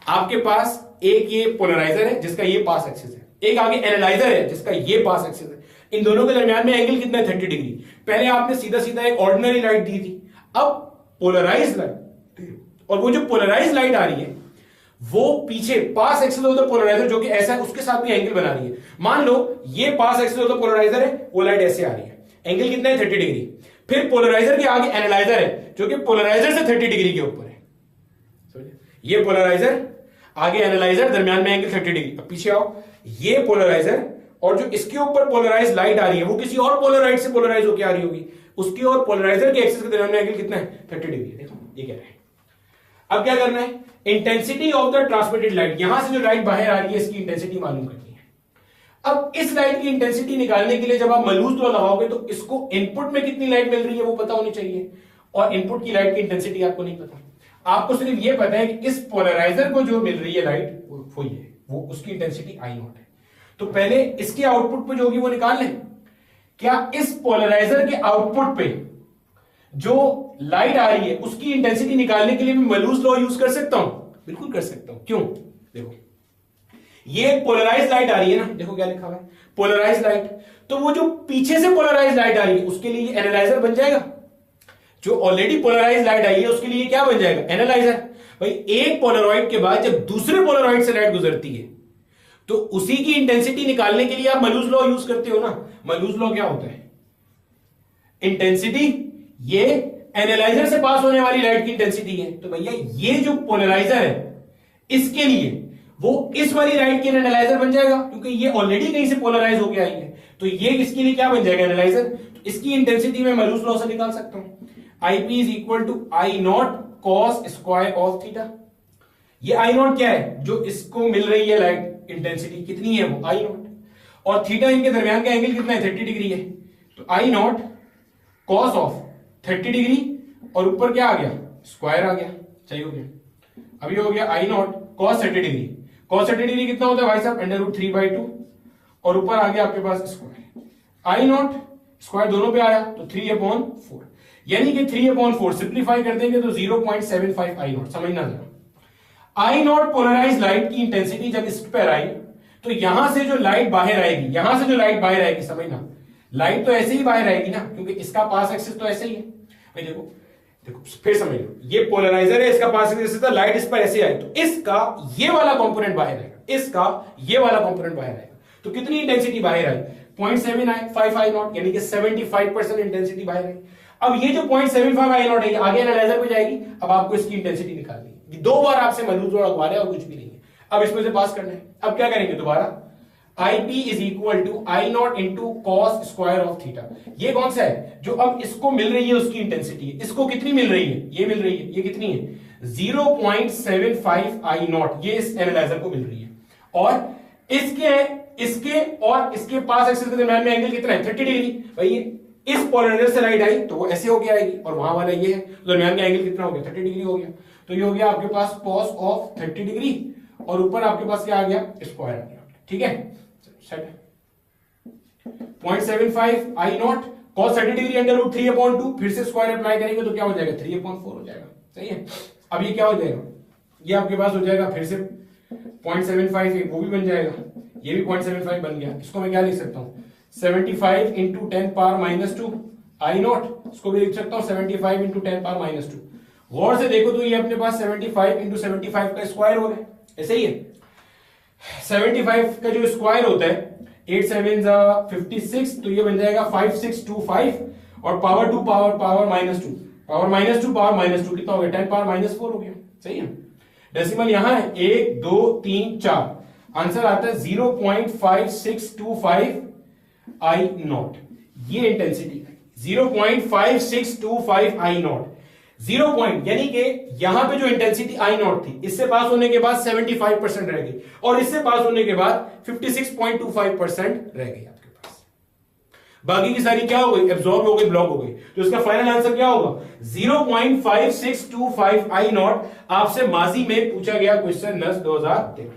आपके पास एक ये पोलराइजर है जिसका ये पास एक्सिस है, एक आगे एनालाइजर है जिसका ये पास एक्सिस है, इन दोनों के दरमियान में एंगल कितना है? 30 डिग्री। पहले आपने सीधा सीधा एक ऑर्डिनरी लाइट दी थी, अब पोलराइज लाइट, और वो जो पोलराइज लाइट आ रही है वो पीछे पास एक्सिस ऑफ द पोलराइजर जो कि ऐसा है उसके साथ भी एंगल बना रही है। मान लो ये पास एक्सिस ऑफ द पोलराइजर है, वो लाइट ऐसे आ रही है, एंगल कितना है? 30 डिग्री। फिर पोलराइजर के आगे एनालाइजर है जो कि पोलराइजर से 30 डिग्री के ऊपर है। ये पोलराइजर, आगे एनालाइजर, दरमियान में एंगल 30 डिग्री। अब पीछे आओ, ये पोलराइजर और जो इसके ऊपर पोलराइज लाइट आ रही है वो किसी और पोलराइज से पोलराइज होकर आ रही होगी, उसकी और पोलराइजर के एक्सिस के दरमियान में एंगल कितना है? 30 डिग्री। देखो ये कह रहे हैं। अब क्या करना है? Intensity of the transmitted light, यहां से जो लाइट बाहर आ रही है इसकी इंटेंसिटी मालूम करनी है। अब इस लाइट की इंटेंसिटी निकालने के लिए जब आप मलूज लॉ लगाओगे तो इसको इनपुट में कितनी लाइट मिल रही है वो पता होनी चाहिए, और इनपुट की लाइट की इंटेंसिटी आपको नहीं पता। आपको सिर्फ ये पता है कि इस पोलराइजर को जो मिल रही है लाइट वो ये, वो उसकी इंटेंसिटी आई नॉट है। तो पहले इसके आउटपुट पे जो होगी वो निकाल लें। क्या इस पोलराइजर के आउटपुट पे जो लाइट आ रही है उसकी इंटेंसिटी निकालने के लिए मैं मलूज लॉ यूज कर सकता हूं? बिल्कुल कर सकता हूं। क्यों? देखो ये पोलराइज लाइट आ रही है ना, देखो क्या लिखा हुआ है, पोलराइज लाइट। तो वो जो पीछे से पोलराइज लाइट आ रही है उसके लिए एनालाइजर बन जाएगा। जो ऑलरेडी पोलराइज लाइट आई है उसके लिए क्या बन जाएगा? एनालाइजर। भाई एक पोलराइड के बाद जब दूसरे पोलराइड से लाइट गुजरती है तो उसी की इंटेंसिटी निकालने के लिए आप मलूज लॉ यूज करते हो ना। मलूज लॉ क्या होता है? इंटेंसिटी ये एनालाइजर से पास होने वाली लाइट की इंटेंसिटी है, तो भैया ये जो पोलराइजर है इसके लिए वो इस वाली लाइट की एनालाइजर बन जाएगा, क्योंकि ये ऑलरेडी कहीं से पोलराइज होके आई है, तो ये इसके लिए क्या बन जाएगा? एनालाइजर। तो इसकी इंटेंसिटी मैं मलूज लॉ से निकाल सकता हूं। Ip is equal to I not cos square of theta. ये आई नॉट क्या है? जो इसको मिल रही है लाइट इंटेंसिटी कितनी है? वो आई नॉट, और थीटा इनके दरमियान का एंगल कितना है? 30 डिग्री है। तो I not cos of 30 degree और ऊपर क्या आ गया, स्क्वायर आ गया, सही हो गया। अब ये हो गया I not cos 30 degree. Cos 30 degree कितना होता है भाई साहब, √3/2 और ऊपर आ गया आपके पास स्क्वायर। आई नॉट स्क्वायर दोनों पे आया तो 3/4, यानी कि 3/4 सिंप्लीफाई कर देंगे तो 0.75 आई नॉट। समझना जरा, आई नॉट पोलराइज लाइट की इंटेंसिटी जब इस पर आई तो यहां से जो लाइट बाहर आएगी, यहां से जो लाइट बाहर आएगी, समझना लाइट तो ऐसे ही बाहर आएगी ना, क्योंकि इसका पास एक्सिस तो ऐसे ही है भाई। देखो देखो फिर समझ लो, ये पोलराइजर है, इसका पास एक्सिस था, लाइट इस पर ऐसे आई तो इसका ये वाला कंपोनेंट बाहर आएगा, इसका ये वाला कंपोनेंट बाहर आएगा। तो कितनी इंटेंसिटी बाहर आई, 0.75 आई नॉट, यानी कि 75% इंटेंसिटी बाहर आई। अब ये जो 0.75 आई नॉट है आगे एनालाइजर में जाएगी। अब आपको इसकी इंटेंसिटी निकालनी है, 2 बार आपसे मलूज और अखबार है और कुछ भी नहीं है। अब इसमें से पास करना है। अब क्या करेंगे दोबारा, IP is equal to I naught into cos square of theta. ये कौन सा है जो अब इसको मिल रही है, उसकी इंटेंसिटी है। इसको कितनी मिल रही है, ये मिल रही है, ये कितनी है 0.75 आई नॉट, ये इस एनालाइजर को मिल रही है। और इसके और इसके पास एक्सिस के दरमियान में एंगल कितना है 30 डिग्री। भाई इस पोलराइजर से लाइट आई तो वो ऐसे होके आएगी और वहां वाला ये है, तो दरमियान का एंगल कितना हो गया 30 डिग्री हो गया। तो ये हो गया आपके पास कॉस ऑफ 30 डिग्री और ऊपर आपके पास क्या आ गया, स्क्वायर आ गया। ठीक है, 0.75 आई नॉट cos 30 डिग्री √3/2, फिर से स्क्वायर अप्लाई करेंगे तो क्या हो जाएगा 3/4 हो जाएगा। सही है। अब ये क्या हो जाएगा, ये आपके पास हो जाएगा फिर से 0.75, वो भी बन जाएगा, ये भी 0.75 बन गया। इसको मैं क्या लिख सकता हूं 75 इंटू 10⁻⁻2 आई नॉट, इसको भी लिख सकता हूं 75 इंटू 10⁻⁻2। गौर से देखो तो ये अपने पास 75 इंटू 75 का स्क्वायर हो रहा है, ऐसे ही है। 75 का जो स्क्वायर होता है 8 7 56, तो ये बन जाएगा 5625 और पावर 2 पावर -2 पावर -2 पावर -2 कितना हो गया 10⁻⁻4 हो गया। सही है। डेसिमल यहां है 1 2 3 4, आंसर आता है 0.5625 आई नॉट। ये इंटेंसिटी है 0.5625 आई नॉट। 0 पॉइंट यानी कि यहां पे जो इंटेंसिटी आई नॉट थी, इससे पास होने के बाद 75% रह गई और इससे पास होने के बाद 56.25% रह गई आपके पास। बाकी की सारी क्या हो गई, एब्जॉर्ब हो गई, ब्लॉक हो गई। तो इसका फाइनल आंसर क्या होगा 0.5625 आई नॉट। आपसे माजी में पूछा गया क्वेश्चन 2013।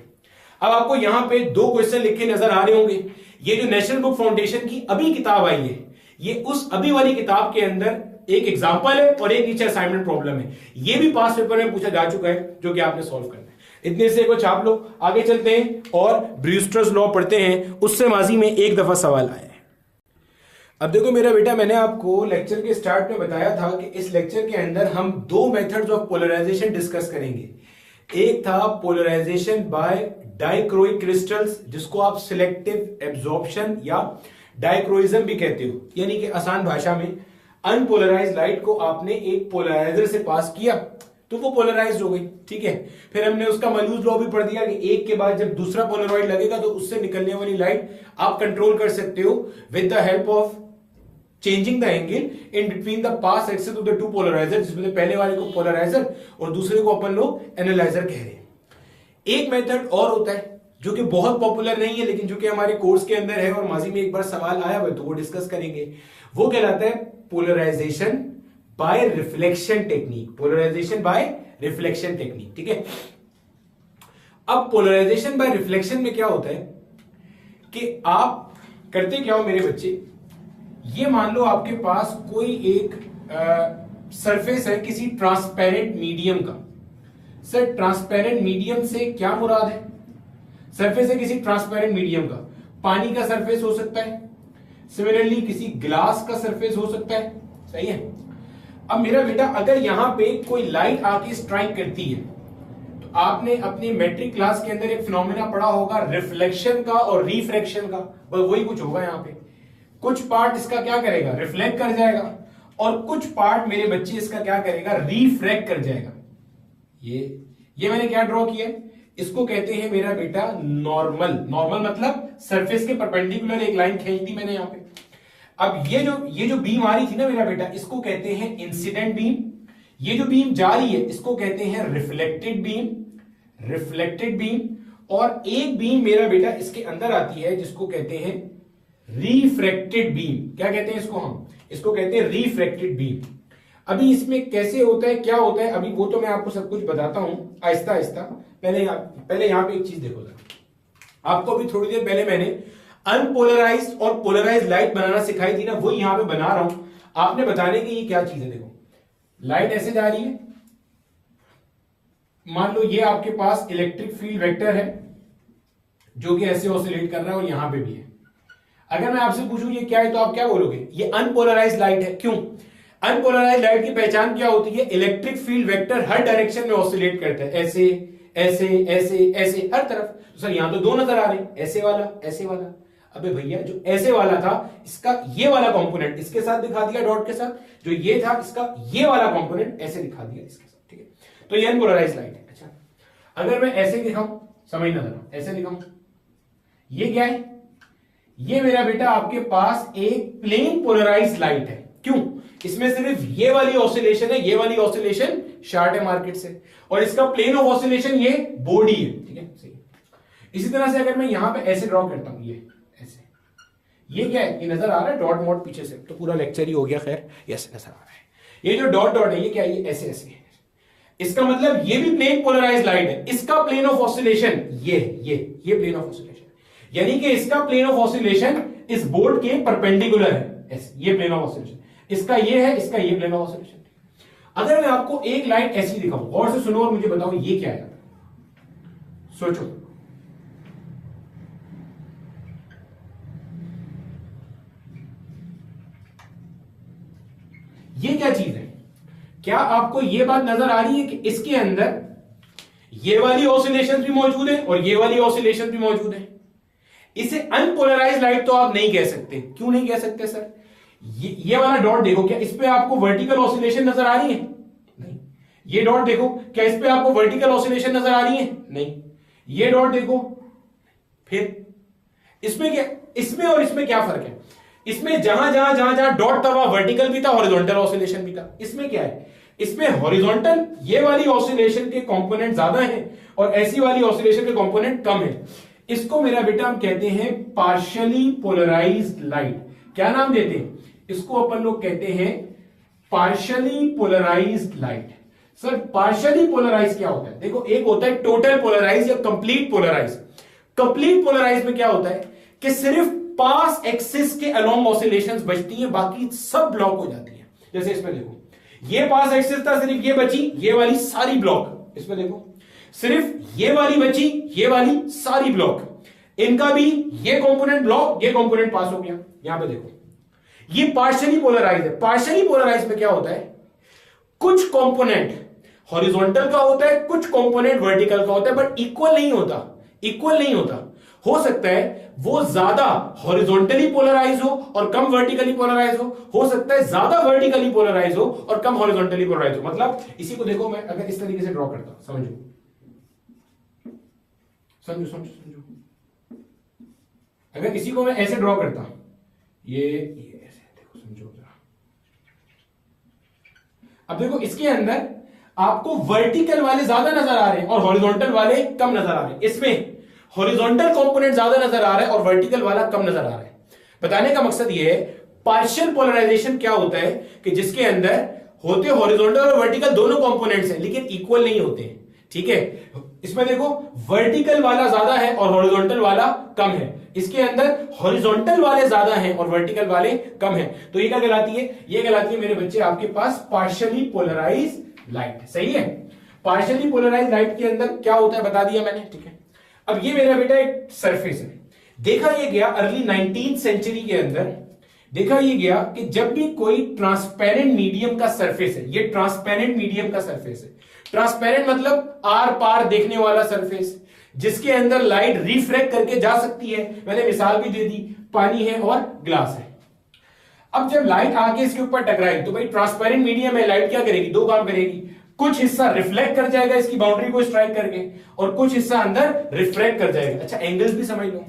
अब आपको यहां पे 2 क्वेश्चन लिखे नजर आ रहे होंगे। ये जो नेशनल बुक फाउंडेशन की अभी किताब आई है, ये उस अभी वाली किताब के अंदर एक एग्जांपल है और एक नीचे असाइनमेंट प्रॉब्लम है। ये भी पास पेपर में पूछा जा चुका है, जो कि आपने सॉल्व करना है। इतने से को छाप लो, आगे चलते हैं और ब्रूस्टर्स लॉ पढ़ते हैं। उससे माजी में एक दफा सवाल आया है। अब देखो मेरा बेटा, मैंने आपको लेक्चर के स्टार्ट में बताया था कि इस लेक्चर के अंदर हम 2 मेथड्स ऑफ पोलराइजेशन डिस्कस करेंगे। एक था पोलराइजेशन बाय डाइक्रोइक क्रिस्टल्स, जिसको आप सिलेक्टिव एब्जॉर्प्शन या डाइक्रोइज्म भी कहते हो, यानी कि आसान भाषा में अनपोलराइज लाइट को आपने एक पोलराइजर से पास किया तो वो पोलराइज्ड हो गई। ठीक है। फिर हमने उसका मलूज लॉ भी पढ़ दिया कि एक के बाद जब दूसरा पोलराइड लगेगा तो उससे निकलने वाली लाइट आप कंट्रोल कर सकते हो with the help of changing the angle in between the pass axis of the 2 polarizer, जिसमें पहले वाले को पोलराइजर और दूसरे को अपन लोग एनालाइजर कह रहे हैं। एक मेथड और होता है जो कि बहुत पॉपुलर नहीं है, लेकिन जो कि हमारे कोर्स के अंदर है और माजी में एक बार सवाल आया हुआ है तो वो डिस्कस करेंगे। वो कहलाता है polarization by reflection technique. Polarization by reflection technique. ठीक है। अब पोलराइजेशन बाय रिफ्लेक्शन में क्या होता है कि आप करते क्या हो मेरे बच्चे, ये मान लो आपके पास कोई एक सरफेस है किसी ट्रांसपेरेंट मीडियम का। सर ट्रांसपेरेंट मीडियम से क्या मुराद है, सरफेस है किसी ट्रांसपेरेंट मीडियम का, पानी का सरफेस हो सकता है, सिमिलरली किसी ग्लास का सरफेस हो सकता है। सही है। अब मेरा बेटा, अगर यहां पे कोई लाइट आके स्ट्राइक करती है तो आपने अपनी मैट्रिक क्लास के अंदर एक फिनोमेना पढ़ा होगा रिफ्लेक्शन का और रिफ्रैक्शन का, बस वही कुछ होगा। यहां पे कुछ पार्ट इसका क्या करेगा, रिफ्लेक्ट कर जाएगा और कुछ पार्ट मेरे बच्चे इसका क्या करेगा, रिफ्रैक्ट कर जाएगा। ये मैंने क्या ड्रॉ किया, इसको कहते हैं मेरा बेटा नॉर्मल। नॉर्मल मतलब सरफेस के परपेंडिकुलर एक लाइन खींच दी मैंने यहां पे। अब ये जो बीम आ रही थी ना मेरा बेटा, इसको कहते हैं इंसिडेंट बीम। ये जो बीम जा रही है इसको कहते हैं रिफ्लेक्टेड बीम। Reflected beam. और एक बीम मेरा बेटा इसके अंदर आती है जिसको कहते हैं रिफ्रैक्टेड बीम। क्या कहते हैं इसको हम, इसको कहते हैं रिफ्रैक्टेड बीम। अभी इसमें कैसे होता है, क्या होता है, अभी वो तो मैं आपको सब कुछ बताता हूं आहिस्ता आहिस्ता। पहले यहां पे एक चीज देखो जरा, आपको अभी थोड़ी देर पहले मैंने अनपोलराइज्ड और पोलराइज्ड लाइट बनाना सिखाई थी ना, वो यहां पे बना रहा हूं आपने बताने की ये क्या चीज है। देखो लाइट ऐसे जा रही है, मान लो ये आपके पास इलेक्ट्रिक फील्ड वेक्टर है जो कि ऐसे ऑसिलेट कर रहा है और यहां पे भी है। अगर मैं आपसे पूछूं ये क्या है तो आप क्या बोलोगे, ये अनपोलराइज्ड लाइट है। क्यों? अनपोलराइज्ड लाइट की पहचान क्या होती है, इलेक्ट्रिक फील्ड वेक्टर हर डायरेक्शन में ऑसिलेट करता है, ऐसे ऐसे ऐसे ऐसे हर तरफ। तो सर यहां तो दो नजर आ रहे हैं, ऐसे वाला ऐसे वाला। अबे भैया जो ऐसे वाला था इसका ये वाला कंपोनेंट इसके साथ दिखा दिया डॉट के साथ, जो ये था इसका ये वाला कंपोनेंट ऐसे दिखा दिया इसके साथ, ठीक है। तो ये अनपोलराइज्ड लाइट है। अच्छा अगर मैं ऐसे दिखाऊं, समझना जरा, ऐसे दिखाऊं, ये क्या है, ये मेरा बेटा आपके पास एक प्लेन पोलराइज्ड लाइट है। क्यों? इसमें सिर्फ ये वाली ऑसिलेशन है, ये वाली ऑसिलेशन शार्ट है मार्केट से, और इसका प्लेन ऑफ ऑसिलेशन ये बॉडी है, ठीक है, सही। इसी तरह से अगर मैं यहां पे ऐसे ड्रॉ करता हूं, ये ऐसे, ये क्या है, ये नजर आ रहा है डॉट मॉट पीछे से, तो पूरा लेक्चर ही हो गया, खैर यस नजर आ रहा है। ये जो डॉट डॉट है ये क्या है, ये ऐसे ऐसे है। इसका मतलब ये भी प्लेन पोलराइज्ड लाइट है, इसका प्लेन ऑफ ऑसिलेशन ये प्लेन ऑफ ऑसिलेशन, यानी कि इसका प्लेन ऑफ ऑसिलेशन इस बोर्ड के परपेंडिकुलर है, ऐसे ये प्लेन ऑफ ऑसिलेशन, इसका ये है, इसका ये प्लेन ऑफ ऑसिलेशन। अगर मैं आपको एक लाइट ऐसी दिखाऊं, गौर से सुनो और मुझे बताओ ये क्या है, सोचो। ये क्या चीज है? क्या आपको ये बात नजर आ रही है कि इसके अंदर ये वाली ऑसिलेशन भी मौजूद है और ये वाली ऑसिलेशन भी मौजूद है? इसे अनपोलराइज्ड लाइट तो आप नहीं कह सकते। क्यों नहीं कह सकते सर? ये वाला डॉट देखो, क्या इस पे आपको वर्टिकल ऑसिलेशन नजर आ रही है? नहीं। ये डॉट देखो, क्या इस पे आपको वर्टिकल ऑसिलेशन नजर आ रही है? नहीं। ये डॉट देखो, फिर इसमें क्या, इसमें और इसमें क्या फर्क है? इसमें जहां जहां जहां जहां डॉट था वहां वर्टिकल भी था, हॉरिजॉन्टल ऑसिलेशन भी था। इसमें क्या है, इसमें हॉरिजॉन्टल ये वाली ऑसिलेशन के कंपोनेंट ज्यादा हैं और ऐसी वाली ऑसिलेशन के कंपोनेंट कम है। इसको मेरा बेटा हम कहते हैं पार्शियली पोलराइज्ड लाइट। क्या नाम देते हैं इसको? अपन लोग कहते हैं partially polarized light. Sir partially polarize क्या होता है? देखो एक होता है टोटल पोलराइज या कंप्लीट पोलराइज। कंप्लीट पोलराइज में क्या होता है कि सिर्फ पास एक्सिस के अलोंग ऑसिलेशंस बचती हैं, बाकी सब ब्लॉक हो जाती है। जैसे इसमें देखो, ये पास एक्सिस था, सिर्फ ये बची, ये वाली सारी ब्लॉक। इसमें देखो सिर्फ ये वाली बची, ये वाली सारी ब्लॉक, इनका भी ये कंपोनेंट ब्लॉक, ये कंपोनेंट पास हो गया। यहां पे देखो ये पार्शियली पोलराइज है। पार्शियली पोलराइज में क्या होता है, कुछ कंपोनेंट हॉरिजॉन्टल का होता है, कुछ कंपोनेंट वर्टिकल का होता है, बट इक्वल नहीं होता। इक्वल नहीं होता। हो सकता है वो ज्यादा हॉरिजॉन्टली पोलराइज हो और कम वर्टिकली पोलराइज हो सकता है ज्यादा वर्टिकली पोलराइज हो और कम हॉरिजॉन्टली पोलराइज हो। मतलब इसी को देखो, मैं अगर इस तरीके से ड्रॉ करता हूं, समझो समझो समझो समझो, अगर इसी को मैं ऐसे ड्रॉ करता हूं, ये ऐसे देखो, समझो जरा। अब देखो इसके अंदर आपको वर्टिकल वाले ज्यादा नजर आ रहे हैं और हॉरिजॉन्टल वाले कम नजर आ रहे हैं। इसमें हॉरिजॉन्टल कंपोनेंट ज्यादा नजर आ रहा है और वर्टिकल वाला कम नजर आ रहा है। बताने का मकसद यह है पार्शियल पोलराइजेशन क्या होता है कि जिसके अंदर होते हॉरिजॉन्टल और वर्टिकल दोनों कंपोनेंट्स हैं लेकिन इक्वल नहीं होते हैं, ठीक है। इसमें देखो वर्टिकल वाला ज्यादा है और हॉरिजॉन्टल वाला कम है, इसके अंदर हॉरिजॉन्टल वाले ज्यादा हैं और वर्टिकल वाले कम हैं। तो ये क्या कहलाती है? ये कहलाती है मेरे बच्चे आपके पास पार्शियली पोलराइज लाइट। सही है। पार्शियली पोलराइज लाइट के अंदर क्या होता है बता दिया मैंने, ठीक है। अब ये मेरा बेटा एक सरफेस है। देखा ये गया अर्ली 19th सेंचुरी के अंदर, देखा ये गया कि जब भी कोई ट्रांसपेरेंट मीडियम का सरफेस है, ये ट्रांसपेरेंट मीडियम का सरफेस है। ट्रांसपेरेंट मतलब आर पार देखने वाला सरफेस, जिसके अंदर लाइट रिफ्रैक्ट करके जा सकती है। मैंने मिसाल भी दे दी, पानी है और ग्लास है। अब जब लाइट आके इसके ऊपर टकराई तो भाई ट्रांसपेरेंट मीडियम है, लाइट क्या करेगी? दो काम करेगी। कुछ हिस्सा रिफ्लेक्ट कर जाएगा इसकी बाउंड्री को स्ट्राइक करके और कुछ हिस्सा अंदर रिफ्रैक्ट कर जाएगा। अच्छा एंगल्स भी समझ लो,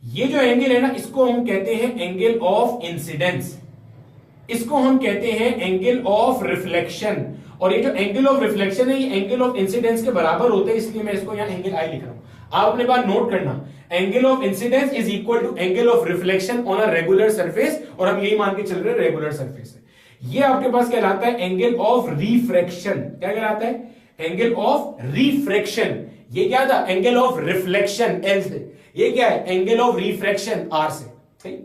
ये जो एंगल है ना इसको हम कहते हैं एंगल ऑफ इंसिडेंस, इसको हम कहते हैं एंगल ऑफ रिफ्लेक्शन, और ये जो एंगल ऑफ रिफ्लेक्शन है ये एंगल ऑफ इंसिडेंस के बराबर होते हैं, इसलिए मैं इसको यहां एंगल आई लिख रहा हूं। आप अपने पास नोट करना, angle of incidence is equal to angle of reflection on a regular surface, और हम यही मान के चल रहे हैं रेगुलर सरफेस है। ये आपके पास कहलाता है एंगल ऑफ रिफ्रैक्शन। क्या कहलाता है? Angle of refraction. ये क्या था? एंगल ऑफ रिफ्लेक्शन एल से। ये क्या है? एंगल ऑफ रिफ्रैक्शन आर से। सही।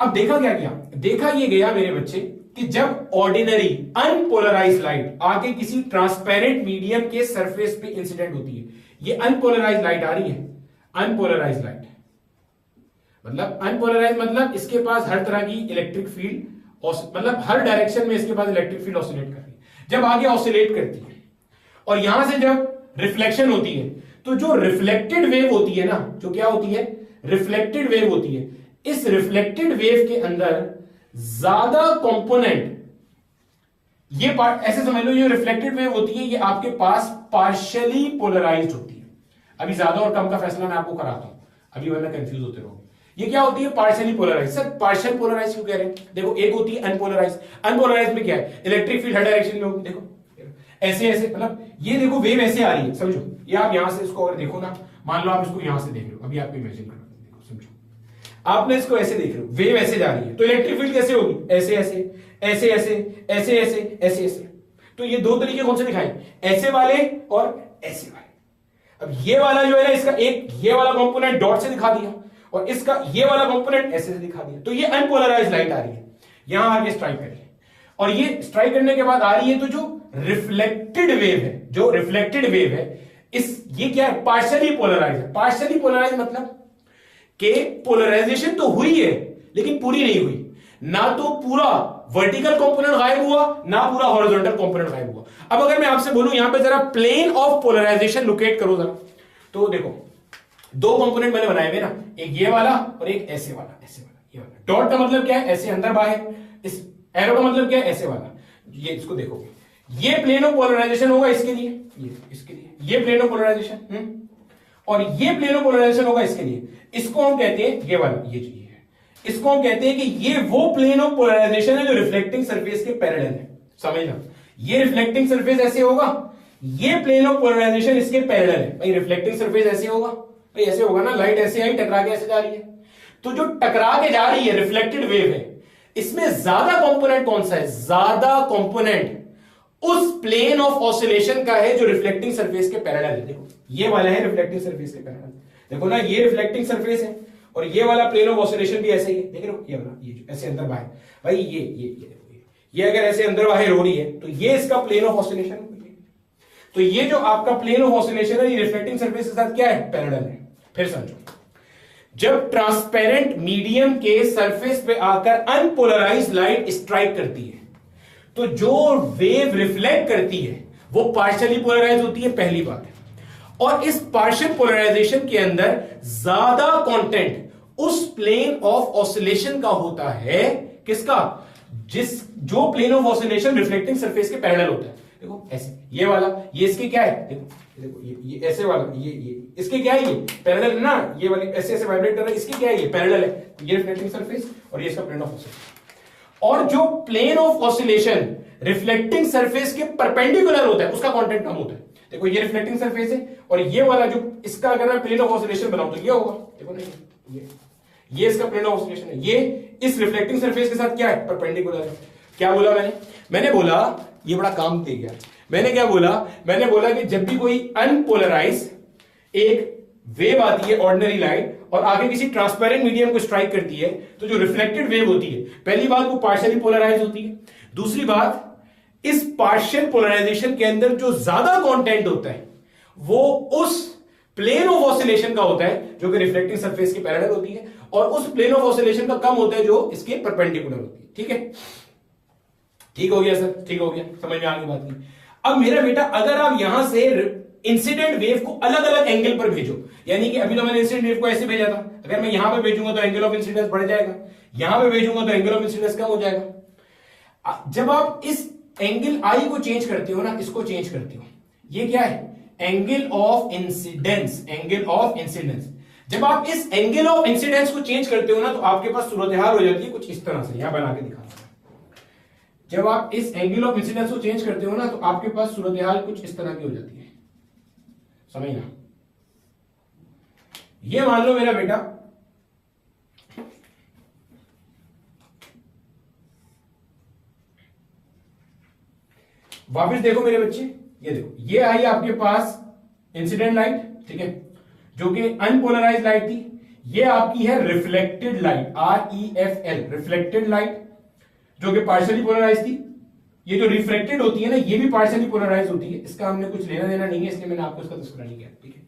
अब देखा क्या गया? देखा ये गया मेरे बच्चे कि जब ऑर्डिनरी अनपोलराइज लाइट आके किसी ट्रांसपेरेंट मीडियम के सरफेस पे इंसिडेंट होती है, ये अनपोलराइज लाइट आ रही है, अनपोलराइज लाइट मतलब अनपोलराइज मतलब इसके पास हर तरह की इलेक्ट्रिक फील्ड, मतलब हर डायरेक्शन में इसके पास इलेक्ट्रिक फील्ड ऑसिलेट कर रही है। जब आगे ऑसिलेट करती है और यहां से जब रिफ्लेक्शन होती है, तो जो रिफ्लेक्टेड वेव होती है ना, जो क्या होती है? रिफ्लेक्टेड वेव होती है। इस रिफ्लेक्टेड वेव के अंदर ज्यादा कंपोनेंट, ये पार्ट ऐसे समझ लो, ये रिफ्लेक्टेड वेव होती है ये आपके पास पार्शियली पोलराइज्ड होती है। अभी ज्यादा और कम का फैसला मैं आपको कराता हूं, अभी वरना कंफ्यूज होते रहोगे। ये क्या होती है? Partially polarize. Sir partial polarize क्यों कह रहे हैं? देखो एक होती है अनपोलराइज। अनपोलराइज में क्या है? इलेक्ट्रिक फील्ड हर डायरेक्शन में होगी। देखो ऐसे ऐसे, मतलब ये देखो वेव ऐसे आ रही है, समझो। ये आप यहां से इसको अगर देखो ना, मान लो आप इसको यहां से देख रहे हो, अभी आपको इमेजिन करना, देखो समझो, आपने इसको ऐसे देख रहे हो, वेव ऐसे जा रही है, तो इलेक्ट्रिक फील्ड कैसे होगी? ऐसे ऐसे ऐसे ऐसे ऐसे ऐसे ऐसे ऐसे। तो ये दो तरीके कौन से दिखाए? ऐसे वाले और ऐसे वाले। अब ये वाला जो है ना, इसका एक ये वाला कंपोनेंट डॉट से दिखा दिया और इसका ये वाला कंपोनेंट ऐसे से दिखा दिया, तो ये अनपोलराइज्ड लाइट आ रही है, यहां आके स्ट्राइक कर रही है। और ये स्ट्राइक करने के बाद आ रही है, तो जो रिफ्लेक्टेड वेव है, जो रिफ्लेक्टेड वेव है, ये क्या है? पार्शियली पोलराइज है। पार्शियली पोलराइज मतलब कि पोलराइजेशन तो हुई है लेकिन पूरी नहीं हुई। ना तो पूरा वर्टिकल कंपोनेंट गायब हुआ, ना पूरा हॉरिजॉन्टल कंपोनेंट गायब हुआ। अब अगर मैं आपसे बोलूं यहां पे जरा प्लेन ऑफ पोलराइजेशन लोकेट करो जरा, तो देखो दो कंपोनेंट मैंने बनाए हुए ना, एक ये वाला और एक ऐसे वाला, ऐसे वाला, ये वाला। डॉट का मतलब क्या है? ऐसे अंदर बाहर। इस एरो का मतलब क्या है? ऐसे वाला। ये इसको देखो, ये प्लेन ऑफ पोलराइजेशन होगा इसके लिए, ये इसके लिए, ये प्लेन ऑफ पोलराइजेशन, और ये प्लेन ऑफ पोलराइजेशन होगा इसके लिए। इसको हम कहते हैं, ये वाला, ये है, इसको हम कहते हैं कि ये वो प्लेन ऑफ पोलराइजेशन है जो रिफ्लेक्टिंग सरफेस के पैरेलल है। समझना, ये रिफ्लेक्टिंग सरफेस ऐसे होगा, ये प्लेन ऑफ पोलराइजेशन इसके पैरेलल है। भाई रिफ्लेक्टिंग सरफेस ऐसे होगा, भाई ऐसे होगा ना, लाइट ऐसे आई, टकरा के ऐसे जा रही है, तो जो टकरा के जा रही है रिफ्लेक्टेड वेव है, इसमें ज्यादा कंपोनेंट कौन सा है? ज्यादा कंपोनेंट उस प्लेन ऑफ ऑसिलेशन का है जो रिफ्लेक्टिंग सरफेस के पैरेलल है। देखो ये वाला है रिफ्लेक्टिंग सरफेस के पैरेलल, देखो ना, ये रिफ्लेक्टिंग सरफेस है और ये वाला प्लेन ऑफ ऑसिलेशन भी ऐसे ही है। देख रहे हो, ये वाला, ये जो ऐसे अंदर बाहर, भाई ये अगर ऐसे अंदर बाहर हो रही है, तो ये इसका प्लेन ऑफ ऑसिलेशन है। तो ये जो आपका प्लेन ऑफ ऑसिलेशन है, ये रिफ्लेक्टिंग सरफेस के साथ क्या है? पैरेलल है। फिर समझो, जब ट्रांसपेरेंट मीडियम के सरफेस पे आकर अनपोलराइज्ड लाइट स्ट्राइक करती है, तो जो वेव रिफ्लेक्ट करती है वो पार्शियली पोलराइज होती है, पहली बात है। और इस पार्शियल पोलराइजेशन के अंदर ज्यादा कंटेंट उस प्लेन ऑफ ऑसिलेशन का होता है। किसका? जो plane of oscillation reflecting surface के पैरेलल होता है। देखो ऐसे, ये वाला, ये इसके क्या है? देखो ये ऐसे वाला, ये इसके क्या है? ये पैरेलल है ना, ये वाली ऐसे ऐसे वाइब्रेट कर रहा है, इसके क्या है? ये पैरेलल है। ये रिफ्लेक्टिंग सरफेस और ये इसका प्लेन ऑफ ऑसिलेशन। और जो plane of oscillation reflecting surface के परपेंडिकुलर होता है, उसका कंटेंट कम होता है। देखो ये रिफ्लेक्टिंग सरफेस है और ये वाला जो इसका अगर मैं प्लेन ऑफ ऑसिलेशन बनाऊं तो ये होगा। देखो नहीं, ये इसका प्लेन ऑफ ऑसिलेशन है, ये इस रिफ्लेक्टिंग सरफेस के साथ क्या है? परपेंडिकुलर है। क्या बोला मैंने बोला, ये बड़ा काम दे गया। मैंने क्या बोला? मैंने बोला कि जब भी कोई अनपोलराइज एक वेव आती है, ऑर्डिनरी लाइट, और आगे किसी ट्रांसपेरेंट मीडियम को स्ट्राइक करती है, तो जो रिफ्लेक्टेड वेव होती है, पहली बात वो पार्शियली पोलराइज होती है। दूसरी बात, इस पार्शियल पोलराइजेशन के अंदर जो ज्यादा कंटेंट होता है वो उस प्लेन ऑफ ऑसिलेशन का होता है जो कि रिफ्लेक्टिंग सरफेस के पैरेलल होती है, और उस प्लेन ऑफ ऑसिलेशन का कम होता है जो इसके परपेंडिकुलर होती है। ठीक है, ठीक हो गया सर, ठीक हो गया, समझ में आ गई बात की। अब मेरा बेटा, अगर आप यहां से इंसिडेंट वेव को अलग अलग एंगल पर भेजो, यानी कि अभी तो मैंने इंसिडेंट वेव को ऐसे भेजा था, अगर मैं यहां पे भेजूंगा तो एंगल ऑफ इंसिडेंस बढ़ जाएगा, यहां पे भेजूंगा तो एंगल ऑफ इंसिडेंस कम हो जाएगा। जब आप इस एंगल आई को चेंज करते हो ना, इसको चेंज करते हो, ये क्या है? Angle of incidence, angle of incidence. जब आप इस एंगल ऑफ इंसिडेंस को चेंज करते हो ना, तो आपके पास सूरत हाल हो जाती है कुछ इस तरह से, यहां बना के दिखा। जब आप इस एंगल ऑफ इंसिडेंस को चेंज करते हो ना, तो आपके पास सूरत हाल कुछ इस तरह की हो जाती है, समझना। ये मान लो मेरा बेटा वापस देखो मेरे बच्चे, ये देखो, ये आई आपके पास इंसिडेंट लाइट, ठीक है, जो कि अनपोलराइज लाइट थी। ये आपकी है reflected light, REFL, reflected light, जो कि पार्शियली पोलराइज थी। ये जो रिफ्लेक्टेड होती है ना, ये भी पार्शियली पोलराइज होती है, इसका हमने कुछ लेना देना नहीं है, इसलिए मैंने आपको इसका तस्करा नहीं किया, ठीक है।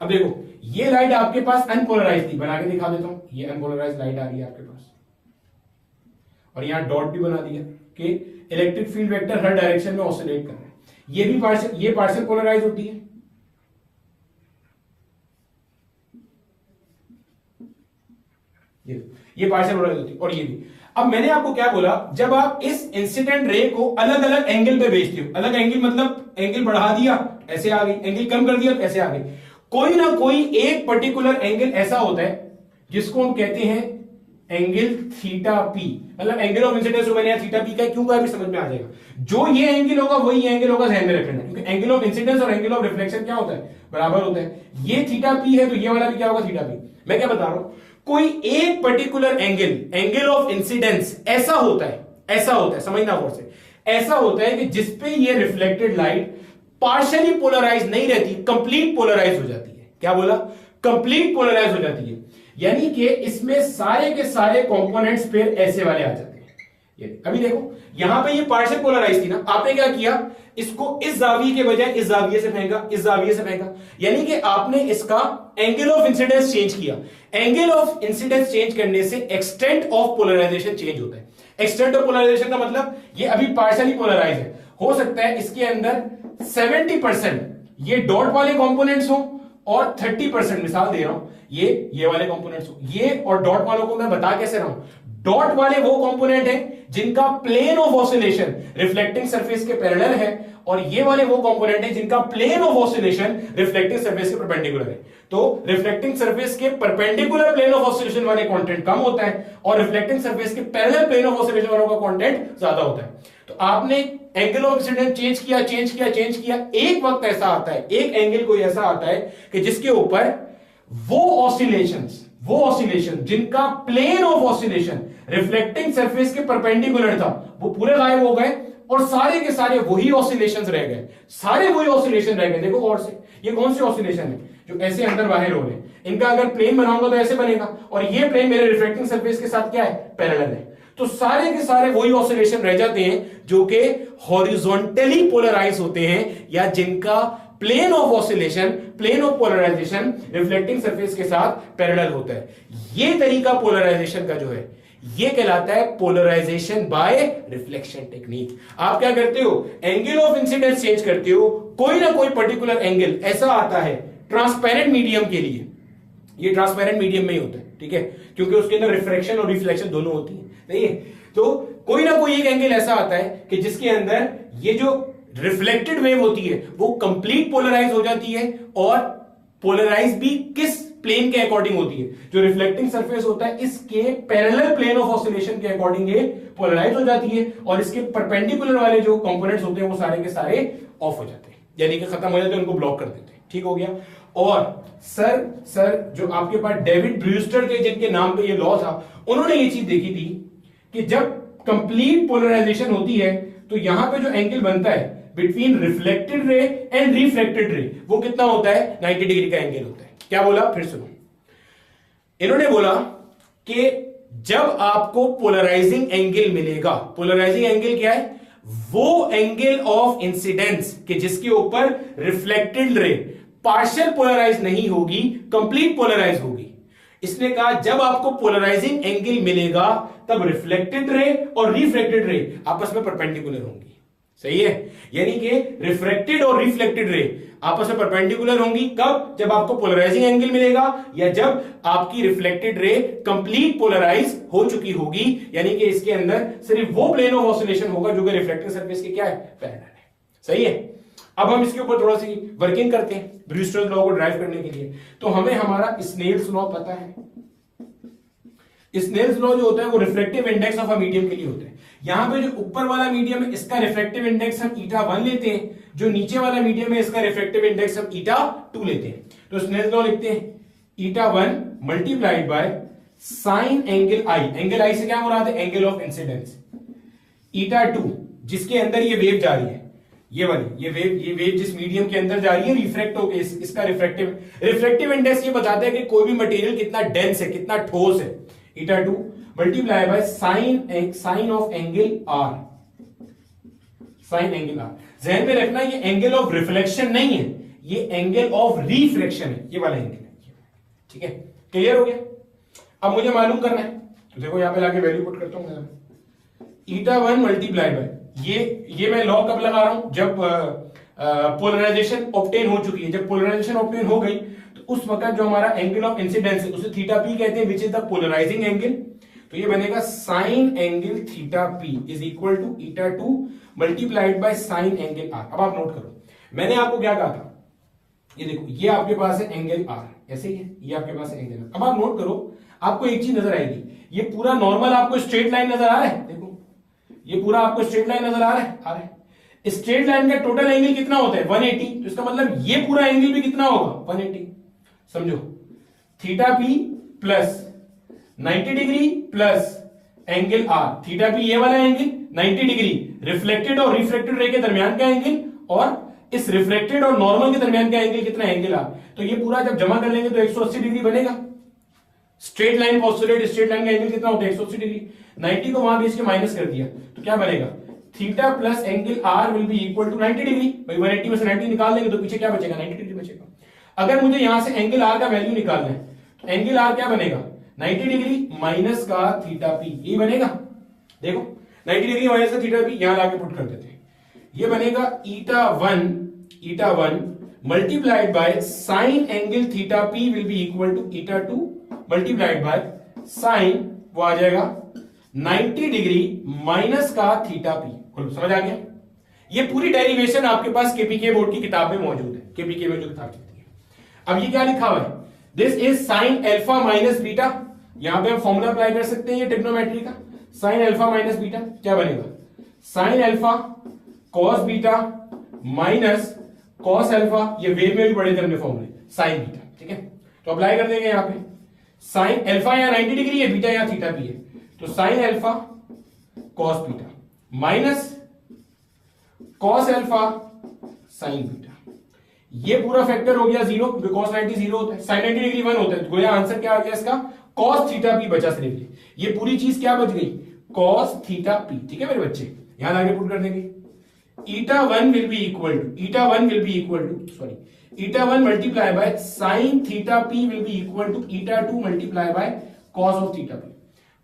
अब देखो, ये लाइट आपके पास अनपोलराइज थी, बना के दिखा देता हूं। ये अनपोलराइज लाइट आ रही है आपके पास, और यहां डॉट भी बना दिया कि इलेक्ट्रिक फील्ड वेक्टर हर डायरेक्शन में ऑसिलेट कर रहे हैं। ये भी पार्शियल पोलराइज होती है, ये पार्शियल पोलराइज होती है, और ये भी। अब मैंने आपको क्या बोला, जब आप इस इंसिडेंट रे को अलग अलग एंगल पे भेजते हो, अलग एंगल मतलब एंगल बढ़ा दिया ऐसे आ गई, एंगल कम कर दिया ऐसे आ गई, कोई ना कोई एक पर्टिकुलर एंगल ऐसा होता है जिसको हम कहते हैं एंगल थीटा पी, मतलब एंगल ऑफ इंसिडेंस बने थीटा पी का, क्यों का भी समझ में आ जाएगा। जो ये एंगल होगा वही एंगल होगा, ध्यान में रखना, क्योंकि एंगल ऑफ इंसिडेंस और एंगल ऑफ रिफ्लेक्शन क्या होता है, बराबर होता है। ये थीटा पी है तो ये वाला भी क्या होगा, थीटा पी। मैं क्या बता रहा हूं, कोई एक पर्टिकुलर एंगल ऑफ इंसिडेंस ऐसा होता है, समझना गौर से, ऐसा होता है कि जिसपे ये रिफ्लेक्टेड लाइट पार्शियली पोलराइज नहीं रहती, कंप्लीट पोलराइज हो जाती है। क्या बोला, कंप्लीट पोलराइज हो जाती है, यानी कि इसमें सारे के सारे कंपोनेंट्स फिर ऐसे वाले आ जाते हैं। ये अभी देखो, यहां पे ये पार्शियल पोलराइज थी ना, आपने क्या किया, इसको इस जाविये के बजाय इस जाविये से फेंका, इस जाविये से फेंका, यानी कि आपने इसका एंगल ऑफ इंसिडेंस चेंज किया। एंगल ऑफ इंसिडेंस चेंज करने से एक्सटेंट ऑफ पोलराइजेशन चेंज होता है। एक्सटेंट ऑफ पोलराइजेशन का मतलब, ये अभी पार्शियली पोलराइज है, हो सकता है इसके अंदर 70% ये डॉट वाले कंपोनेंट्स हो और 30%, मिसाल दे रहा हूं, ये वाले कंपोनेंट्स हो। ये और डॉट वालों को मैं बता कैसे रहा हूं, डॉट वाले वो कंपोनेंट हैं जिनका plane of oscillation reflecting surface के पैरेलल है, और ये वाले वो कंपोनेंट हैं जिनका plane of oscillation reflecting surface के परपेंडिकुलर है। तो रिफ्लेक्टिंग सरफेस के परपेंडिकुलर प्लेन ऑफ ऑसिलेशन वाले कंटेंट कम होता है, और रिफ्लेक्टिंग सरफेस के पैरेलल प्लेन ऑफ ऑसिलेशन वालों का कंटेंट ज्यादा होता है। तो आपने एंगल ऑफ इंसिडेंस चेंज किया, एक वक्त ऐसा आता है, एक एंगल कोई ऐसा आता है कि जिसके ऊपर वो ऑसिलेशन जिनका plane of oscillation reflecting surface के परपेंडिकुलर था, वो पूरे गायब हो गए, और सारे के सारे वही ऑसिलेशंस रह गए, सारे वही ऑसिलेशन रह गए। देखो गौर से, ये कौन से ऑसिलेशन है जो ऐसे अंदर बाहर हो रहे हैं, इनका अगर प्लेन बनाऊंगा तो ऐसे बनेगा, और ये प्लेन मेरे रिफ्लेक्टिंग सरफेस के साथ क्या है, पैरेलल है। तो सारे के सारे वही ऑसिलेशन रह जाते हैं जो कि हॉरिजॉन्टली पोलराइज होते हैं, या जिनका plane of oscillation, plane of polarization reflecting surface के साथ पैरेलल होता है। ये तरीका पोलराइजेशन का जो है, ये कहलाता है पोलराइजेशन बाय रिफ्लेक्शन टेक्निक। आप क्या करते हो, एंगल ऑफ इंसिडेंस चेंज करते हो, कोई ना कोई पर्टिकुलर एंगल ऐसा आता है ट्रांसपेरेंट मीडियम के लिए, ये ट्रांसपेरेंट मीडियम में ही होता है, ठीक है, क्योंकि उसके अंदर रिफ्रैक्शन और रिफ्लेक्शन दोनों होती है, नहीं है। तो कोई ना कोई एक एंगल ऐसा आता है कि जिसके अंदर ये जो रिफ्लेक्टेड वेव होती है वो कंप्लीट पोलराइज हो जाती है, और पोलराइज भी किस प्लेन के अकॉर्डिंग होती है, जो रिफ्लेक्टिंग सरफेस होता है इसके पैरेलल प्लेन ऑफ ऑसिलेशन के अकॉर्डिंग ये पोलराइज हो जाती है, और इसके परपेंडिकुलर वाले जो कंपोनेंट्स होते हैं वो सारे के सारे ऑफ हो जाते हैं, यानी कि खत्म हो जाते हैं, उनको ब्लॉक कर देते हैं। ठीक हो गया। और सर जो आपके पास डेविड ब्रूस्टर के जिनके नाम पे ये लॉ था, उन्होंने ये चीज देखी थी कि जब कंप्लीट पोलराइजेशन होती है तो यहां पे जो एंगल बनता है between reflected ray and refracted रे, वो कितना होता है, 90 डिग्री का एंगल होता है। क्या बोला, फिर सुनो, इन्होंने बोला कि जब आपको पोलराइजिंग एंगल मिलेगा, पोलराइजिंग एंगल क्या है, वो एंगल ऑफ इंसिडेंस कि जिसके ऊपर रिफ्लेक्टेड रे पार्शियल पोलराइज नहीं होगी, कंप्लीट पोलराइज होगी। इसने कहा जब आपको पोलराइजिंग एंगल मिलेगा तब रिफ्लेक्टेड रे और रिफ्रैक्टेड रे आपस में परपेंडिकुलर होंगी। सही है, यानी कि रिफ्रैक्टेड और रिफ्लेक्टेड रे आपस में परपेंडिकुलर होंगी। कब, जब आपको पोलराइजिंग एंगल मिलेगा, या जब आपकी रिफ्लेक्टेड रे कंप्लीट पोलराइज हो चुकी होगी, यानी कि इसके अंदर सिर्फ वो प्लेन ऑफ ऑसिलेशन होगा जो कि रिफ्लेक्टिंग सरफेस के क्या है, पैरेलल है। सही है। अब हम इसके ऊपर थोड़ा सी वर्किंग करते हैं ब्रूस्टर्स लॉ को ड्राइव करने के लिए। तो हमें हमारा स्नेल्स लॉ पता है। स्नेल्स लॉ जो होता है वो reflective index of a medium के लिए होता है। यहां पे जो ऊपर वाला मीडियम है इसका रिफ्लेक्टिव इंडेक्स हम ईटा 1 लेते हैं, जो नीचे वाला मीडियम है इसका रिफ्लेक्टिव इंडेक्स हम ईटा 2 लेते हैं। तो स्नेल्स लॉ लिखते हैं eta 1 multiplied by sine angle I, angle I से क्या मुराद है, एंगल ऑफ इंसिडेंस, ईटा 2 जिसके अंदर ये वेव जा रही है, ये वाली ये वेव जिस मीडियम के अंदर जा रही है रिफ्रेक्ट होकर इसका रिफ्रेक्टिव इंडेक्स ये बताता है कि कोई भी मटेरियल कितना डेंस है, कितना ठोस है। Eta 2 multiply by sine of angle r, sine angle r. ध्यान में रखना ये एंगल ऑफ रिफ्लेक्शन नहीं है, ये एंगल ऑफ रिफ्लेक्शन है, ये वाला एंगल है। ठीक है, क्लियर हो गया। अब मुझे मालूम करना है, तो देखो यहां पे लाके वैल्यू पुट करता हूं। ईटा 1 मल्टीप्लाई बाय ये मैं लॉ कब लगा रहा हूं, जब पोलराइजेशन ऑब्टेन हो चुकी है। जब पोलराइजेशन ऑब्टेन हो गई तो उस वक्त जो हमारा एंगल ऑफ इंसिडेंस है उसे थीटा पी कहते हैं, which is the polarizing angle. तो ये बनेगा sine angle theta p is equal to eta 2 multiplied by sine angle r. अब आप नोट करो, मैंने आपको क्या कहा था, ये देखो ये आपके पास है एंगल आर, ऐसे ही है, ये आपके पास है एंगल आर। अब आप नोट करो, आपको एक चीज नजर आएगी, ये पूरा नॉर्मल आपको स्ट्रेट लाइन नजर आ रहा है। देखो ये पूरा आपको स्ट्रेट लाइन नजर आ रहा है। स्ट्रेट लाइन का टोटल एंगल कितना होता है 180, तो इसका मतलब ये पूरा एंगल भी कितना होगा 180। समझो, theta p plus 90 degree plus angle r, theta p ये वाला एंगल 90 डिग्री रिफ्लेक्टेड और रिफ्रेक्टेड रे के दरमियान का एंगल, और इस रिफ्लेक्टेड और नॉर्मल के दरमियान का एंगल कितना एंगल आर। तो ये पूरा जब जमा कर लेंगे तो 180 डिग्री बनेगा। Straight line postulate straight line का एंगल कितना होता है 180 डिग्री। 90 को वहां भी इसके माइनस कर दिया तो क्या बनेगा, theta plus angle r will be equal to 90 degree. भाई 180 में से 90 निकाल देंगे तो पीछे क्या बचेगा 90 डिग्री बचेगा। अगर मुझे यहां से एंगल आर का वैल्यू निकालना है तो एंगल आर क्या बनेगा 90 डिग्री माइनस का थीटा पी, ये बनेगा। देखो 90 डिग्री माइनस का थीटा पी यहां लाके पुट कर देते हैं, ये बनेगा eta 1 multiplied by sine angle theta p will be equal to eta 2 multiplied by sine, वो आ जाएगा 90 डिग्री माइनस का थीटा पी। समझ आ गया। ये पूरी डेरिवेशन आपके पास केपीके बोर्ड की किताब में मौजूद है, केपीके में जो किताब चलती है। अब ये क्या लिखा हुआ है, this is sine alpha minus beta. यहां पे हम फॉर्मूला अप्लाई कर सकते हैं ये ट्रिग्नोमेट्री का, साइन अल्फा माइनस बीटा क्या बनेगा, sine alpha cos beta minus cos alpha, ये वेव में भी पढ़े थे हमने फॉर्मूले, साइन बीटा। ठीक है, तो अप्लाई कर देंगे यहां पे, साइन अल्फा या 90 डिग्री है, बीटा या थीटा पी है, तो sine alpha cos beta minus cos alpha sign beta. ये पूरा फैक्टर हो गया 0, क्योंकि cos 90 0 होता है, sin 90 डिग्री 1 होता है, तो गोया आंसर क्या आ गया इसका cos थीटा पी बचा सिर्फ ये पूरी चीज क्या बच गई cos थीटा पी। ठीक है मेरे बच्चे, यहां आगे पुट कर देंगे, eta 1 will be equal to eta 1 multiply by sine theta p will be equal to eta 2 multiply by cos of theta p.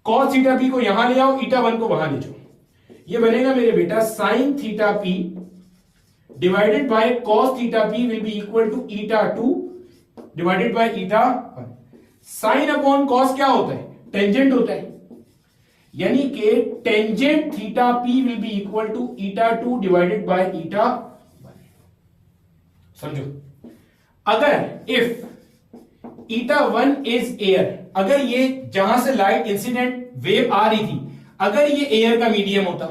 Cos theta p को यहां ले आओ, ईटा 1 को वहां ले जाओ, ये बनेगा मेरे बेटा sine theta p divided by cos theta p will be equal to eta 2 divided by eta 1। Sine upon cos क्या होता है, टेंजेंट होता है, यानी कि tangent theta p will be equal to eta 2 divided by eta 1। समझो, अगर if eta 1 is air, अगर ये जहां से लाइट इंसिडेंट वेव आ रही थी अगर ये एयर का मीडियम होता,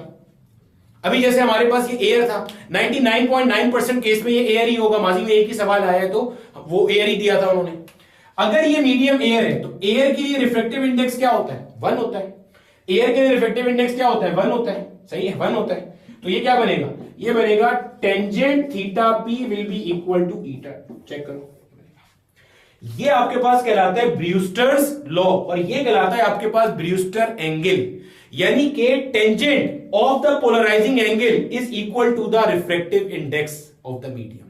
अभी जैसे हमारे पास ये एयर था, 99.9% केस में ये एयर ही होगा, माजी में एक ही सवाल आया है तो वो एयर ही दिया था उन्होंने। अगर ये मीडियम एयर है तो एयर के लिए रिफ्रेक्टिव इंडेक्स क्या होता है 1 होता है, एयर के लिए रिफ्रेक्टिव इंडेक्स क्या होता है 1 होता है, सही है 1 होता है। तो ये क्या बनेगा, ये बनेगा tangent theta p will be equal to eta. Check करो, ये आपके पास कहलाता है ब्रूस्टर्स लॉ, और ये कहलाता है आपके पास ब्रूस्टर एंगल, यानी कि tangent of the polarizing angle is equal to the refractive index of the medium.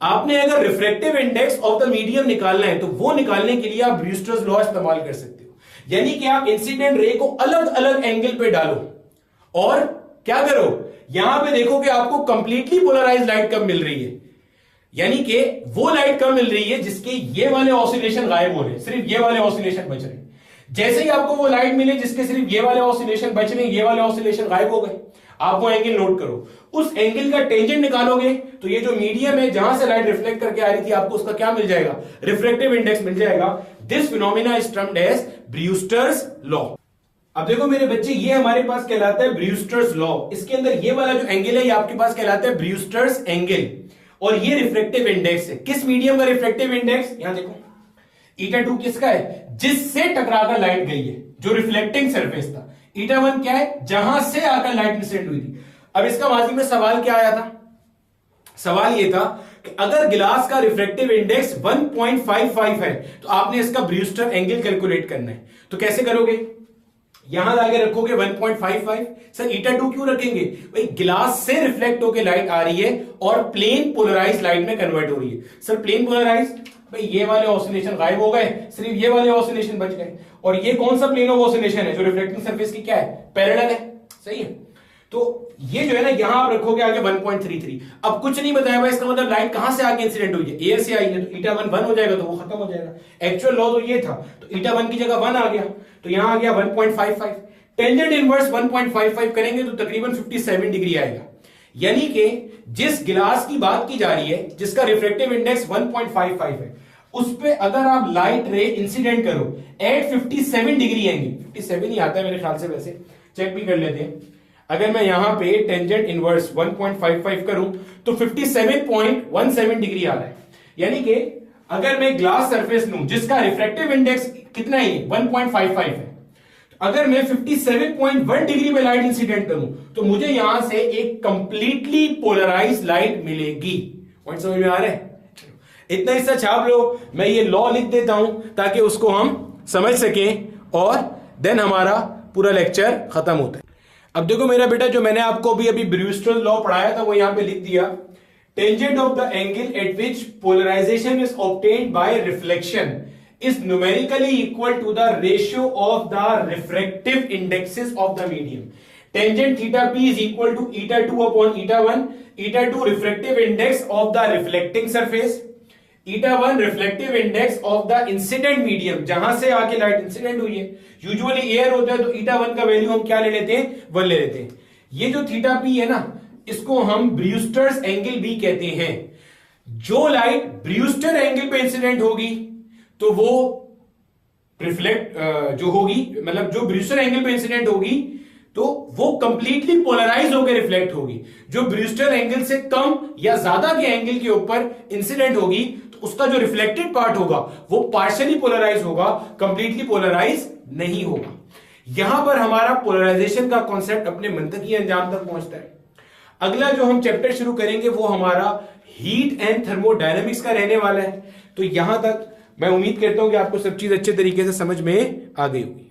आपने अगर refractive index of the medium निकालना है तो वो निकालने के लिए आप ब्रूस्टर्स लॉ इस्तेमाल कर सकते हो, यानी कि आप इंसिडेंट रे को अलग अलग एंगल पे डालो और क्या करो, यहां पे देखो कि आपको कंप्लीटली पोलराइज लाइट कब मिल रही है, यानी कि वो लाइट कब मिल रही है जिसके ये वाले ऑसिलेशन गायब हो रहे हैं, सिर्फ ये वाले ऑसिलेशन बच रहे हैं। जैसे ही आपको वो लाइट मिले जिसके सिर्फ ये वाले ऑसिलेशन बच रहे हैं, ये वाले ऑसिलेशन गायब हो गए, आप वो एंगल नोट करो, उस एंगल का टेंजेंट निकालोगे तो ये जो मीडियम है जहां से लाइट रिफ्लेक्ट करके आ रही थी आपको उसका क्या मिल जाएगा, रिफ्रेक्टिव इंडेक्स मिल जाएगा। This phenomena is termed as Brewster's law. अब देखो मेरे बच्चे, ये हमारे पास कहलाता है ब्रूस्टर्स लॉ। इसके अंदर ये वाला जो एंगल है ये आपके पास कहलाता है ब्रूस्टर्स एंगल, और ये रिफ्रेक्टिव इंडेक्स है। किस मीडियम का रिफ्रेक्टिव इंडेक्स, यहां देखो, eta2 किसका है? जिससे टकराकर लाइट गई है, जो रिफ्लेक्टिंग सरफेस था। eta1 क्या है? जहां से आकर लाइट इंसिडेंट हुई थी। अब इसका माजी में सवाल क्या आया था? सवाल यह था कि अगर गिलास का रिफ्रैक्टिव इंडेक्स 1.55 है तो आपने इसका ब्रूस्टर एंगल कैलकुलेट करना है। तो कैसे करोगे? यहां लाके रखोगे 1.55। सर eta2 क्यों रखेंगे? भाई गिलास से रिफ्लेक्ट होकर लाइट आ रही है और प्लेन पोलराइज लाइट में कन्वर्ट हो रही है। सर प्लेन पोलराइज, भाई ये वाले ऑसिलेशन गायब हो गए, सिर्फ ये वाले ऑसिलेशन बच गए। और ये कौन सा प्लेन ऑफ ऑसिलेशन है जो रिफ्लेक्टिंग सरफेस की क्या है? पैरेलल है। सही है। तो ये जो है ना, यहां आप रखोगे आगे 1.33। अब कुछ नहीं बताया भाई, इसका मतलब लाइट कहां से आके इंसिडेंट हुई है? एयर से आई है, तो eta1 1 हो जाएगा, तो वो खत्म हो जाएगा। एक्चुअल लॉ तो ये था, तो eta1 की जगह 1 आ गया, तो यहां आ गया 1.55। टेंजेंट इनवर्स 1.55 करेंगे तो तकरीबन 57 डिग्री आएगा। यानी कि जिस गिलास की बात की जा रही है, जिसका रिफ्रैक्टिव इंडेक्स 1.55 है, उस पे अगर आप लाइट रे इंसिडेंट करो एट 57 डिग्री एंगल, 57 ही आता है मेरे ख्याल से, वैसे चेक भी कर लेते हैं। अगर मैं यहां पे टेंजेंट इनवर्स 1.55 करूं तो 57.17 डिग्री आ रहा है। यानी कि अगर मैं ग्लास सरफेस लूं जिसका रिफ्रैक्टिव इंडेक्स कितना है? 1.55 है। अगर मैं 57.1 डिग्री में लाइट इंसिडेंट करूं तो मुझे यहां से एक कंप्लीटली पोलराइज लाइट मिलेगी। पॉइंट समझ में आ रहा है? इतना हिस्सा छाप लो, मैं ये लॉ लिख देता हूं ताकि उसको हम समझ सकें और देन हमारा पूरा लेक्चर खत्म होता है। अब देखो मेरा बेटा, जो मैंने आपको अभी ब्रूस्टर लॉ पढ़ाया था वो यहां पे लिख दिया। Tangent of the angle at which polarization is obtained by reflection is numerically equal to the ratio of the refractive indexes of the medium. Tangent theta p is equal to eta2 upon eta1. eta2 refractive index of the reflecting surface, eta1 reflective index of the incident medium, जहां से आके light incident हुई है। Usually air होता है तो eta1 का value हम क्या ले लेते हैं? 1 ले लेते हैं। ये जो थीटा p है ना, इसको हम ब्रूस्टर्स एंगल भी कहते हैं। जो लाइट ब्रूस्टर एंगल पे इंसिडेंट होगी तो वो रिफ्लेक्ट जो होगी, मतलब जो ब्रूस्टर एंगल पे इंसिडेंट होगी तो वो कंप्लीटली पोलराइज होकर रिफ्लेक्ट होगी। जो ब्रूस्टर एंगल से कम या ज्यादा के एंगल के ऊपर इंसिडेंट होगी तो उसका जो रिफ्लेक्टेड पार्ट होगा वो पार्शियली पोलराइज होगा, कंप्लीटली पोलराइज नहीं होगा। यहां पर हमारा पोलराइजेशन का कॉन्सेप्ट अपने मंतकी अंजाम तक पहुंचता है। अगला जो हम चैप्टर शुरू करेंगे वो हमारा हीट एंड थर्मोडायनेमिक्स का रहने वाला है। तो यहां तक मैं उम्मीद करता हूं कि आपको सब चीज अच्छे तरीके से समझ में आ गई होगी।